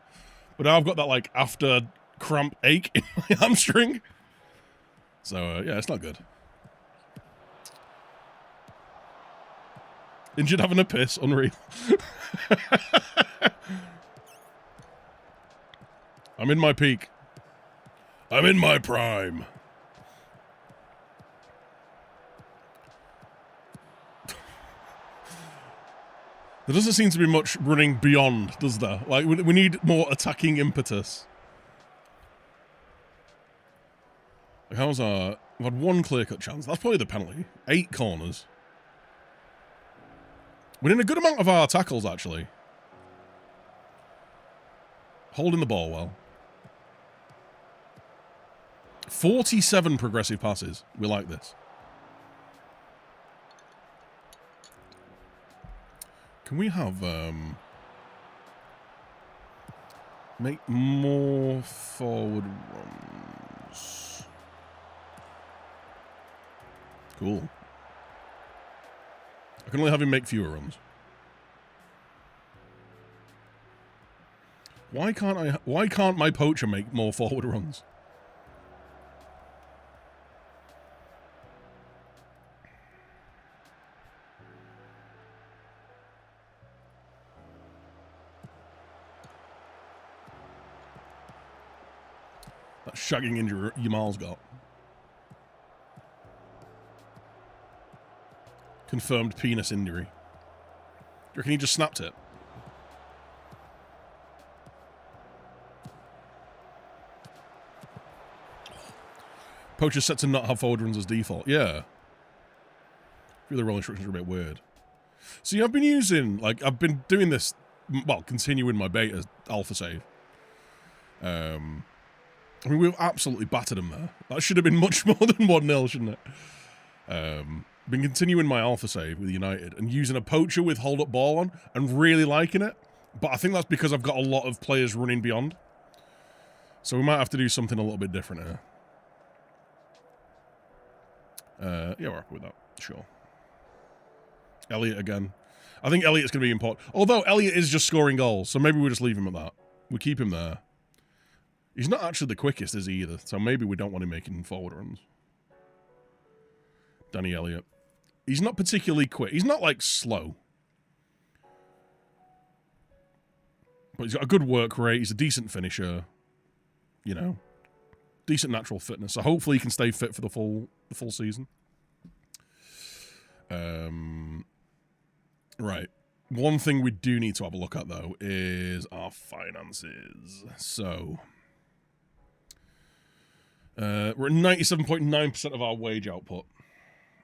But now I've got that like after cramp ache in my hamstring. So yeah, it's not good. Injured having a piss, unreal. I'm in my peak. I'm in my prime. There doesn't seem to be much running beyond, does there? Like, we need more attacking impetus. Like, how's our... We've had one clear-cut chance. That's probably the penalty. 8 corners. We're in a good amount of our tackles, actually. Holding the ball well. 47 progressive passes. We like this. Can we have, make more forward runs? Cool. I can only have him make fewer runs. Why can't my poacher make more forward runs? That shagging injury Yamal's got. Confirmed penis injury. Do you reckon he just snapped it? Poacher's set to not have forward runs as default. Yeah. The role instructions are a bit weird. See, I've been using, like, I've been doing this, well, continuing my beta alpha save. I mean, we've absolutely battered them there. That should have been much more than 1-0, shouldn't it? Been continuing my alpha save with United and using a poacher with hold-up ball on and really liking it. But I think that's because I've got a lot of players running beyond. So we might have to do something a little bit different here. Yeah, we're happy with that. Sure. Elliot again. I think Elliot's going to be important. Although Elliot is just scoring goals, so maybe we'll just leave him at that. We keep him there. He's not actually the quickest, is he, either? So maybe we don't want him making forward runs. Danny Elliott. He's not particularly quick. He's not, like, slow. But he's got a good work rate. He's a decent finisher. You know. Decent natural fitness. So hopefully he can stay fit for the full season. Right. One thing we do need to have a look at, though, is our finances. So... we're at 97.9% of our wage output,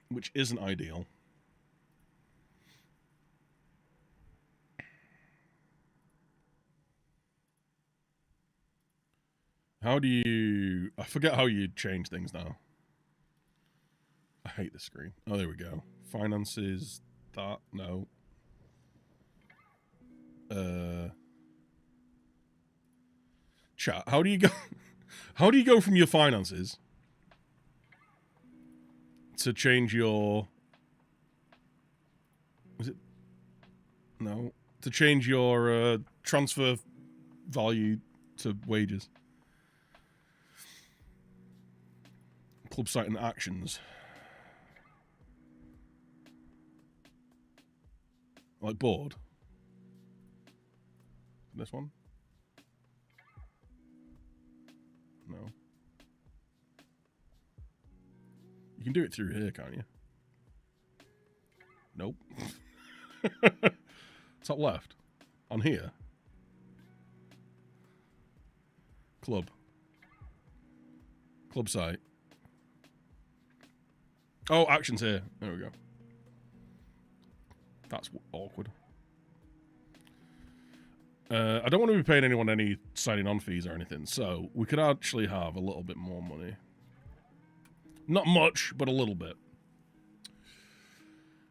which isn't ideal. How do you... I forget how you change things now. I hate this screen. Oh, there we go. Finances... That... No. Chat, how do you go... How do you go from your finances to change your... Is it... No. To change your transfer value to wages? Club site and actions. Like board? This one? No. You can do it through here, can't you? Nope. Top left. On here. Club. Club site. Oh, actions here. There we go. That's awkward. I don't want to be paying anyone any signing on fees or anything, so we could actually have a little bit more money. Not much, but a little bit.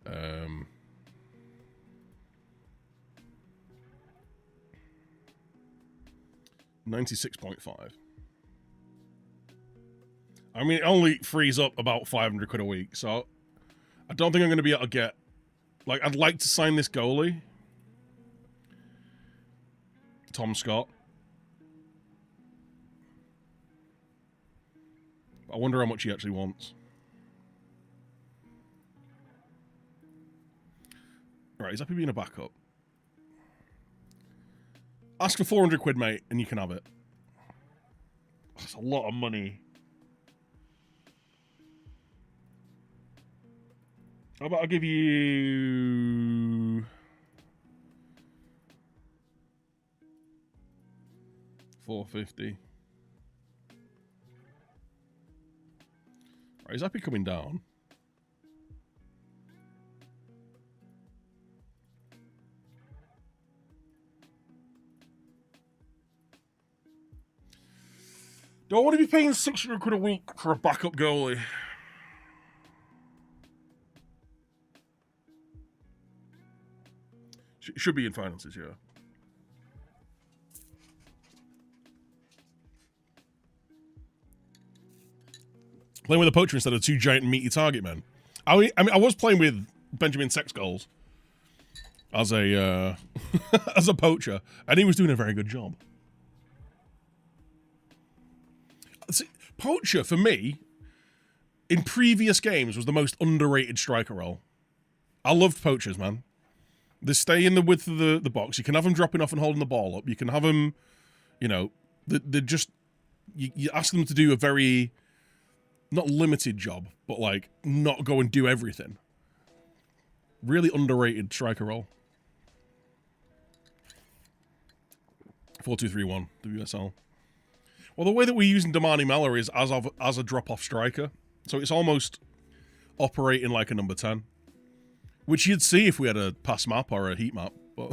96.5. I mean, it only frees up about 500 quid a week, so I don't think I'm going to be able to get... Like, I'd like to sign this goalie. Tom Scott. I wonder how much he actually wants. Right, he's happy being a backup. Ask for 400 quid, mate, and you can have it. That's a lot of money. How about I give you... 450. Right, is Happy coming down? Do I want to be paying 600 quid a week for a backup goalie? Should be in finances, yeah. Playing with a poacher instead of two giant meaty target men. I mean, I was playing with Benjamin Sex goals as a as a poacher, and he was doing a very good job. Poacher, for me, in previous games, was the most underrated striker role. I loved poachers, man. They stay in the width of the box. You can have them dropping off and holding the ball up. You can have them, you know, they're just... You ask them to do a very... Not limited job, but, like, not go and do everything. Really underrated striker role. 4-2-3-1, WSL. Well, the way that we're using Damani Mella is as a drop-off striker. So it's almost operating like a number 10. Which you'd see if we had a pass map or a heat map. But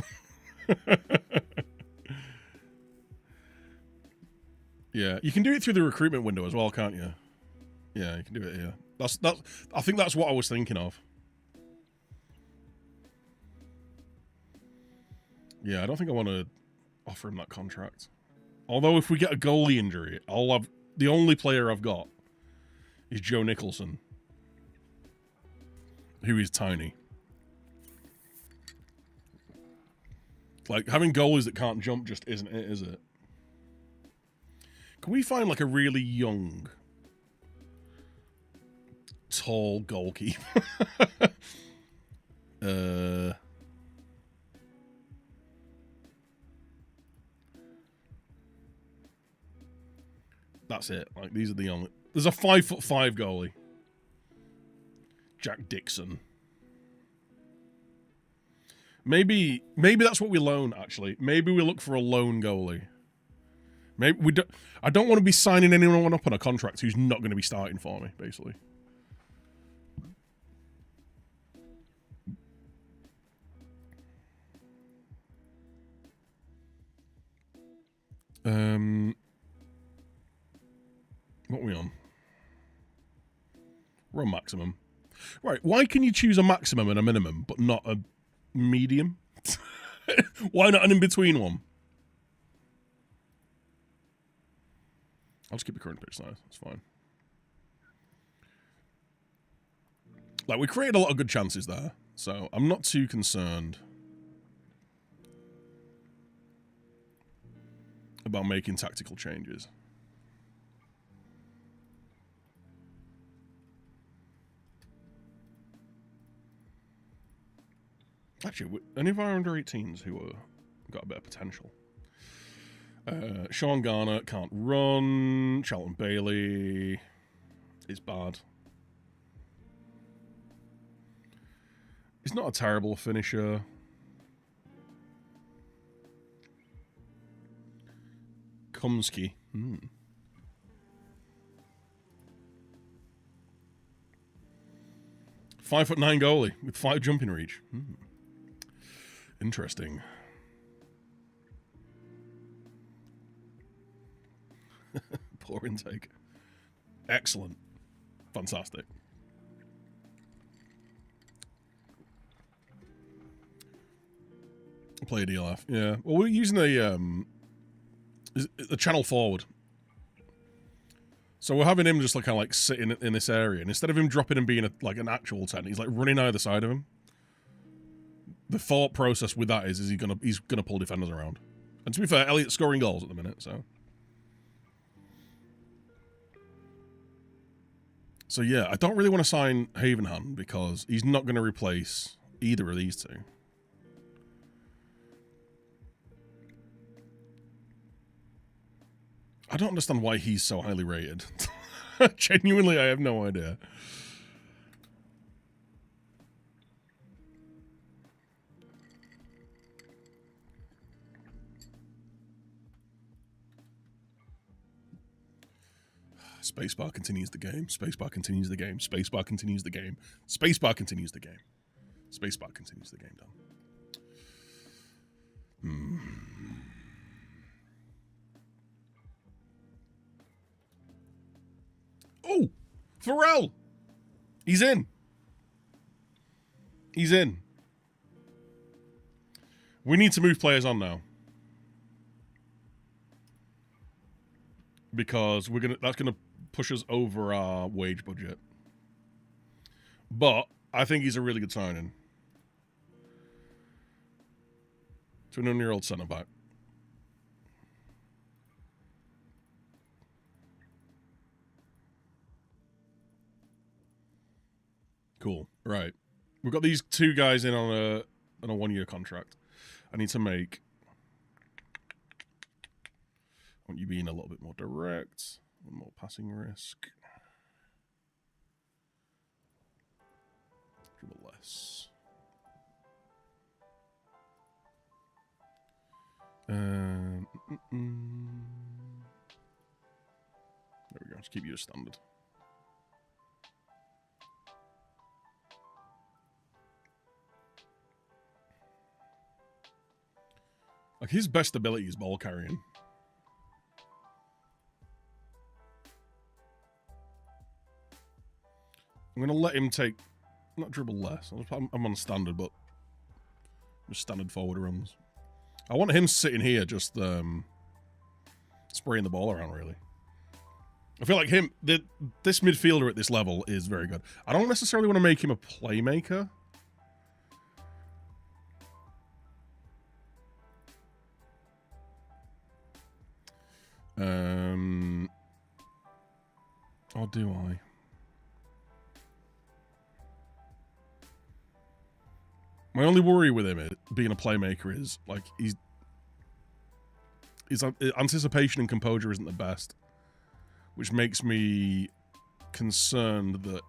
yeah, you can do it through the recruitment window as well, can't you? Yeah, you can do it here. I think that's what I was thinking of. Yeah, I don't think I want to offer him that contract. Although if we get a goalie injury, the only player I've got is Joe Nicholson, who is tiny. Like, having goalies that can't jump just isn't it, is it? Can we find, like, a really young, tall goalkeeper? That's it. Like, these are the only... There's a 5'5" goalie. Jack Dixon. Maybe that's what we loan, actually. Maybe we look for a loan goalie. Maybe we don't... I don't want to be signing anyone up on a contract who's not going to be starting for me, basically. What are we on? We're on maximum. Right, why can you choose a maximum and a minimum, but not a medium? Why not an in-between one? I'll just keep the current pitch size. That's fine. Like, we created a lot of good chances there, so I'm not too concerned about making tactical changes. Actually, any of our under 18s who are got a bit of potential? Sean Garner can't run. Charlton Bailey is bad. He's not a terrible finisher. Kumsky. 5'9" goalie with 5 jumping reach. Interesting. Poor intake. Excellent. Fantastic. Play a DLF. Yeah. Well, we're using the channel forward. So we're having him just like kind of like sitting in this area, and instead of him dropping and being like an actual 10, he's like running either side of him. The thought process with that is he's gonna pull defenders around. And to be fair, Elliott's scoring goals at the minute, so. So yeah, I don't really want to sign Havenham because he's not going to replace either of these two. I don't understand why he's so highly rated. Genuinely, I have no idea. Spacebar continues the game. Spacebar continues the game. Spacebar continues the game. Spacebar continues the game. Spacebar continues the game, done. Oh! Pharrell! He's in. He's in. We need to move players on now. Because that's gonna push us over our wage budget. But I think he's a really good signing. 21-year-old centre back. Cool. Right. We've got these two guys in on a 1-year contract. I need to make... I want you being a little bit more direct. One more passing risk. Dribble less. There we go. Just keep you as standard. Like, his best ability is ball carrying. I'm going to let him take... Not dribble less. I'm on standard, but... Just standard forward runs. I want him sitting here just spraying the ball around, really. I feel like this midfielder at this level is very good. I don't necessarily want to make him a playmaker. Or do I? My only worry with him being a playmaker is, like, his anticipation and composure isn't the best, which makes me concerned that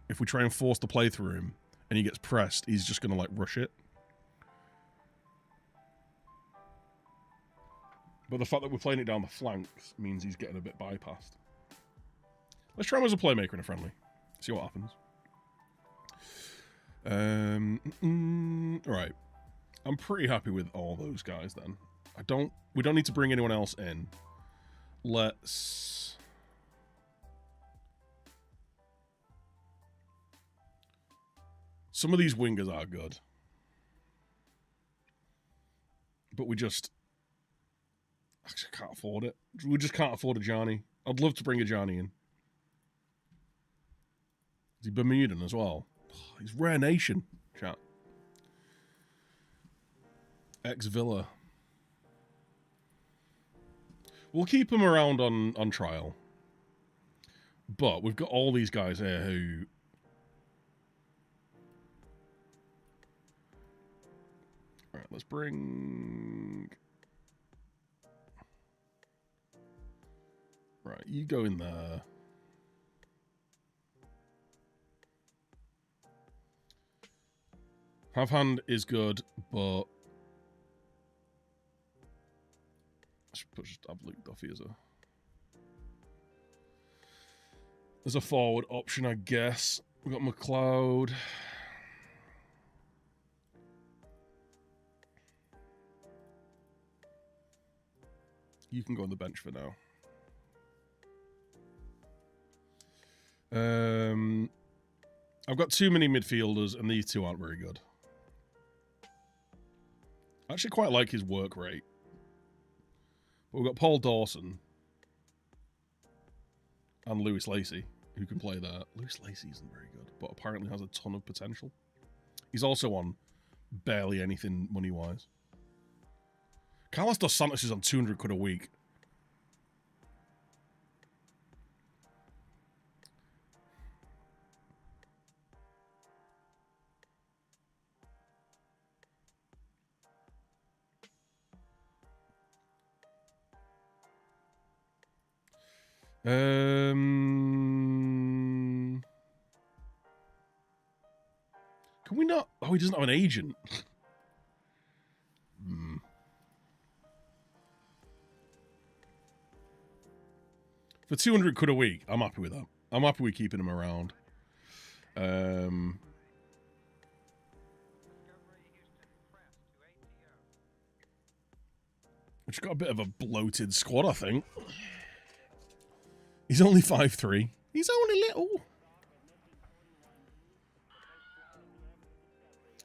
if we try and force the play through him and he gets pressed, he's just going to, like, rush it. But the fact that we're playing it down the flanks means he's getting a bit bypassed. Let's try him as a playmaker in a friendly. See what happens. Right. I'm pretty happy with all those guys then. We don't need to bring anyone else in. Let's... Some of these wingers are good. But we just... Actually, I can't afford it. We just can't afford a Johnny. I'd love to bring a Johnny in. Is he Bermudan as well? Oh, he's Rare Nation, chat. Ex-Villa. We'll keep him around on trial. But we've got all these guys here who... Alright, let's bring... Right, you go in there. Have hand is good, but I should put just Luke Duffy as a forward option, I guess. We've got McLeod. You can go on the bench for now. I've got too many midfielders, and these two aren't very good. I actually quite like his work rate. But we've got Paul Dawson and Lewis Lacey, who can play there. Lewis Lacey isn't very good, but apparently has a ton of potential. He's also on barely anything money-wise. Carlos Dos Santos is on 200 quid a week. Can we not? Oh, he doesn't have an agent. For 200 quid a week, I'm happy with that. I'm happy with keeping him around. Which got a bit of a bloated squad, I think. He's only 5'3". He's only little.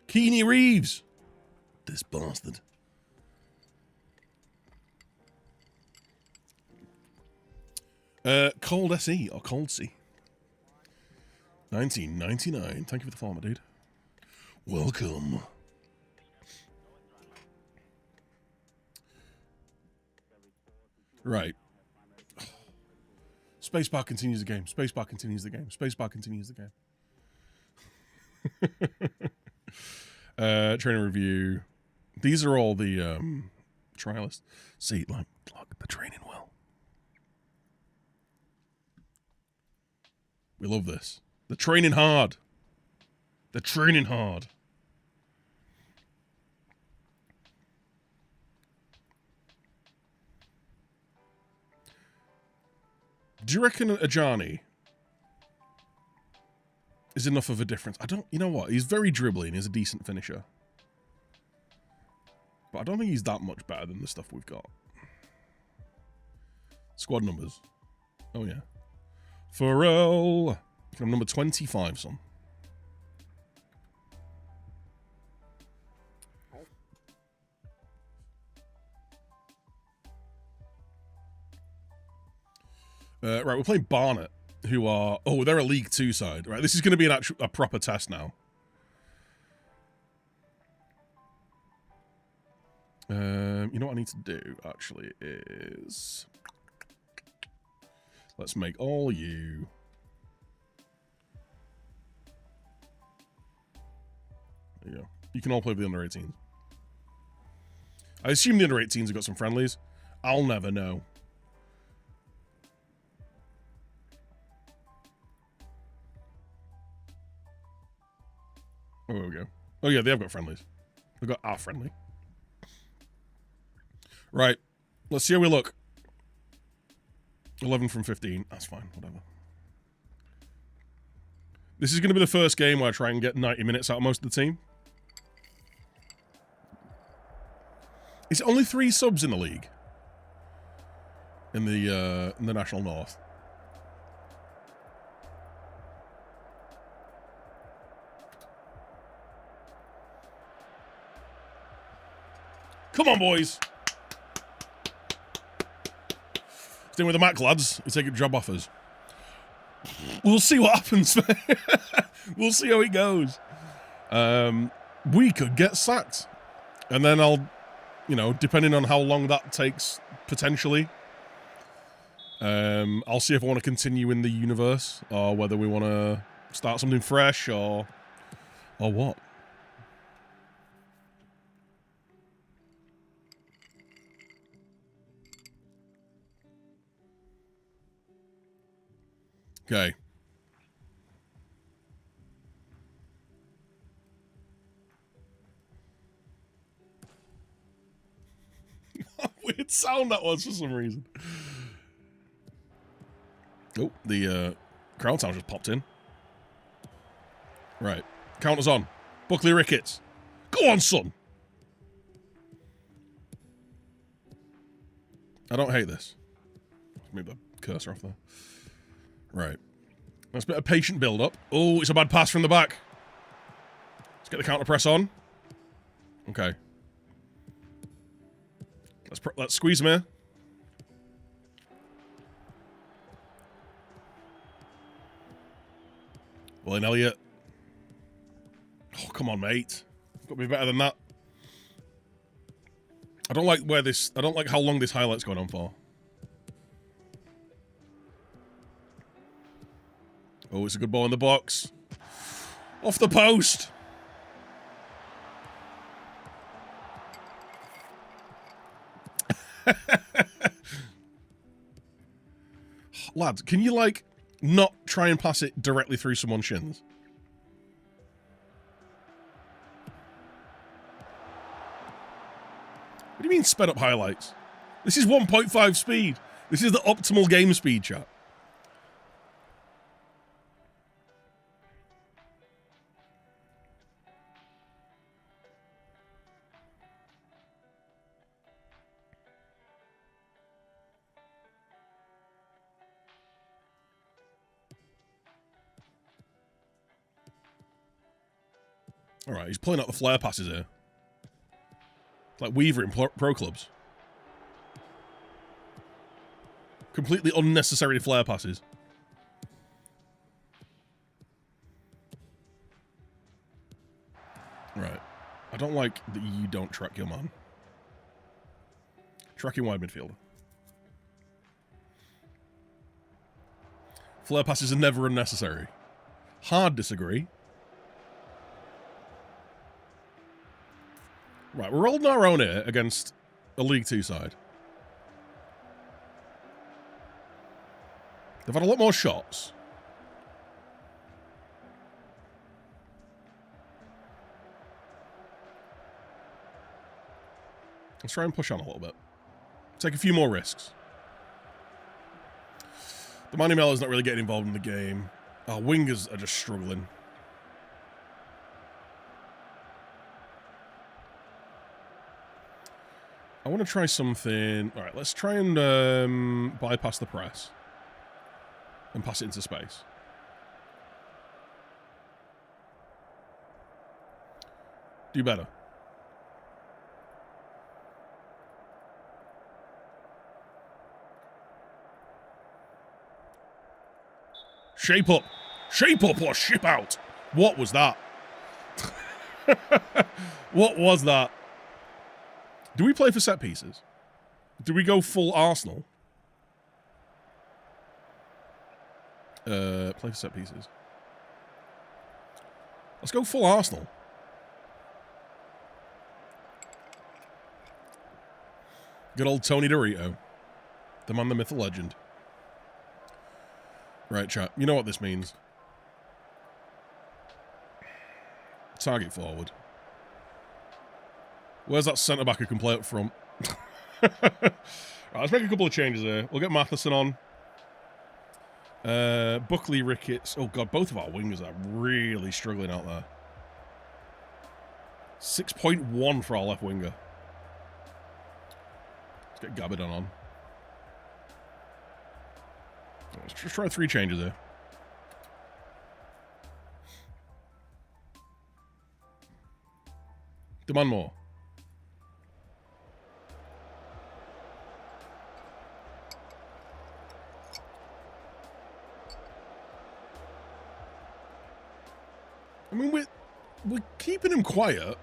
Keane Reeves. This bastard. Cold SE or Cold C. 1999. Thank you for the follow, my dude. Welcome. Right. Spacebar continues the game. Spacebar continues the game. Spacebar continues the game. Training review. These are all the trialists. See, like, look, the training well. We love this. They're training hard. They're training hard. Do you reckon Ajani is enough of a difference? I don't, you know what? He's very dribbly and he's a decent finisher. But I don't think he's that much better than the stuff we've got. Squad numbers. Oh, yeah. Pharrell. I'm number 25, son. Right, we're playing Barnet, who are... Oh, they're a League 2 side. Right, this is going to be a proper test now. You know what I need to do, actually, is... Let's make all you... There you go. You can all play with the under 18s. I assume the under 18s have got some friendlies. I'll never know. Oh, there we go. Oh, yeah, they have got friendlies. They've got our friendly. Right. Let's see how we look. 11 from 15. That's fine. Whatever. This is going to be the first game where I try and get 90 minutes out of most of the team. Is it only 3 subs in the league? In the National North? Come on, boys. Staying with the Macc lads. We take job offers. We'll see what happens. We'll see how it goes. We could get sacked. And then I'll, you know, depending on how long that takes, potentially, I'll see if I want to continue in the universe or whether we want to start something fresh or what. Okay. What weird sound that was for some reason. Oh, the crowd sound just popped in. Right. Counters on. Buckley Ricketts. Go on, son. I don't hate this. Move the cursor off there. Right. That's a bit of patient build-up. Oh, it's a bad pass from the back. Let's get the counter press on. Okay. Let's squeeze him here. William Elliott. Oh, come on, mate. Got to be better than that. I don't like how long this highlight's going on for. Oh, it's a good ball in the box. Off the post. Lads, can you, like, not try and pass it directly through someone's shins? What do you mean sped up highlights? This is 1.5 speed. This is the optimal game speed, chat. All right, he's pulling out the flare passes here. It's like Weaver in pro clubs. Completely unnecessary flare passes. Right. I don't like that you don't track your man. Tracking wide midfielder. Flare passes are never unnecessary. Hard disagree. Right, we're holding our own here against a League 2 side. They've had a lot more shots. Let's try and push on a little bit. Take a few more risks. The Manny Mello's not really getting involved in the game. Our wingers are just struggling. I want to try something... All right, let's try and bypass the press. And pass it into space. Do better. Shape up. Shape up or ship out. What was that? What was that? Do we play for set pieces? Do we go full Arsenal? Play for set pieces. Let's go full Arsenal. Good old Tony Dorito. The man, the myth, the legend. Right, chat. You know what this means. Target forward. Where's that centre-back who can play up front? Right, let's make a couple of changes here. We'll get Matheson on. Buckley, Ricketts. Oh, God, both of our wingers are really struggling out there. 6.1 for our left winger. Let's get Gabadon on. Let's just try 3 changes here. Demand more. I mean, we're keeping him quiet.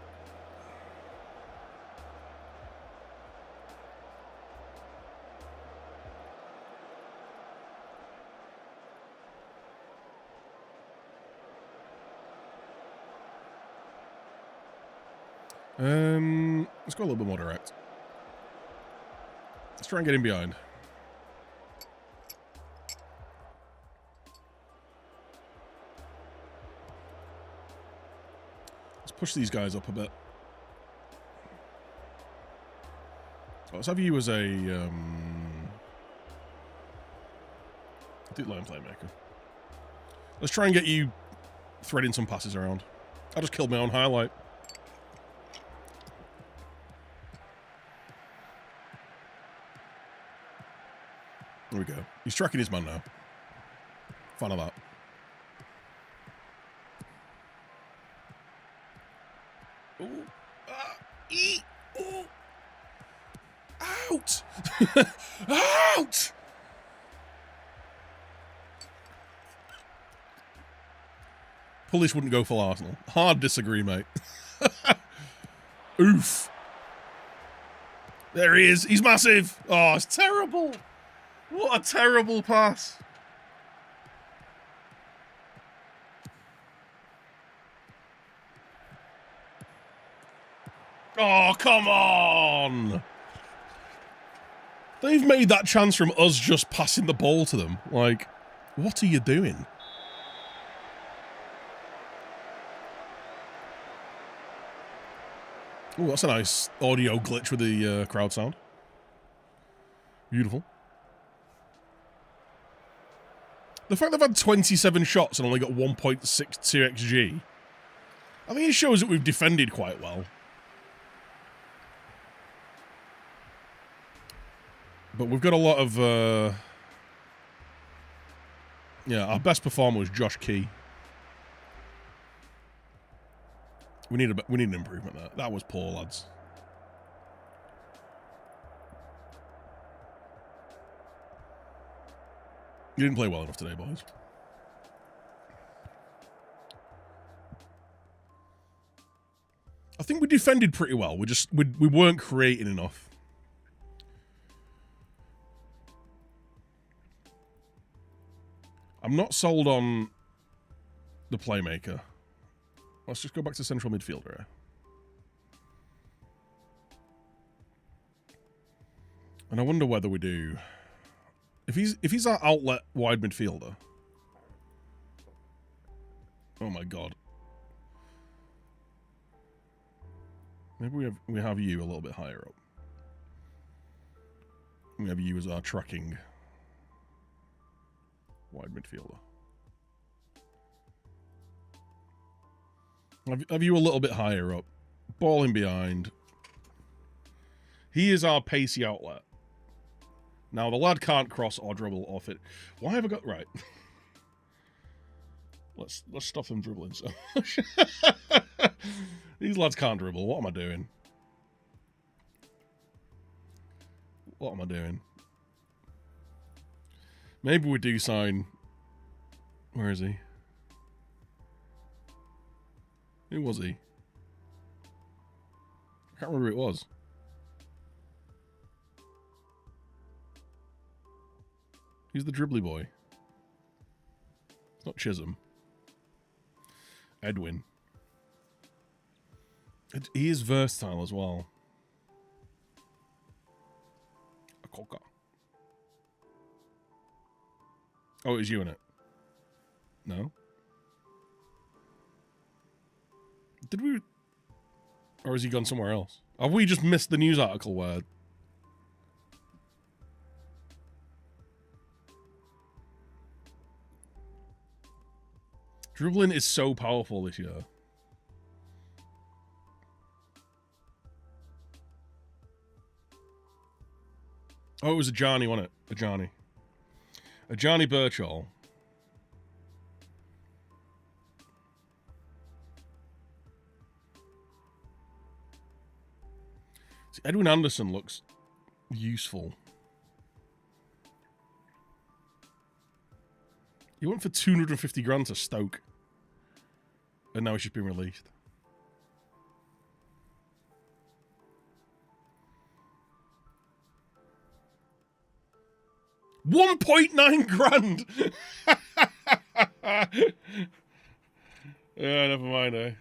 Let's go a little bit more direct. Let's try and get him behind. Let's push these guys up a bit. Let's have you as a deep line playmaker. Let's try and get you threading some passes around. I just killed my own highlight. There we go. He's tracking his man now. Fun of that. Ooh. Ooh. Out! Out! Polish wouldn't go full Arsenal. Hard disagree, mate. Oof. There he is. He's massive. Oh, it's terrible. What a terrible pass. Oh, come on. They've made that chance from us just passing the ball to them. Like, what are you doing? Oh, that's a nice audio glitch with the crowd sound. Beautiful. The fact they've had 27 shots and only got 1.62 XG, I think it shows that we've defended quite well. But we've got a lot of... yeah, our best performer was Josh Key. We need an improvement there. That was poor, lads. You didn't play well enough today, boys. I think we defended pretty well. We weren't creating enough. I'm not sold on the playmaker. Let's just go back to central midfielder here. And I wonder whether we do. If he's our outlet wide midfielder. Oh my god. Maybe we have you a little bit higher up. We have you as our tracking wide midfielder. Have you a little bit higher up. Ball in behind. He is our pacey outlet. Now, the lad can't cross or dribble or fit. Why have I got... Right. Let's stop him dribbling so much. These lads can't dribble. What am I doing? What am I doing? Maybe we do sign... Where is he? Who was he? I can't remember who it was. He's the dribbly boy. It's not Chisholm. Edwin. He is versatile as well. A coca. Oh, it was you in it? No? Did we... Or has he gone somewhere else? Have we just missed the news article where... Dribbling is so powerful this year. Oh, it was Ajani, wasn't it? Ajani. Ajani Birchall. See, Edwin Anderson looks useful. He went for 250 grand to Stoke. And now he's just been released. £1.9 grand! Yeah, never mind, eh?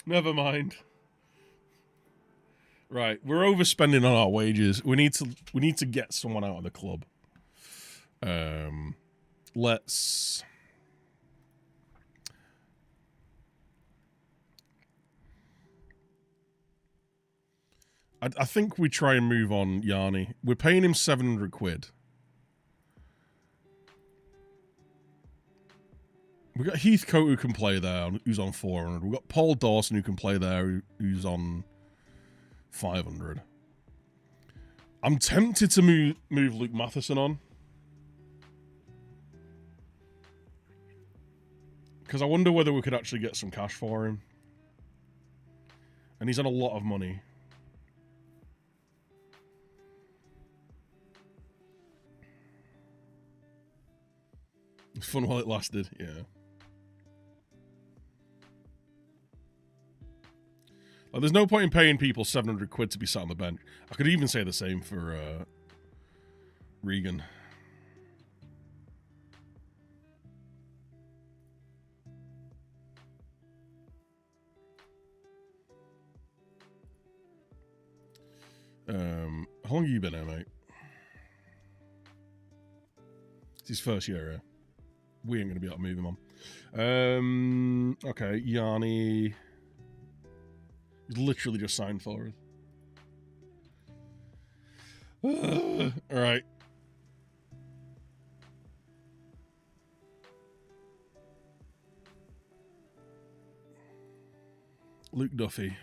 Never mind. Right, we're overspending on our wages. We need to get someone out of the club. Let's... I think we try and move on Yanni. We're paying him 700 quid. We've got Heathcote who can play there, who's on 400. We've got Paul Dawson who can play there, who's on 500. I'm tempted to move Luke Matheson on. Because I wonder whether we could actually get some cash for him. And he's on a lot of money. It's fun while it lasted, yeah. Like, there's no point in paying people 700 quid to be sat on the bench. I could even say the same for Regan. How long have you been here, mate? It's his first year here. We ain't going to be able to move him on. Okay, Yanni. He's literally just signed for us. Alright. Luke Duffy.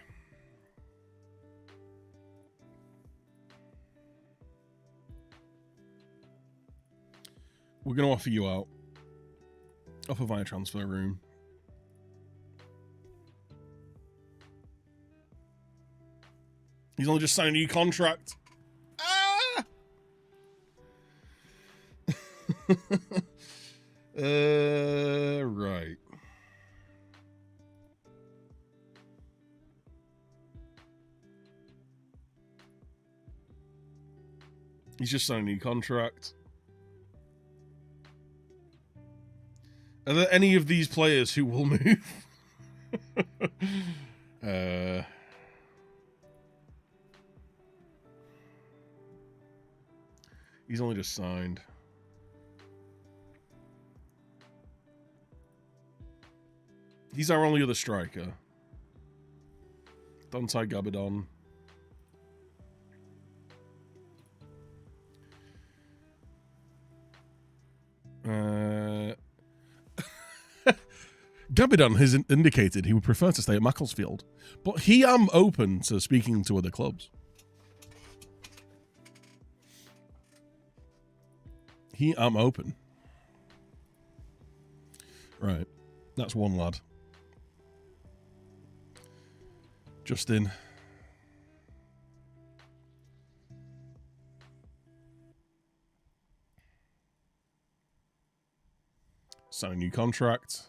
We're going to offer you out. Offer via transfer room. He's only just signed a new contract. Ah! Right. He's just signed a new contract. Are there any of these players who will move? He's only just signed. He's our only other striker. Dante Gabidon. Gabidon has indicated he would prefer to stay at Macclesfield, but he am open to speaking to other clubs. He am open. Right. That's one lad. Justin. Sign a new contract.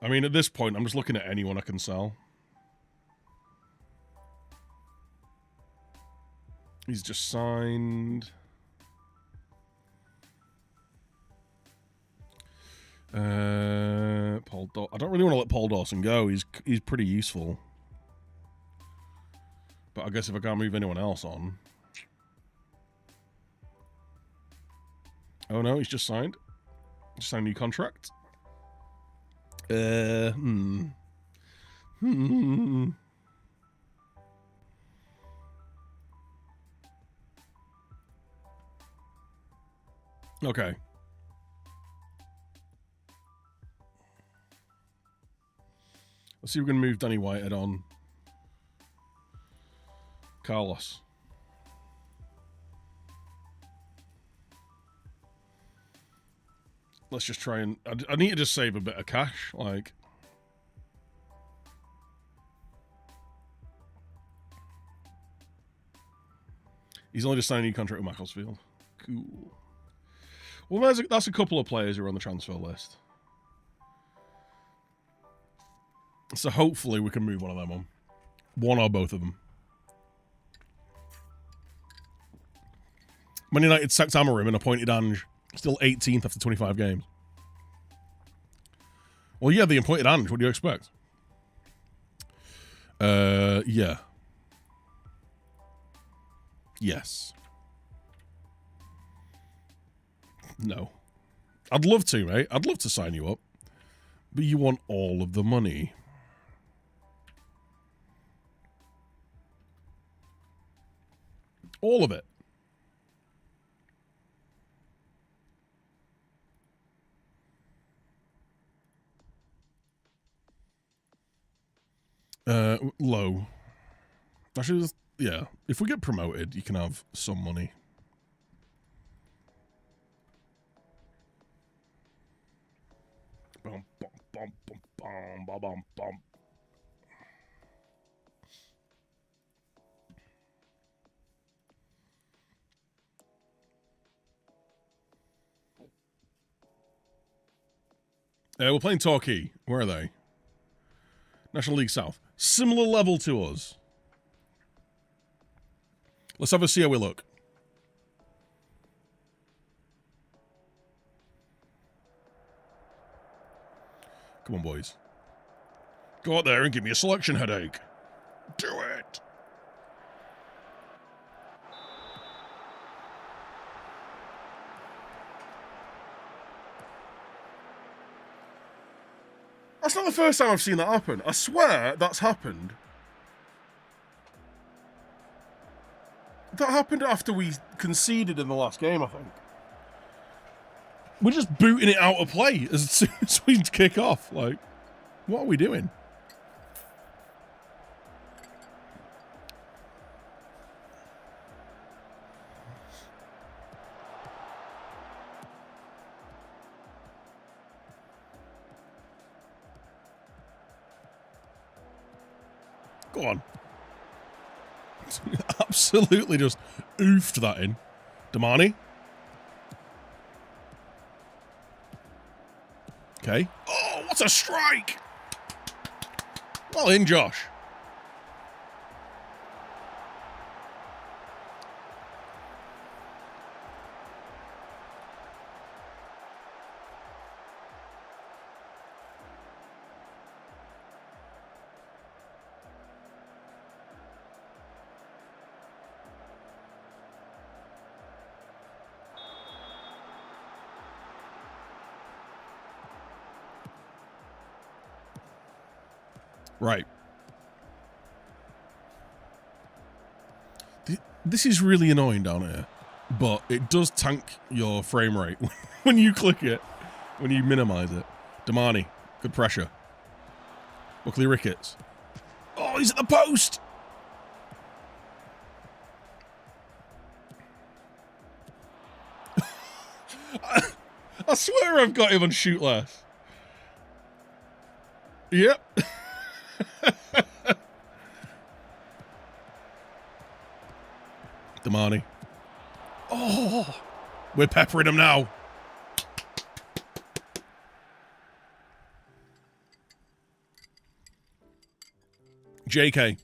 I mean, at this point, I'm just looking at anyone I can sell. He's just signed. Paul I don't really want to let Paul Dawson go. He's pretty useful. But I guess if I can't move anyone else on. Oh no, he's just signed. Just signed a new contract. Okay. Let's see if we can move Danny Whitehead on. Carlos. Let's just try and... I need to just save a bit of cash, like... He's only just signed a new contract with Macclesfield. Cool. Well, that's a couple of players who are on the transfer list. So hopefully we can move one of them on. One or both of them. Man United sacked Amarim and appointed Ange. Still 18th after 25 games. Well, yeah, the appointed Ange. What do you expect? Yeah. Yes. No. I'd love to, mate. I'd love to sign you up. But you want all of the money. All of it. Low. Actually, yeah. If we get promoted, you can have some money. Bum, bum, bum, bum, bum, bum, bum, bum. We're playing Torquay. Where are they? National League South. Similar level to us. Let's have a see how we look. Come on, boys. Go out there and give me a selection headache. Do it. That's not the first time I've seen that happen. I swear that's happened. That happened after we conceded in the last game, I think. We're just booting it out of play as soon as we kick off. Like, what are we doing? Go on. Absolutely just oofed that in. Damani. Okay. Oh, what a strike! Well in, Josh. Right. This is really annoying down here, but it does tank your frame rate when you click it, when you minimize it. Damani, good pressure. Buckley Ricketts. Oh, he's at the post! I swear I've got him on shoot less. Yep. Damani. Oh, we're peppering him now. JK.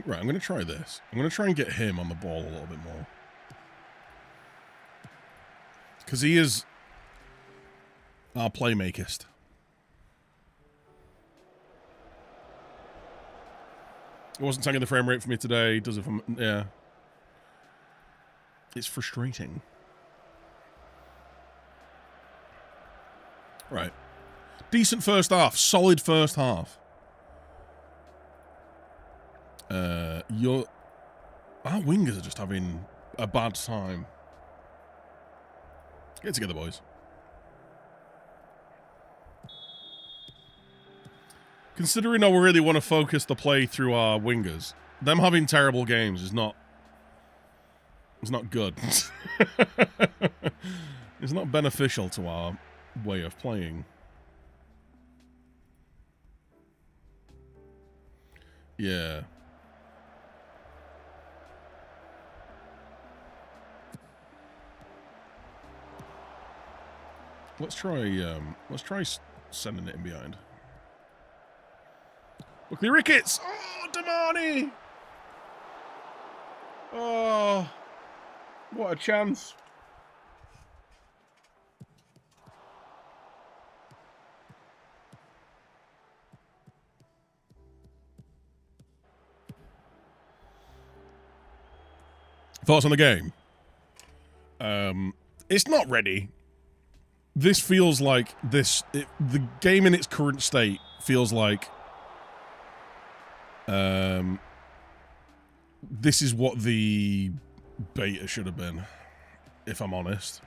Right, I'm going to try this. I'm going to try and get him on the ball a little bit more. Because he is our playmakist. It wasn't taking the frame rate for me today. Does it from... Yeah. It's frustrating. Right. Decent first half. Solid first half. Our wingers are just having a bad time. Get together, boys. Considering how we really want to focus the play through our wingers, them having terrible games is not... It's not good. It's not beneficial to our way of playing. Yeah. Let's try sending it in behind. Buckley Ricketts! Oh, Damani! Oh, what a chance. Thoughts on the game? It's not ready. This feels like the game in its current state feels like this is what the beta should have been, if I'm honest.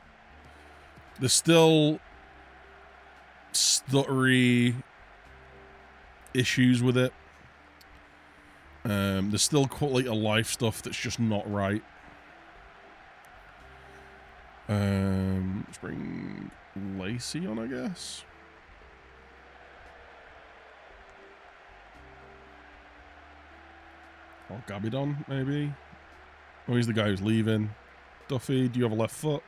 There's still stuttery issues with it. There's still quality of life stuff that's just not right. Let's bring Lacey on, I guess. Or Gabidon, maybe. Oh, he's the guy who's leaving. Duffy, do you have a left foot?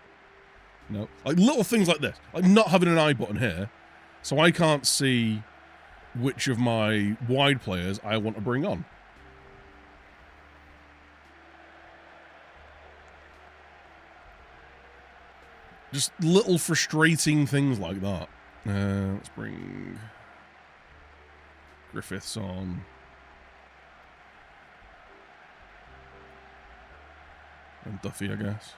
No. Like, little things like this. Like, not having an I button here, so I can't see which of my wide players I want to bring on. Just little frustrating things like that. Let's bring Griffiths on. And Duffy, I guess.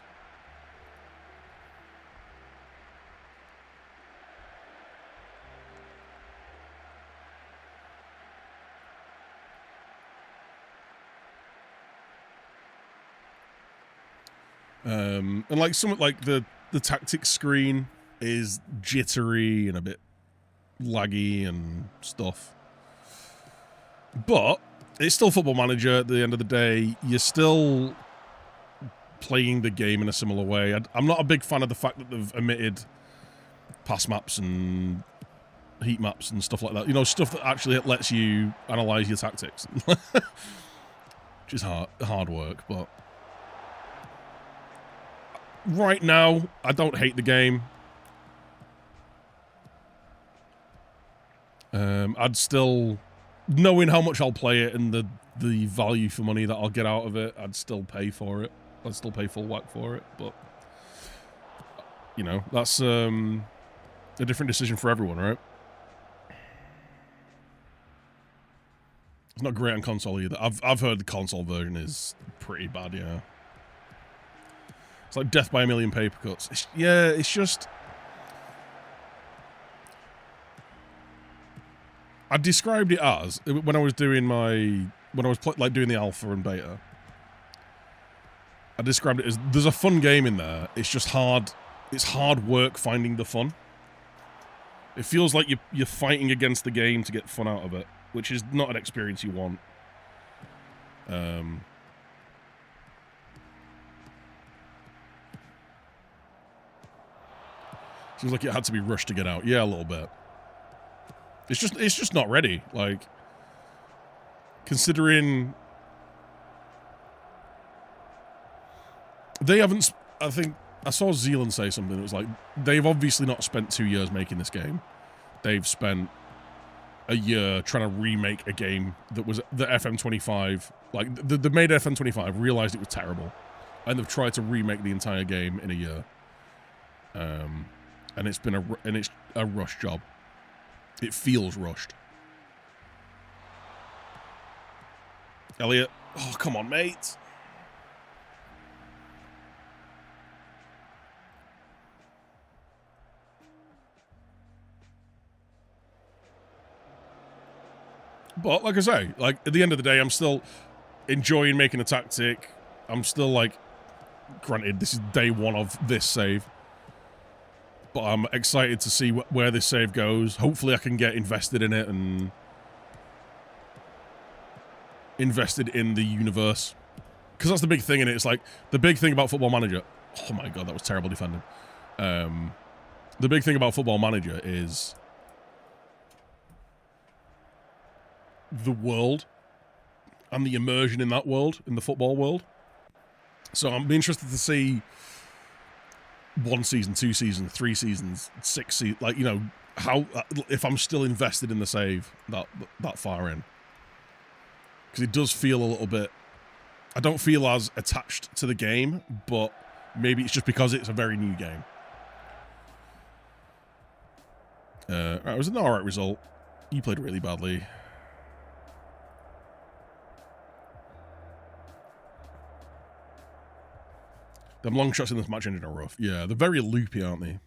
And like something like the tactics screen is jittery and a bit laggy and stuff. But it's still Football Manager at the end of the day. You're still playing the game in a similar way. I'm not a big fan of the fact that they've omitted pass maps and heat maps and stuff like that. You know, stuff that actually lets you analyze your tactics. Which is hard work, but right now, I don't hate the game. I'd still, knowing how much I'll play it and the value for money that I'll get out of it, I'd still pay for it. I'd still pay full whack for it, but you know, that's a different decision for everyone, right? It's not great on console either. I've heard the console version is pretty bad, yeah. It's like death by a million paper cuts. It's just... I described it as, when I was doing doing the alpha and beta, I described it as, there's a fun game in there, it's just hard, it's hard work finding the fun. It feels like you're fighting against the game to get fun out of it, which is not an experience you want. Seems like it had to be rushed to get out. Yeah, a little bit. It's just not ready. Like, considering they haven't. I think I saw Zealand say something. It was like they've obviously not spent 2 years making this game. They've spent a year trying to remake a game that was the FM25. Like the made FM25 realized it was terrible, and they've tried to remake the entire game in a year. And it's a rush job. It feels rushed. Elliot. Oh, come on, mate. But, like I say, like, at the end of the day, I'm still enjoying making a tactic. I'm still, like, granted, this is day one of this save. But I'm excited to see where this save goes. Hopefully I can get invested in it and invested in the universe. Because that's the big thing in it. It's like, the big thing about Football Manager... Oh my god, that was terrible defending. The big thing about Football Manager is the world and the immersion in that world, in the football world. So I'm interested to see 1 season, 2 seasons, 3 seasons, 6 seasons, like, you know, how, if I'm still invested in the save that far in. Because it does feel a little bit, I don't feel as attached to the game, but maybe it's just because it's a very new game. Right, it was an alright result. You played really badly. Them long shots in this match ended are rough. Yeah, they're very loopy, aren't they?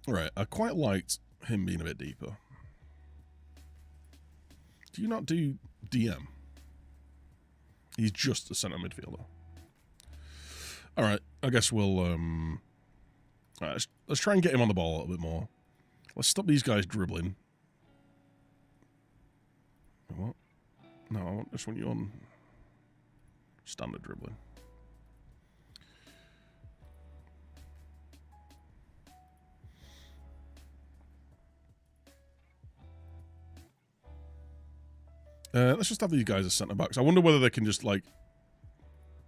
Right, I quite liked him being a bit deeper. Do you not do DM? He's just a centre midfielder. Alright, I guess we'll... Alright, let's try and get him on the ball a little bit more. Let's stop these guys dribbling. What? No, I just want you on standard dribbling. Let's just have these guys as centre backs. I wonder whether they can just, like,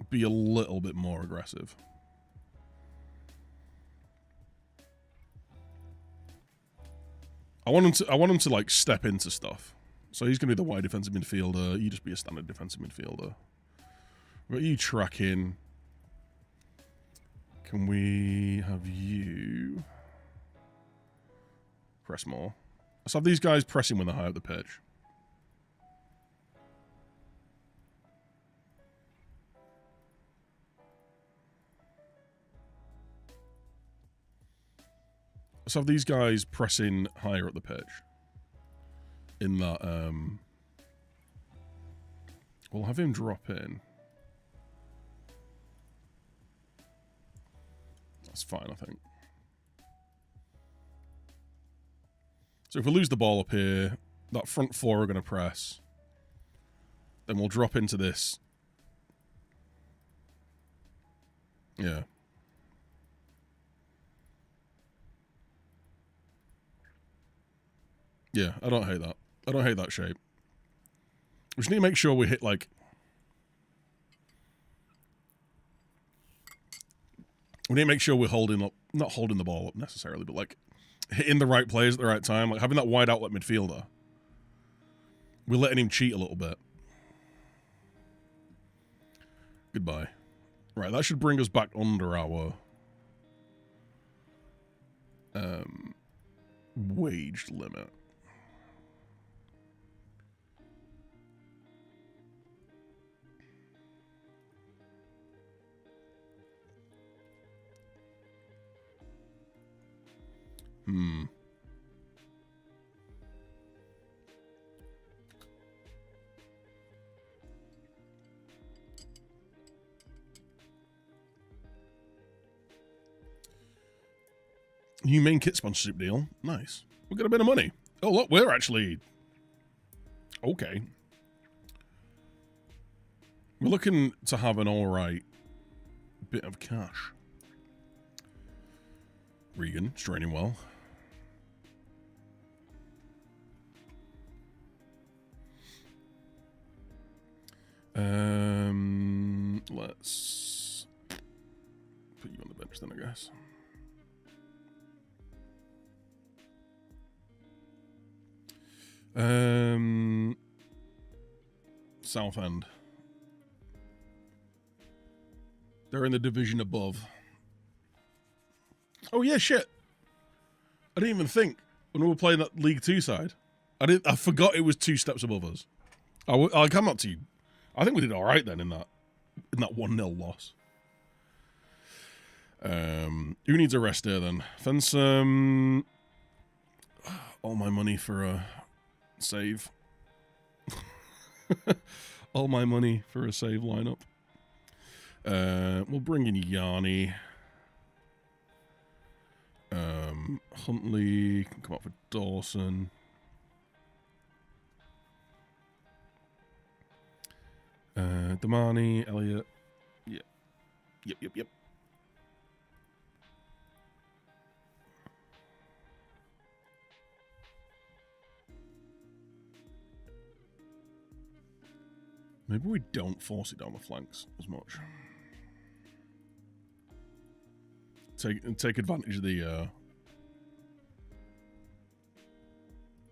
be a little bit more aggressive. I want him to like step into stuff. So he's going to be the wide defensive midfielder. You just be a standard defensive midfielder. But you track in. Can we have you press more? Let's have these guys pressing when they're high up the pitch. Let's have these guys pressing higher up the pitch. In that, we'll have him drop in. That's fine, I think. So if we lose the ball up here, that front four are going to press. Then we'll drop into this. Yeah. Yeah, I don't hate that. I don't hate that shape. We just need to make sure we hit, like... We need to make sure we're holding up... Not holding the ball up necessarily, but, like, hitting the right plays at the right time. Like, having that wide outlet midfielder. We're letting him cheat a little bit. Goodbye. Right, that should bring us back under our... wage limit. New main kit sponsorship deal. Nice. We'll get a bit of money. Oh, look, we're actually... Okay. We're looking to have an alright bit of cash. Regan, training well. Let's put you on the bench then, I guess. Southend. They're in the division above. Oh yeah, shit. I didn't even think when we were playing that League 2 side. I forgot it was 2 steps above us. I'll come up to you. I think we did all right then in that 1-0 loss. Who needs a rest here then? Fence. All my money for a save. All my money for a save lineup. We'll bring in Yanni. Huntley can come up for Dawson. Damani, Elliott. Yeah. Yep. Maybe we don't force it down the flanks as much. Take advantage of the...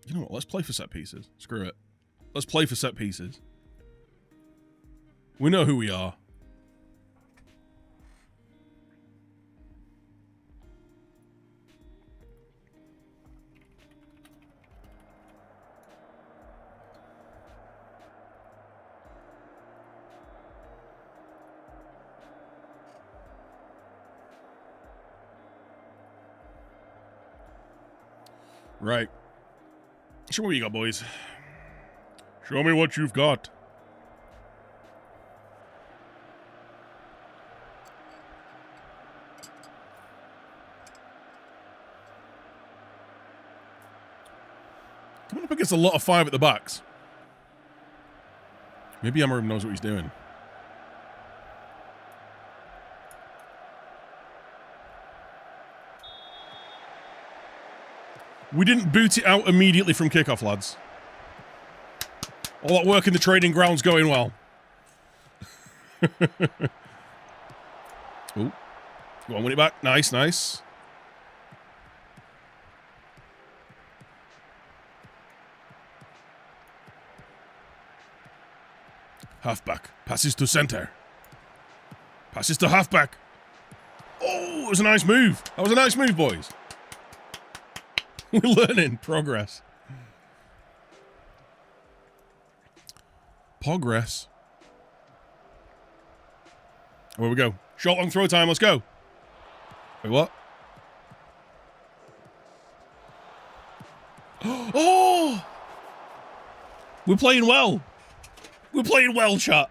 You know what? Let's play for set pieces. Screw it. Let's play for set pieces. We know who we are. Right. Show me what you got, boys. Show me what you've got. Coming up against a lot of 5 at the backs. Maybe Amarim knows what he's doing. We didn't boot it out immediately from kickoff, lads. All that work in the training ground's going well. Ooh. Go on, win it back. Nice. Halfback. Passes to center. Passes to halfback. Oh, it was a nice move. That was a nice move, boys. We're learning. Progress. Where we go? Short long throw time. Let's go. Wait, what? Oh! We're playing well. We're playing well, chat.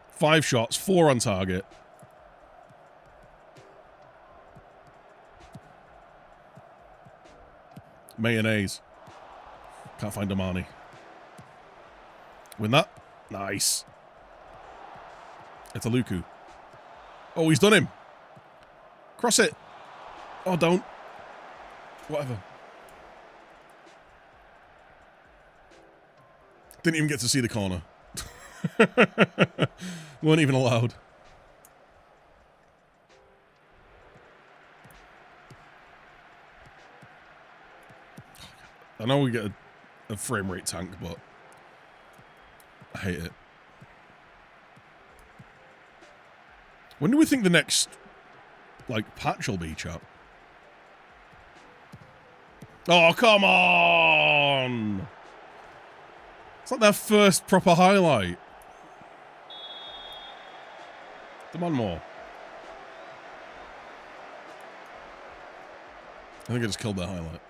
Five shots, 4 on target. Mayonnaise. Can't find Damani. Win that. Nice. It's a Luku. Oh, he's done him. Cross it. Oh, don't. Whatever. Didn't even get to see the corner. Weren't even allowed. I know we get a frame rate tank, but I hate it. When do we think the next, like, patch will be, chap? Oh, come on! It's like their first proper highlight. Come on, more. I think I just killed that highlight.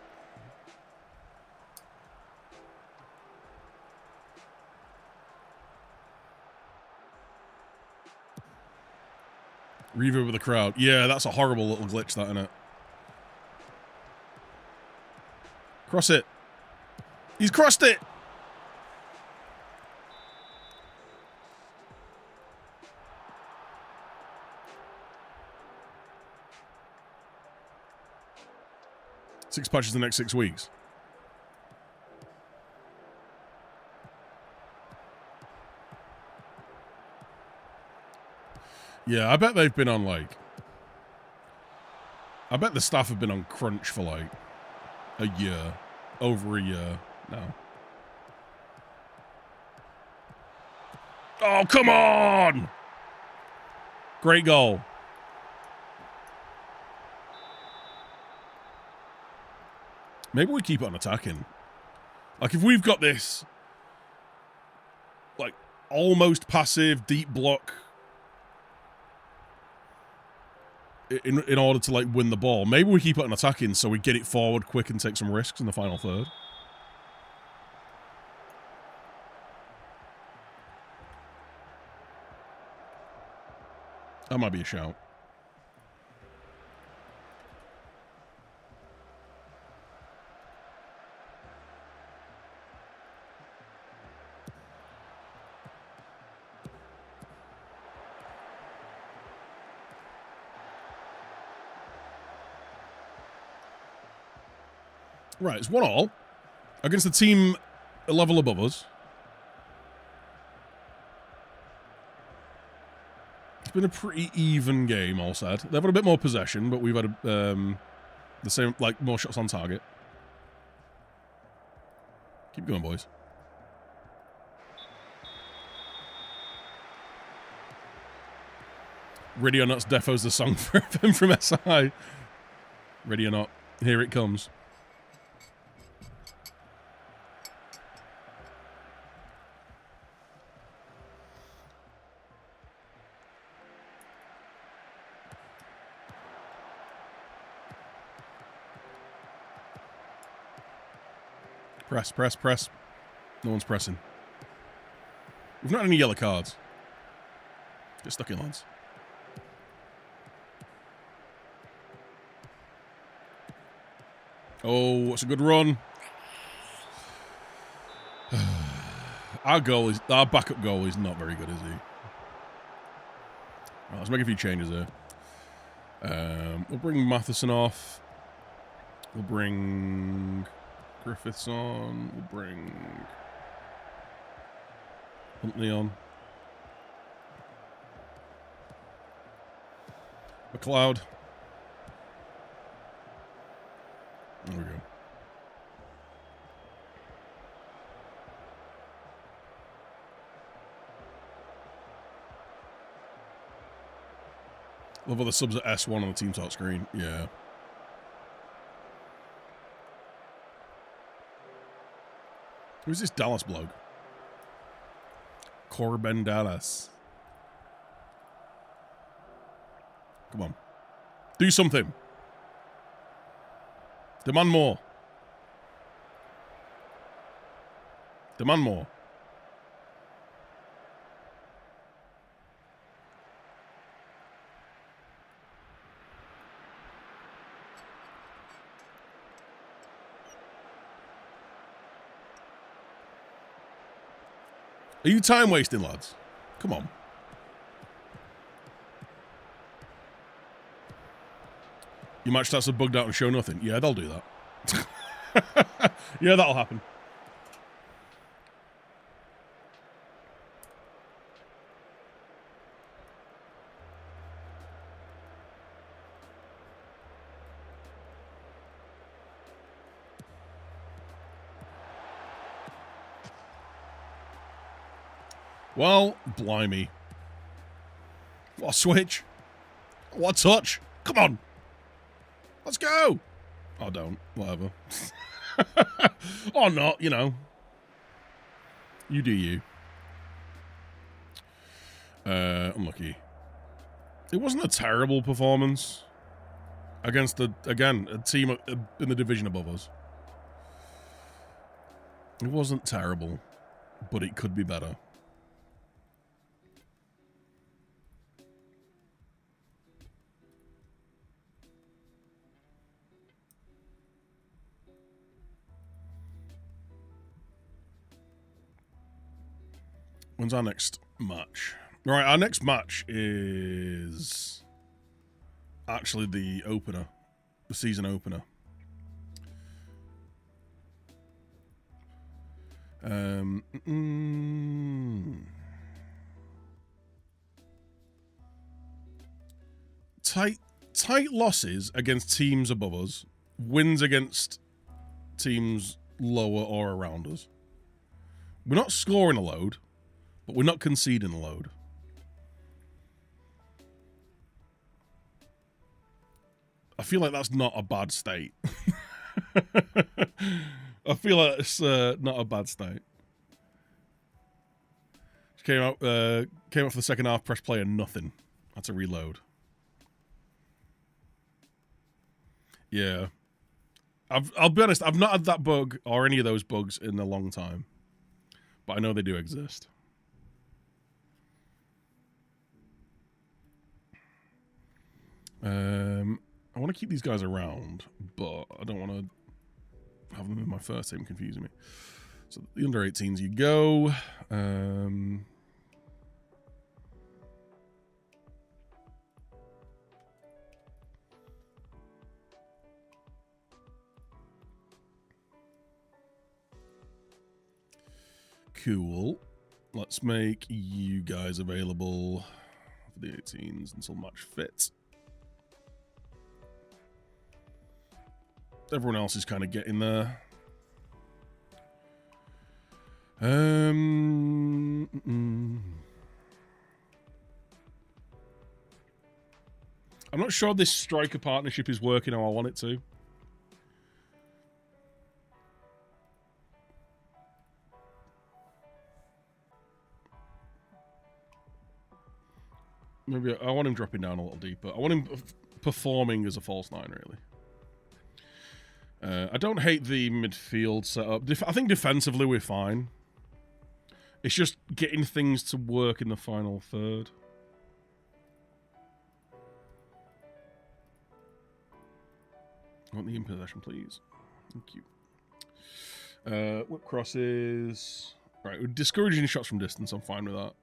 Reverb with the crowd. Yeah, that's a horrible little glitch, that, isn't it? Cross it. He's crossed it! Six patches the next 6 weeks. Yeah, I bet they've been on, like... I bet the staff have been on crunch for, like, a year. Over a year now. Oh, come on! Great goal. Maybe we keep it on attacking. Like, if we've got this, like, almost passive deep block in order to, like, win the ball, maybe we keep it on attacking so we get it forward quick and take some risks in the final third. That might be a shout. Right, it's 1-1 against the team a level above us. It's been a pretty even game, all said. They've had a bit more possession, but we've had the same, like, more shots on target. Keep going, boys. Ready or Not's Defo's the song for FM from SI. Ready or Not, here it comes. Press, press, press. No one's pressing. We've not had any yellow cards. Get stuck in, lads. Oh, it's a good run. Our backup goal is not very good, is he? Right, let's make a few changes here. We'll bring Matheson off. We'll bring Griffiths on. We'll bring Huntley on. McLeod. There we go. Love all the subs at S1 on the team talk screen. Yeah. Who's this Dallas bloke? Corbin Dallas. Come on. Do something. Demand more. Demand more. Are you time wasting, lads? Come on. Your match stats are bugged out and show nothing. Yeah, they'll do that. Yeah, that'll happen. Well, blimey. What a switch. What a touch. Come on. Let's go. Oh, don't. Whatever. Or not, you know. You do you. Unlucky. It wasn't a terrible performance against, a team in the division above us. It wasn't terrible, but it could be better. When's our next match? Right, our next match is actually the opener, the season opener. Tight losses against teams above us, wins against teams lower or around us. We're not scoring a load, but we're not conceding a load. I feel like that's not a bad state. I feel like it's not a bad state. Came out for the second half, press play and nothing. Had to reload. Yeah. I'll be honest, I've not had that bug or any of those bugs in a long time. But I know they do exist. I want to keep these guys around, but I don't want to have them in my first team confusing me. So the under 18s you go. Cool. Let's make you guys available for the 18s until match fit. Everyone else is kind of getting there. I'm not sure this striker partnership is working how I want it to. Maybe I want him dropping down a little deeper. I want him performing as a false nine, really. I don't hate the midfield setup. I think defensively we're fine. It's just getting things to work in the final third. I want the in possession, please. Thank you. Whip crosses. Right, we're discouraging shots from distance. I'm fine with that.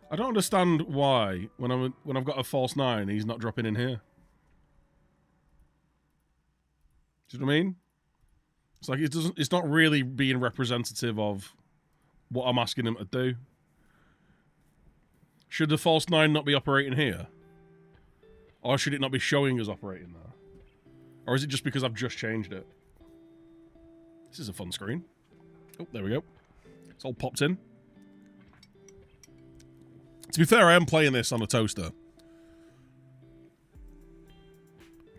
I don't understand why when I've got a false nine, he's not dropping in here. Do you know what I mean? It's like it's not really being representative of what I'm asking him to do. Should the false nine not be operating here? Or should it not be showing us operating there? Or is it just because I've just changed it? This is a fun screen. Oh, there we go. It's all popped in. To be fair, I am playing this on a toaster.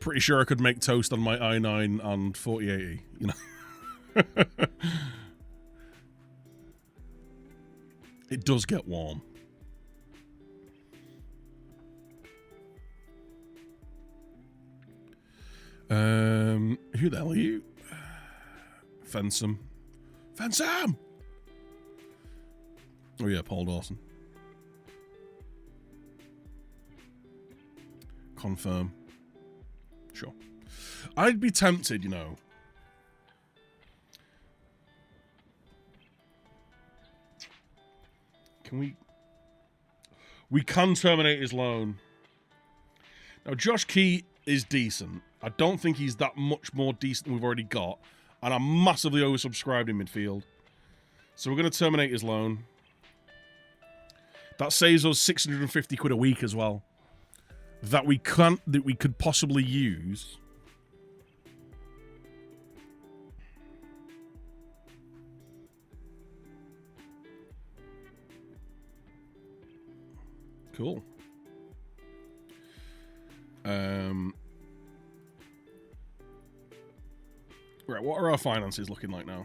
Pretty sure I could make toast on my i9 and 4080, you know. It does get warm. Who the hell are you? Fensum. Fensum! Oh yeah, Paul Dawson. Confirm. Sure. I'd be tempted, you know. Can we... We can terminate his loan. Now, Josh Key is decent. I don't think he's that much more decent than we've already got. And I'm massively oversubscribed in midfield. So we're going to terminate his loan. That saves us 650 quid a week as well. That we could possibly use. Cool. Right, what are our finances looking like now?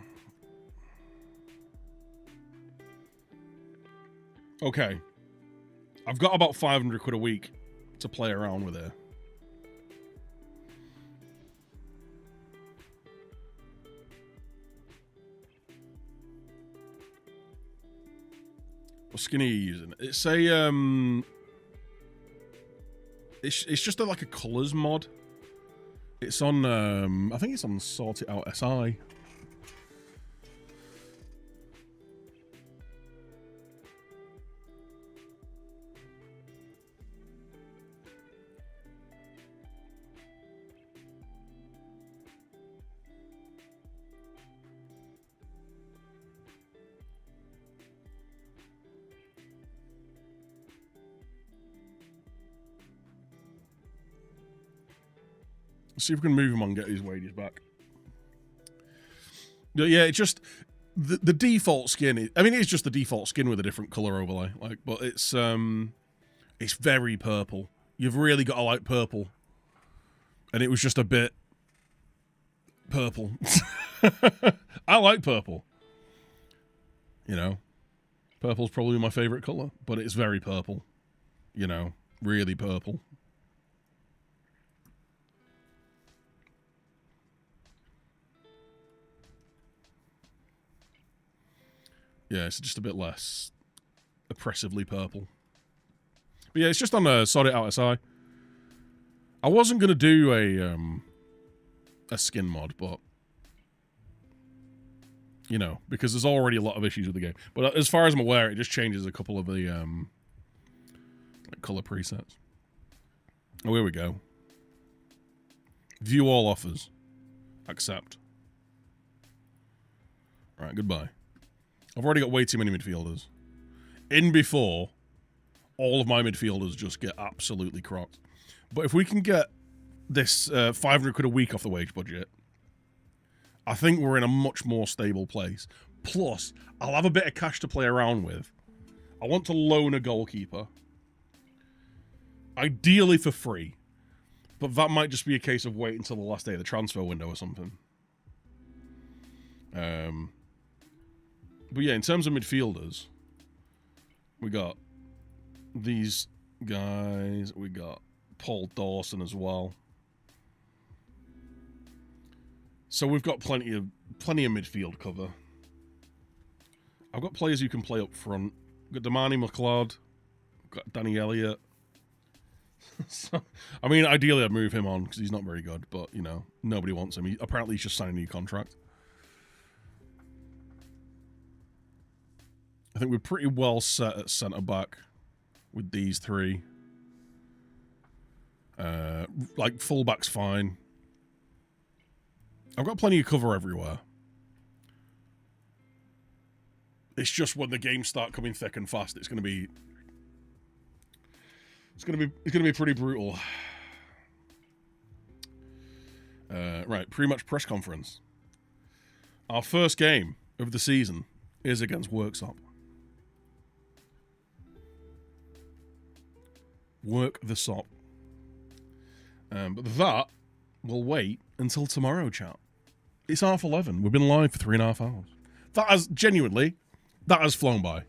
Okay. I've got about 500 quid a week to play around with here. What skin are you using? It's a it's just like a colors mod. It's on I think it's on Sort It Out SI. See if we can move him on and get his wages back. Yeah, it's just the default skin. I mean, it's just the default skin with a different color overlay. Like, but it's very purple. You've really got to like purple, and it was just a bit purple. I like purple. You know, purple's probably my favorite color, but it's very purple. You know, really purple. Yeah, it's just a bit less oppressively purple. But yeah, it's just on a Sort It Out SI. I wasn't going to do a skin mod, but... You know, because there's already a lot of issues with the game. But as far as I'm aware, it just changes a couple of the like color presets. Oh, here we go. View all offers. Accept. Alright, goodbye. I've already got way too many midfielders. In before, all of my midfielders just get absolutely crocked. But if we can get this 500 quid a week off the wage budget, I think we're in a much more stable place. Plus, I'll have a bit of cash to play around with. I want to loan a goalkeeper. Ideally for free. But that might just be a case of waiting until the last day of the transfer window or something. But yeah, in terms of midfielders, we got these guys. We got Paul Dawson as well. So we've got plenty of midfield cover. I've got players who can play up front. We've got Damani McLeod. We've got Danny Elliott. So, I mean, ideally I'd move him on because he's not very good. But, you know, nobody wants him. Apparently he's just signed a new contract. I think we're pretty well set at centre-back with these three. Like, full-back's fine. I've got plenty of cover everywhere. It's just when the games start coming thick and fast, it's going to be pretty brutal. Right, pre-match press conference. Our first game of the season is against Worksop. Work the sop. But that will wait until tomorrow, chat. It's 11:30. We've been live for 3.5 hours. That has flown by.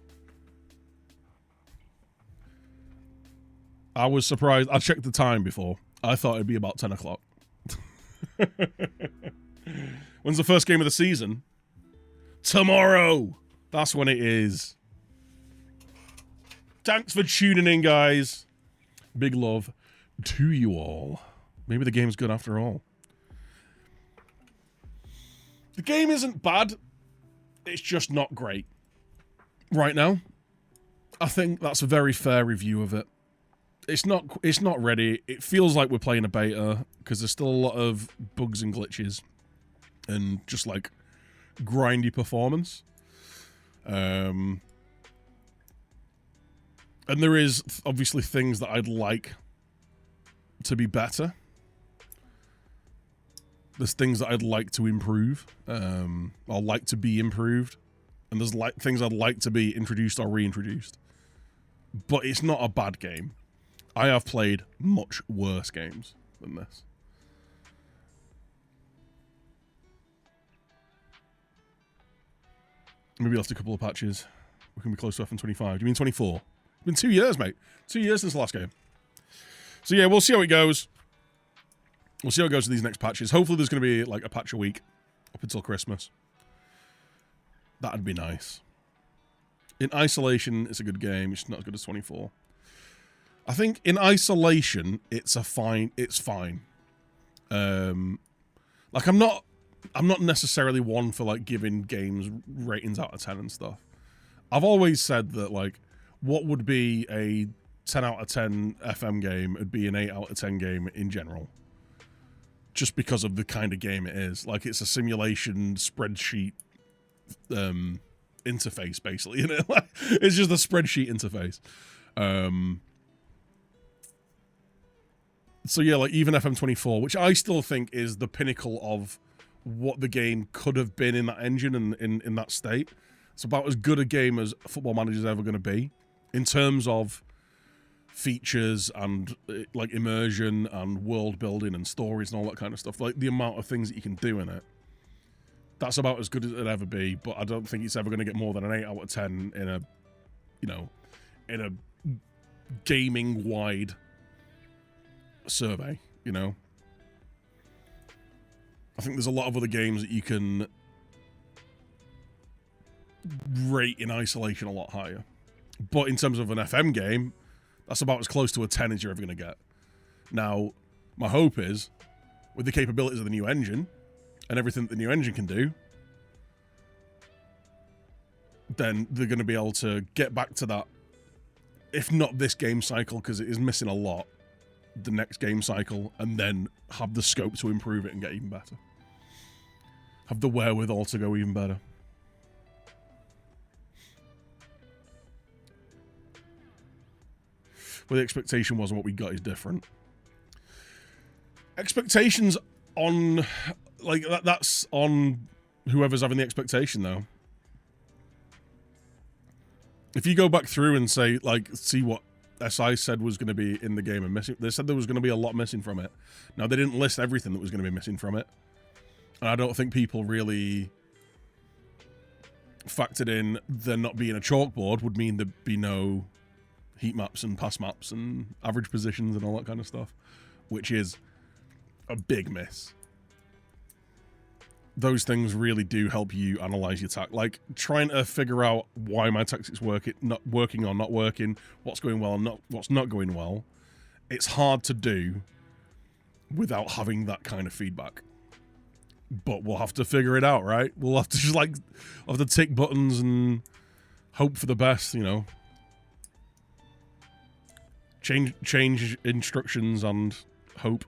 I was surprised. I checked the time before. I thought it'd be about 10 o'clock. When's the first game of the season? Tomorrow! That's when it is. Thanks for tuning in, guys. Big love to you all. Maybe the game's good after all. The game isn't bad. It's just not great. Right now. I think that's a very fair review of it. It's not ready. It feels like we're playing a beta because there's still a lot of bugs and glitches and just like grindy performance. And there is obviously things that I'd like to be better. There's things that I'd like to improve, or like to be improved. And there's things I'd like to be introduced or reintroduced. but it's not a bad game. I have played much worse games than this. Maybe after a couple of patches, we can be close to FM25. Do you mean 24? It's been 2 years, mate. 2 years since the last game. So yeah, we'll see how it goes. We'll see how it goes with these next patches. Hopefully there's going to be like a patch a week up until Christmas. That'd be nice. In isolation, it's a good game. It's not as good as 24. I think in isolation, it's fine. Like I'm not necessarily one for like giving games ratings out of 10 and stuff. I've always said that like what would be a 10 out of 10 FM game would be an 8 out of 10 game in general. Just because of the kind of game it is. Like it's a simulation spreadsheet interface basically, you know? It's just a spreadsheet interface. So yeah, like even FM24, which I still think is the pinnacle of what the game could have been in that engine and in that state. It's about as good a game as Football Manager is ever going to be in terms of features and like immersion and world building and stories and all that kind of stuff. Like the amount of things that you can do in it. That's about as good as it'll ever be, but I don't think it's ever going to get more than an 8 out of 10 in a, you know, in a gaming-wide survey, you know? I think there's a lot of other games that you can rate in isolation a lot higher. But in terms of an FM game, that's about as close to a 10 as you're ever going to get. Now, my hope is, with the capabilities of the new engine, and everything that the new engine can do, then they're going to be able to get back to that, if not this game cycle, because it is missing a lot, the next game cycle, and then have the scope to improve it and get even better. Have the wherewithal to go even better. Where the expectation was and what we got is different. Expectations on... Like, that's on whoever's having the expectation, though. If you go back through and say, like, see what SI said was going to be in the game and missing... They said there was going to be a lot missing from it. Now, they didn't list everything that was going to be missing from it. And I don't think people really factored in there not being a chalkboard would mean there'd be no heat maps and pass maps and average positions and all that kind of stuff. Which is a big miss. Those things really do help you analyze your tact. Like trying to figure out why my tactics not working or not working, what's going well and what's not going well. It's hard to do without having that kind of feedback. But we'll have to figure it out, right? We'll have to just like have to tick buttons and hope for the best, you know. Change instructions and hope.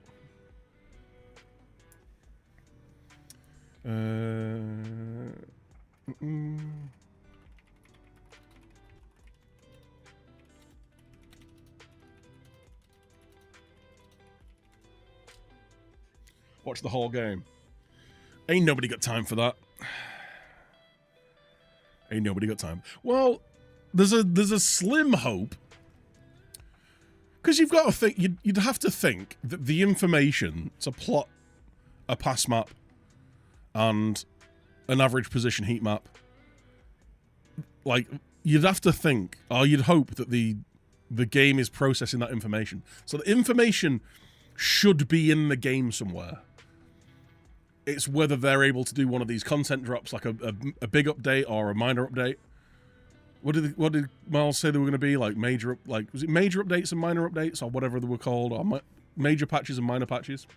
Watch the whole game. Ain't nobody got time for that. Ain't nobody got time. Well, there's a slim hope. Because you've got to think, you'd have to think that the information to plot a pass map and an average position heat map, like, you'd have to think, or you'd hope that the game is processing that information. So the information should be in the game somewhere. It's whether they're able to do one of these content drops, like a big update or a minor update. What did Miles say they were going to be? Like major, like was it major updates and minor updates or whatever they were called, or major patches and minor patches?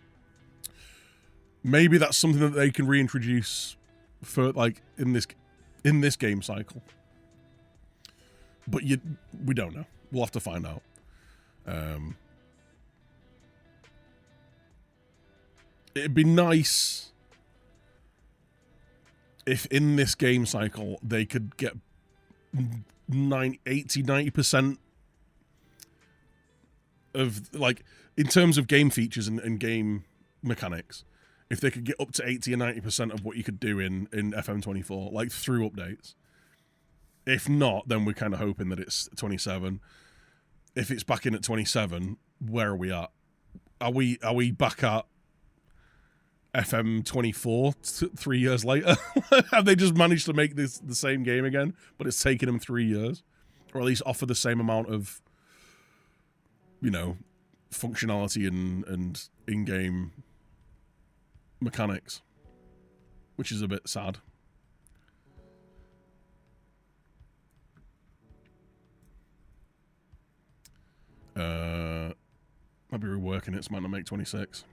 Maybe that's something that they can reintroduce for like in this game cycle. But we don't know. We'll have to find out. It'd be nice if in this game cycle they could get 80-90% of, like, in terms of game features and game mechanics, if they could get up to 80 or 90% of what you could do in FM24, like through updates. If not, then we're kind of hoping that it's 27. if it's back in at 27, where are we at? Are we back at FM24 3 years later? Have they just managed to make this the same game again, but it's taken them 3 years? Or at least offer the same amount of, you know, functionality and in-game mechanics, which is a bit sad. Might be reworking it, so might not make 26.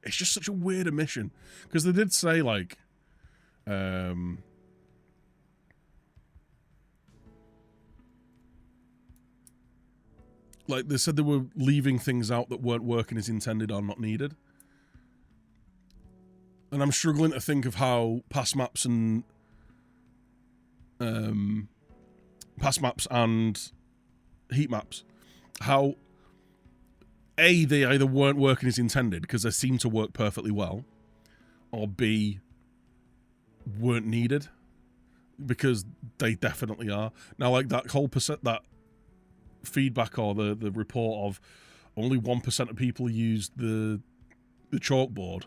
It's just such a weird omission, because they did say, like, like, they said they were leaving things out that weren't working as intended or not needed. And I'm struggling to think of how pass maps and heat maps, how A, they either weren't working as intended because they seem to work perfectly well, or B, weren't needed because they definitely are. Now, like that whole that feedback or the report of only 1% of people used the chalkboard.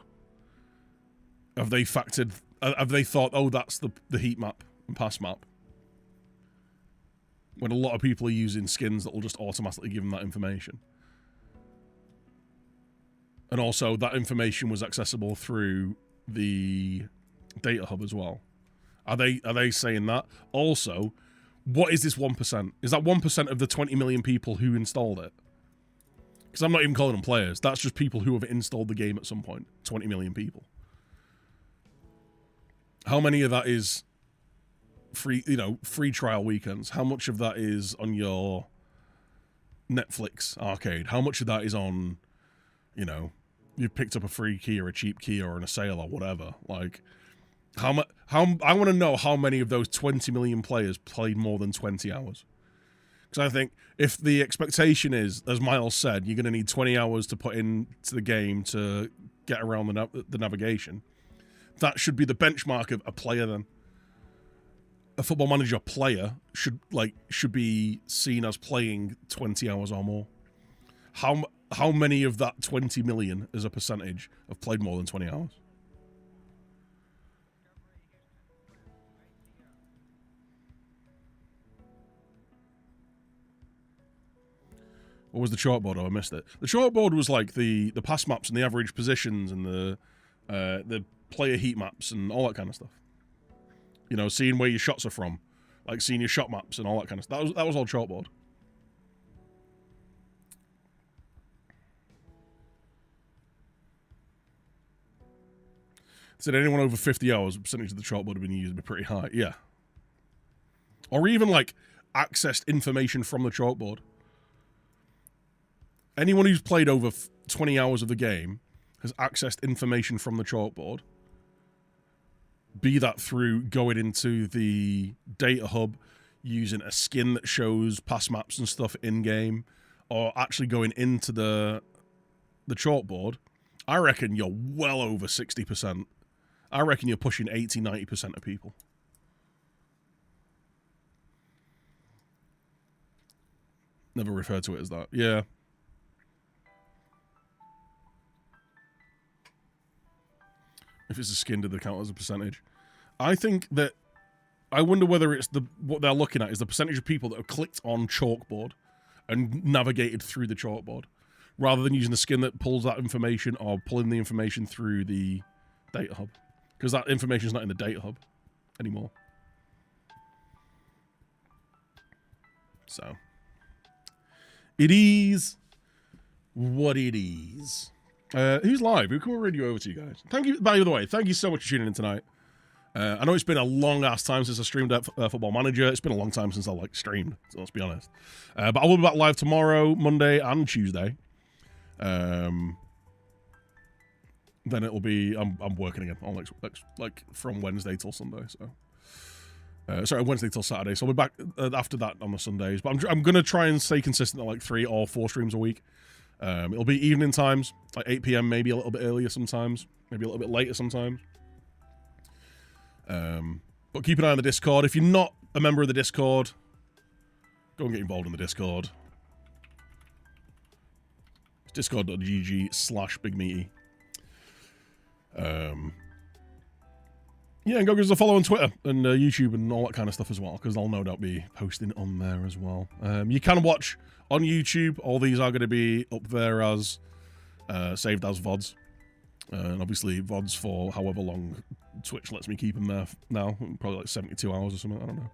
Have they factored? Have they thought, oh, that's the heat map and pass map? When a lot of people are using skins that will just automatically give them that information. And also, that information was accessible through the data hub as well. Are they saying that? Also, what is this 1%? Is that 1% of the 20 million people who installed it? Because I'm not even calling them players. That's just people who have installed the game at some point. 20 million people. How many of that is free, you know, free trial weekends? How much of that is on your Netflix arcade? How much of that is on, you know, you've picked up a free key or a cheap key or in a sale or whatever? Like, how I want to know how many of those 20 million players played more than 20 hours. Because I think if the expectation is, as Miles said, you're going to need 20 hours to put into the game to get around the navigation, that should be the benchmark of a player then. A Football Manager player should be seen as playing 20 hours or more. How many of that 20 million as a percentage have played more than 20 hours? What was the chalkboard? Oh, I missed it. The chalkboard was like the pass maps and the average positions and the player heat maps and all that kind of stuff. You know, seeing where your shots are from, like seeing your shot maps and all that kind of stuff. That was all chalkboard. Said anyone over 50 hours, the percentage of the chalkboard have been used would be pretty high. Yeah. Or even like accessed information from the chalkboard. Anyone who's played over 20 hours of the game has accessed information from the chalkboard. Be that through going into the data hub, using a skin that shows pass maps and stuff in-game, or actually going into the chalkboard. I reckon you're well over 60%. I reckon you're pushing 80, 90% of people. Never referred to it as that. Yeah. If it's a skin, did they count as a percentage? I think that... I wonder whether it's what they're looking at is the percentage of people that have clicked on chalkboard and navigated through the chalkboard, rather than using the skin that pulls that information or pulling the information through the data hub. Because that information is not in the data hub anymore. So... it is what it is. Who's live? Who can we radio over to, you guys? Thank you, by the way, thank you so much for tuning in tonight. I know it's been a long-ass time since I streamed at Football Manager. It's been a long time since I, streamed, so let's be honest. But I will be back live tomorrow, Monday, and Tuesday. Then it'll be... I'm working again, on from Wednesday till Sunday, so... sorry, Wednesday till Saturday, so I'll be back after that on the Sundays. But I'm going to try and stay consistent at 3 or 4 streams a week. It'll be evening times, like 8 p.m, maybe a little bit earlier sometimes, maybe a little bit later sometimes. But keep an eye on the Discord. If you're not a member of the Discord, go and get involved in the Discord. discord.gg/bigmeaty. Yeah, and go give us a follow on Twitter and YouTube and all that kind of stuff as well, because I'll no doubt be posting on there as well. You can watch on YouTube. All these are going to be up there as saved as VODs. And obviously VODs for however long Twitch lets me keep them there now. Probably like 72 hours or something. I don't know.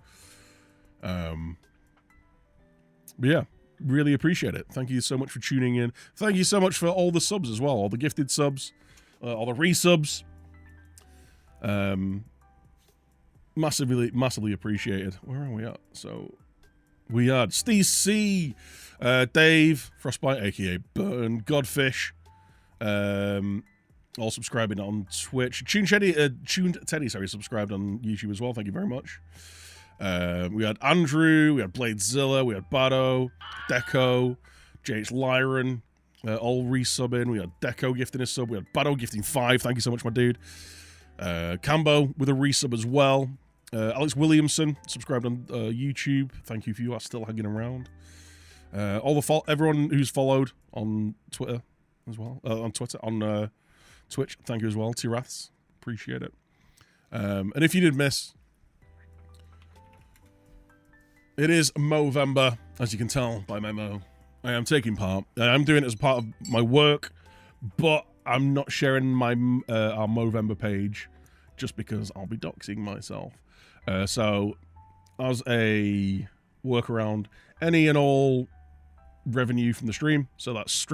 But yeah, really appreciate it. Thank you so much for tuning in. Thank you so much for all the subs as well. All the gifted subs, all the resubs. Massively appreciated. Where are we at? So we had Steve C, Dave, Frostbite, aka Burn, Godfish, all subscribing on Twitch. Tuned Teddy, sorry, subscribed on YouTube as well. Thank you very much. We had Andrew, we had Bladezilla, we had Bado, Deco, JH Lyron, all resubbing. We had Deco gifting a sub. We had Bado gifting 5. Thank you so much, my dude. Cambo with a resub as well. Alex Williamson subscribed on YouTube. Thank you if you are still hanging around. Everyone who's followed on Twitter as well. On Twitch, thank you as well. Tiraths, appreciate it. And if you did miss, it is Movember, as you can tell by my Mo. I am taking part. I am doing it as part of my work, but I'm not sharing my our Movember page just because I'll be doxing myself. So, as a workaround, any and all revenue from the stream, so that's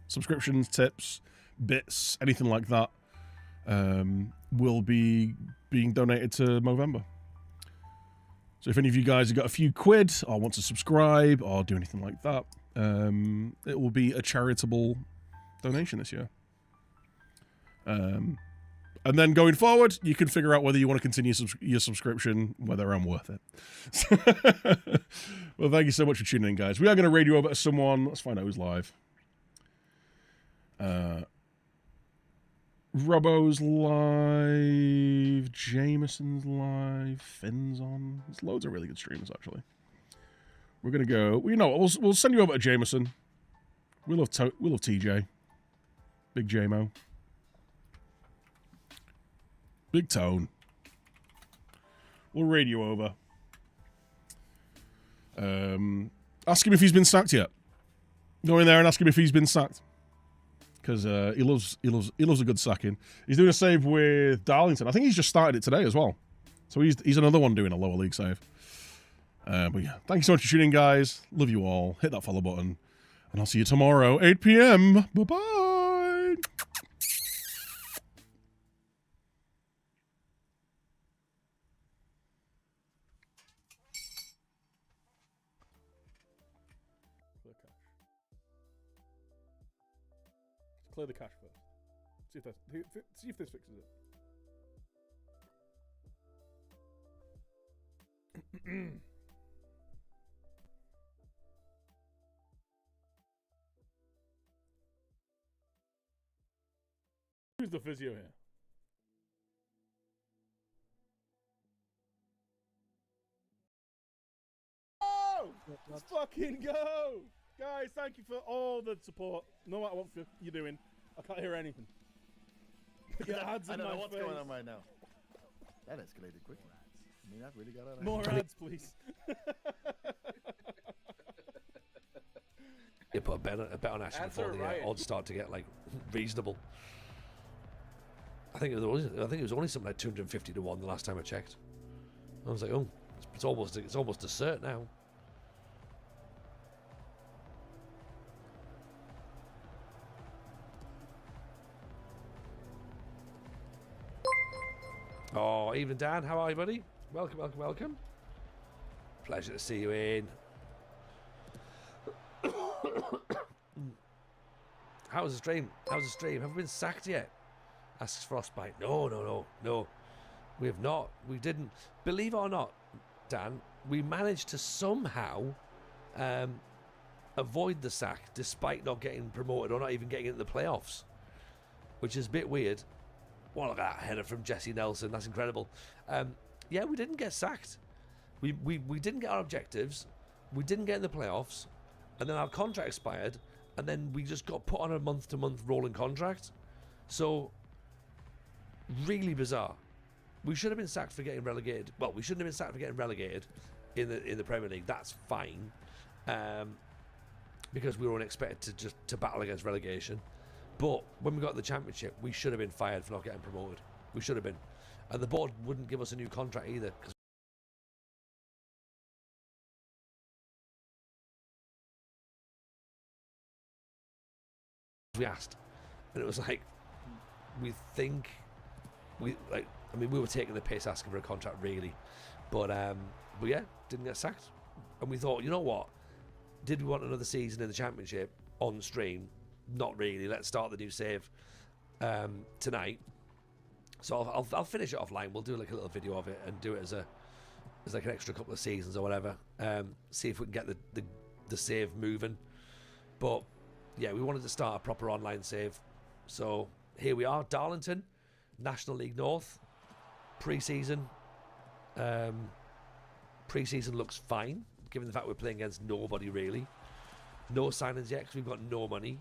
subscriptions, tips, bits, anything like that, will be being donated to Movember. So if any of you guys have got a few quid or want to subscribe or do anything like that, it will be a charitable donation this year. And then going forward, you can figure out whether you want to continue your subscription, whether I'm worth it. Well, thank you so much for tuning in, guys. We are going to radio over to someone. Let's find out who's live. Robbo's live. Jameson's live. Finn's on. There's loads of really good streamers, actually. We're going to go... You know what? We'll send you over to Jameson. We love TJ. Big J-Mo. Big Tone. We'll radio over. Ask him if he's been sacked yet. Go in there and ask him if he's been sacked. Because he loves a good sacking. He's doing a save with Darlington. I think he's just started it today as well. So he's another one doing a lower league save. But yeah, thank you so much for tuning in, guys. Love you all. Hit that follow button. And I'll see you tomorrow, 8 p.m. Bye-bye. Clear the cache first. See if this fixes it. Who's the physio here? Oh! Let's fucking go! Guys, thank you for all the support. No matter what you're doing, I can't hear anything. Your ads I in don't my know what's face. going on right now. That escalated quickly. I mean, that really got out of More hand. ads, please. You put a bet on Ash before the odds start to get like reasonable. I think it was only something like 250 to 1 the last time I checked. I was like, oh, it's almost a cert now. Oh, even Dan, how are you, buddy? Welcome. Pleasure to see you in. How's the stream? Have we been sacked yet? Asks Frostbite. No. We have not. We didn't. Believe it or not, Dan, we managed to somehow avoid the sack despite not getting promoted or not even getting into the playoffs, which is a bit weird. Well, look at that header from Jesse Nelson. That's incredible. Yeah, we didn't get sacked. We didn't get our objectives. We didn't get in the playoffs. And then our contract expired. and then we just got put on a month-to-month rolling contract. So, really bizarre. We should have been sacked for getting relegated. Well, we shouldn't have been sacked for getting relegated in the Premier League. That's fine, because we were unexpected to battle against relegation. But when we got the Championship, we should have been fired for not getting promoted. We should have been, and the board wouldn't give us a new contract either. Cause we asked, and it was like, we think we like. I mean, we were taking the piss asking for a contract, really, but yeah, didn't get sacked, and we thought, you know what? Did we want another season in the Championship on stream? Not really. Let's start the new save tonight. So I'll finish it offline. We'll do like a little video of it and do it as like an extra couple of seasons or whatever. See if we can get the save moving. But yeah, we wanted to start a proper online save. So here we are, Darlington, National League North, pre-season. Pre-season looks fine, given the fact we're playing against nobody really. No signings yet because we've got no money.